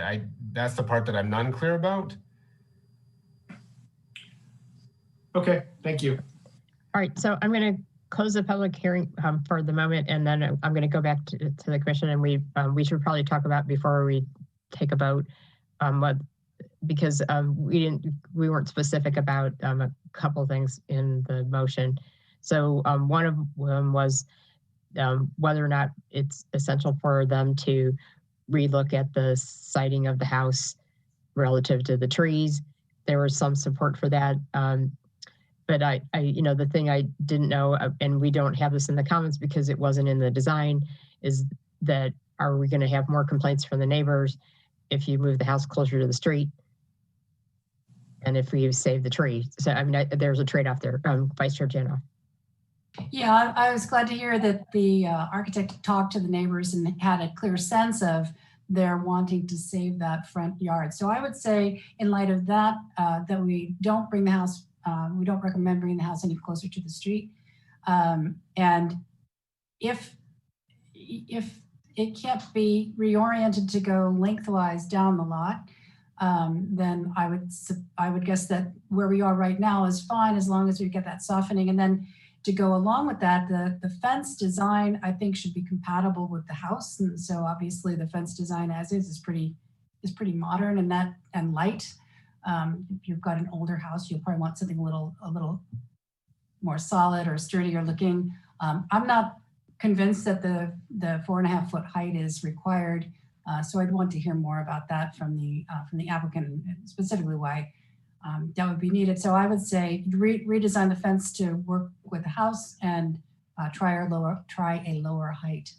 That's the part that I'm unclear about. Okay, thank you. All right, so I'm going to close the public hearing for the moment, and then I'm going to go back to the commission, and we should probably talk about before we take a vote, because we weren't specific about a couple things in the motion. So one of them was whether or not it's essential for them to relook at the siting of the house relative to the trees. There was some support for that. But the thing I didn't know, and we don't have this in the comments because it wasn't in the design, is that are we going to have more complaints from the neighbors if you move the house closer to the street and if we save the tree? So, there's a trade-off there. Vice Chair Janoff. Yeah, I was glad to hear that the architect talked to the neighbors and had a clear sense of their wanting to save that front yard. So I would say, in light of that, that we don't bring the house. We don't recommend bringing the house any closer to the street. And if it can't be reoriented to go lengthwise down the lot, then I would guess that where we are right now is fine as long as we get that softening. And then to go along with that, the fence design, I think, should be compatible with the house. And so obviously the fence design as is pretty modern and light. If you've got an older house, you'll probably want something a little more solid or sturdier looking. I'm not convinced that the 4.5 foot height is required. So I'd want to hear more about that from the applicant, and specifically why that would be needed. So I would say redesign the fence to work with the house and try a lower height.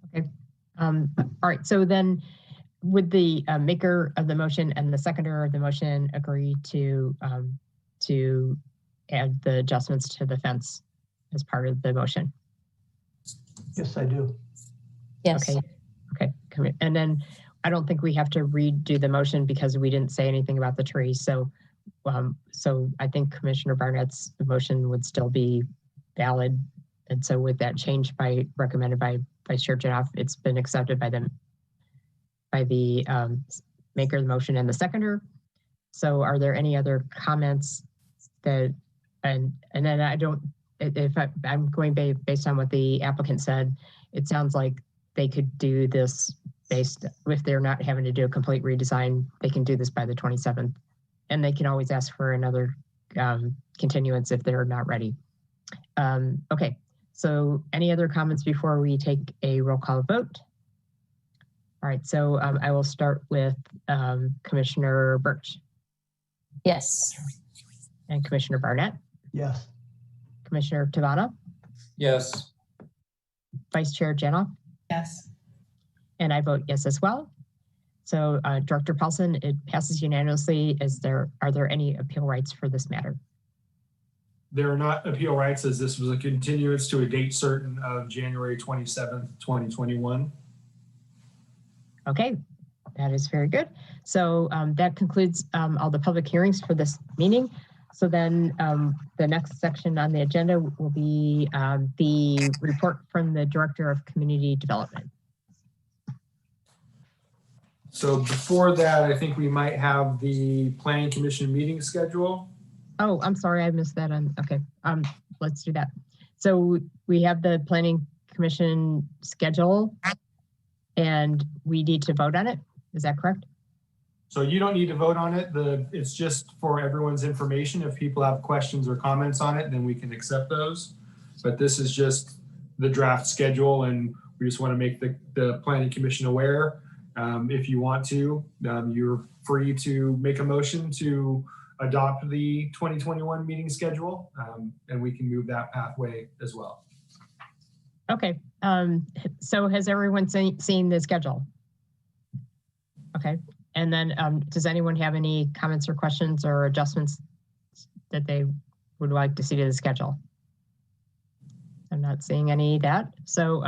Okay. All right. So then would the maker of the motion and the seconder of the motion agree to add the adjustments to the fence as part of the motion? Yes, I do. Yes. Okay. Okay. And then I don't think we have to redo the motion because we didn't say anything about the tree. So, so I think Commissioner Barnett's motion would still be valid. And so with that change recommended by Vice Chair Janoff, it's been accepted by the maker of the motion and the seconder. So are there any other comments that, and then I don't, I'm going based on what the applicant said, it sounds like they could do this if they're not having to do a complete redesign, they can do this by the 27th. And they can always ask for another continuance if they're not ready. Okay, so any other comments before we take a roll call vote? All right, so I will start with Commissioner Birch. Yes. And Commissioner Barnett. Yes. Commissioner Tavana. Yes. Vice Chair Janoff. Yes. And I vote yes as well. So Director Paulson, it passes unanimously. Are there any appeal rights for this matter? There are not appeal rights, as this was a continuance to a date certain of January 27th, 2021. Okay, that is very good. So that concludes all the public hearings for this meeting. So then the next section on the agenda will be the report from the Director of Community Development. So before that, I think we might have the Planning Commission meeting schedule. Oh, I'm sorry, I missed that. Okay, let's do that. So we have the Planning Commission schedule and we need to vote on it. Is that correct? So you don't need to vote on it. It's just for everyone's information. If people have questions or comments on it, then we can accept those. But this is just the draft schedule, and we just want to make the Planning Commission aware. If you want to, you're free to make a motion to adopt the 2021 meeting schedule, and we can move that pathway as well. Okay, so has everyone seen the schedule? Okay, and then does anyone have any comments or questions or adjustments that they would like to see to the schedule? I'm not seeing any of that. So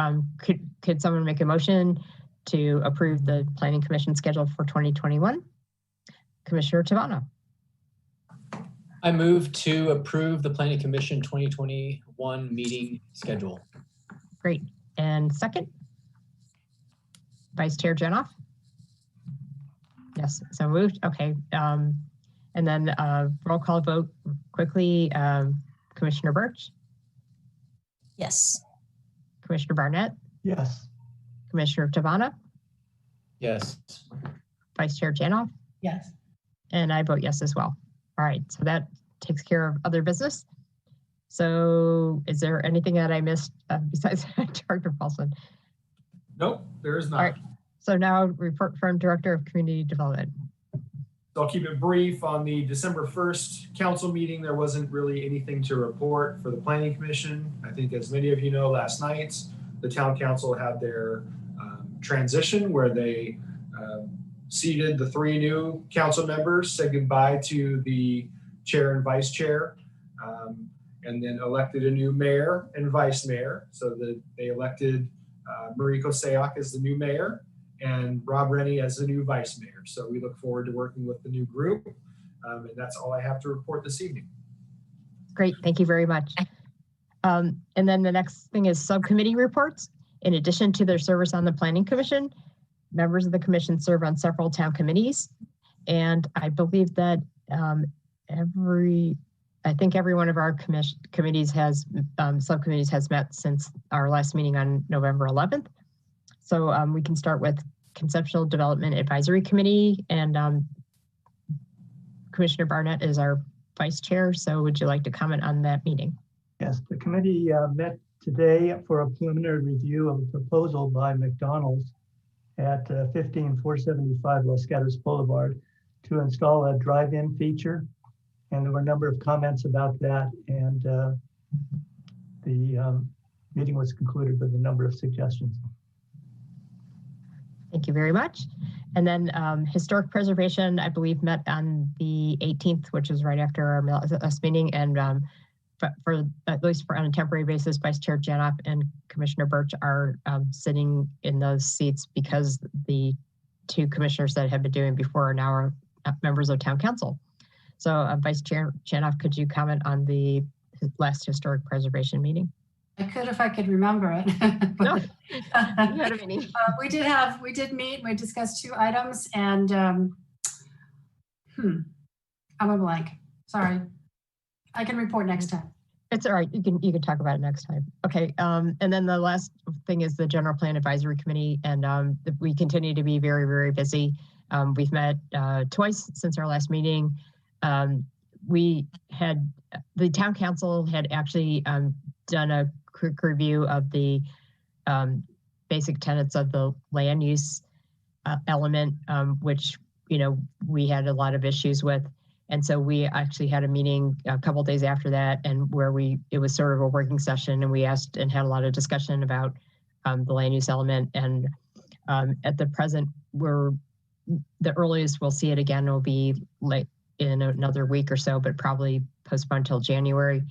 could someone make a motion to approve the Planning Commission schedule for 2021? Commissioner Tavana. I move to approve the Planning Commission 2021 meeting schedule. Great. And second? Vice Chair Janoff? Yes, so moved. Okay. And then roll call vote quickly. Commissioner Birch? Yes. Commissioner Barnett? Yes. Commissioner Tavana? Yes. Vice Chair Janoff? Yes. And I vote yes as well. All right, so that takes care of other business. So is there anything that I missed besides Director Paulson? Nope, there is not. All right, so now report from Director of Community Development. So I'll keep it brief. On the December 1st council meeting, there wasn't really anything to report for the Planning Commission. I think as many of you know, last night, the town council had their transition where they seated the 3 new council members, said goodbye to the chair and vice chair, and then elected a new mayor and vice mayor. So that they elected Mariko Sayak as the new mayor and Rob Rennie as the new vice mayor. So we look forward to working with the new group. And that's all I have to report this evening. Great, thank you very much. And then the next thing is subcommittee reports. In addition to their service on the Planning Commission, members of the commission serve on several town committees. And I believe that I think every one of our committees has, subcommittees has met since our last meeting on November 11th. So we can start with Conceptual Development Advisory Committee. And Commissioner Barnett is our vice chair, so would you like to comment on that meeting? Yes, the committee met today for a preliminary review of a proposal by McDonald's at 15475 Los Gatos Boulevard to install a drive-in feature. And there were a number of comments about that. And the meeting was concluded with a number of suggestions. Thank you very much. And then historic preservation, I believe, met on the 18th, which is right after our last meeting. And for at least on a temporary basis, Vice Chair Janoff and Commissioner Birch are sitting in those seats because the two commissioners that have been doing before are now members of Town Council. So Vice Chair Janoff, could you comment on the last historic preservation meeting? I could if I could remember it. No, you had a meeting. We did meet, we discussed 2 items and I'm a blank, sorry. I can report next time. It's all right, you can talk about it next time. Okay, and then the last thing is the General Plan Advisory Committee, and we continue to be very, very busy. We've met twice since our last meeting. The Town Council had actually done a quick review of the basic tenets of the land use element, which, we had a lot of issues with. And so we actually had a meeting a couple of days after that, and where it was sort of a working session, and we asked and had a lot of discussion about the land use element. And at the present, the earliest we'll see it again will be late in another week or so, but probably postponed till January.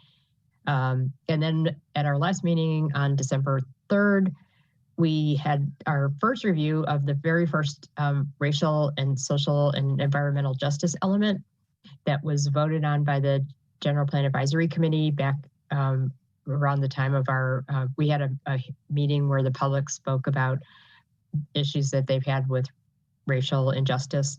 And then at our last meeting on December 3rd, we had our first review of the very first racial and social and environmental justice element that was voted on by the General Plan Advisory Committee back around the time of we had a meeting where the public spoke about issues that they've had with racial injustice.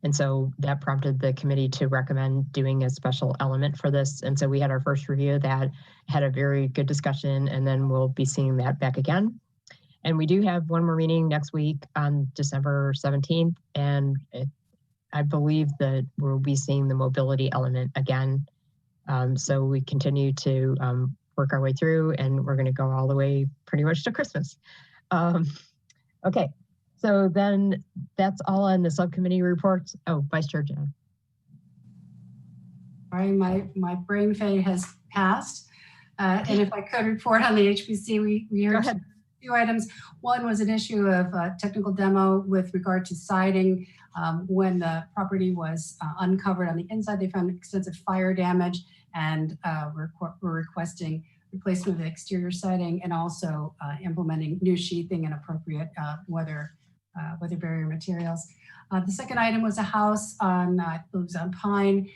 And so that prompted the committee to recommend doing a special element for this. And so we had our first review of that, had a very good discussion, and then we'll be seeing that back again. And we do have one more meeting next week on December 17th. And I believe that we'll be seeing the mobility element again. So we continue to work our way through, and we're going to go all the way pretty much to Christmas. Okay. So then that's all on the subcommittee reports. Oh, Vice Chair Jen. Sorry, my brain fade has passed. And if I could report on the HPC, we heard 2 items. One was an issue of technical demo with regard to siding. When the property was uncovered on the inside, they found extensive fire damage, and we're requesting replacement of the exterior siding and also implementing new sheathing and appropriate weather barrier materials. The second item was a house on Pine.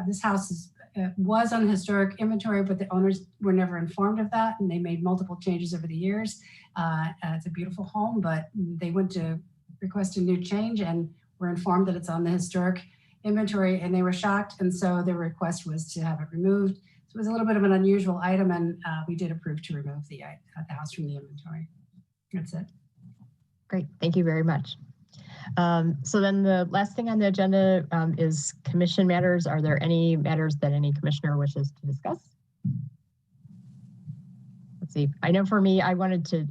This house was on historic inventory, but the owners were never informed of that, and they made multiple changes over the years. It's a beautiful home, but they went to request a new change and were informed that it's on the historic inventory, and they were shocked, and so their request was to have it removed. So it was a little bit of an unusual item, and we did approve to remove the house from the inventory. That's it. Great, thank you very much. So then the last thing on the agenda is commission matters. Are there any matters that any commissioner wishes to discuss? Let's see, I know for me, I wanted to,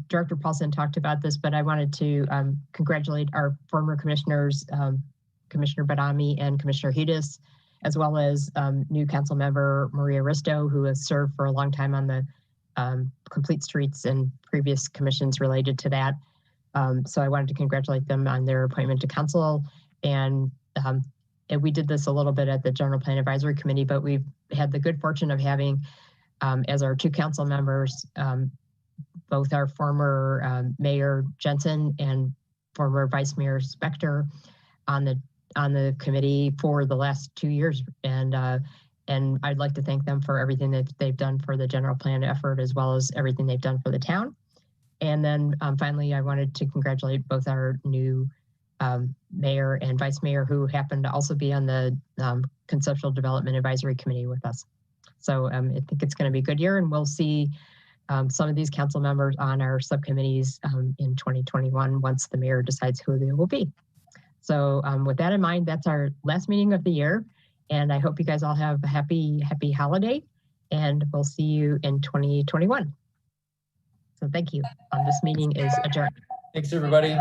Director Paulson talked about this, but I wanted to congratulate our former commissioners, Commissioner Badami and Commissioner Hedis, as well as new council member Maria Risto, who has served for a long time on the Complete Streets and previous commissions related to that. So I wanted to congratulate them on their appointment to council. And we did this a little bit at the General Plan Advisory Committee, but we've had the good fortune of having as our 2 council members, both our former Mayor Jensen and former Vice Mayor Spector on the committee for the last 2 years. And I'd like to thank them for everything that they've done for the general plan effort, as well as everything they've done for the town. And then finally, I wanted to congratulate both our new mayor and vice mayor, who happened to also be on the Conceptual Development Advisory Committee with us. So I think it's going to be a good year, and we'll see some of these council members on our subcommittees in 2021 once the mayor decides who they will be. So with that in mind, that's our last meeting of the year. And I hope you guys all have a happy holiday, and we'll see you in 2021. So thank you. This meeting is adjourned. Thanks, everybody.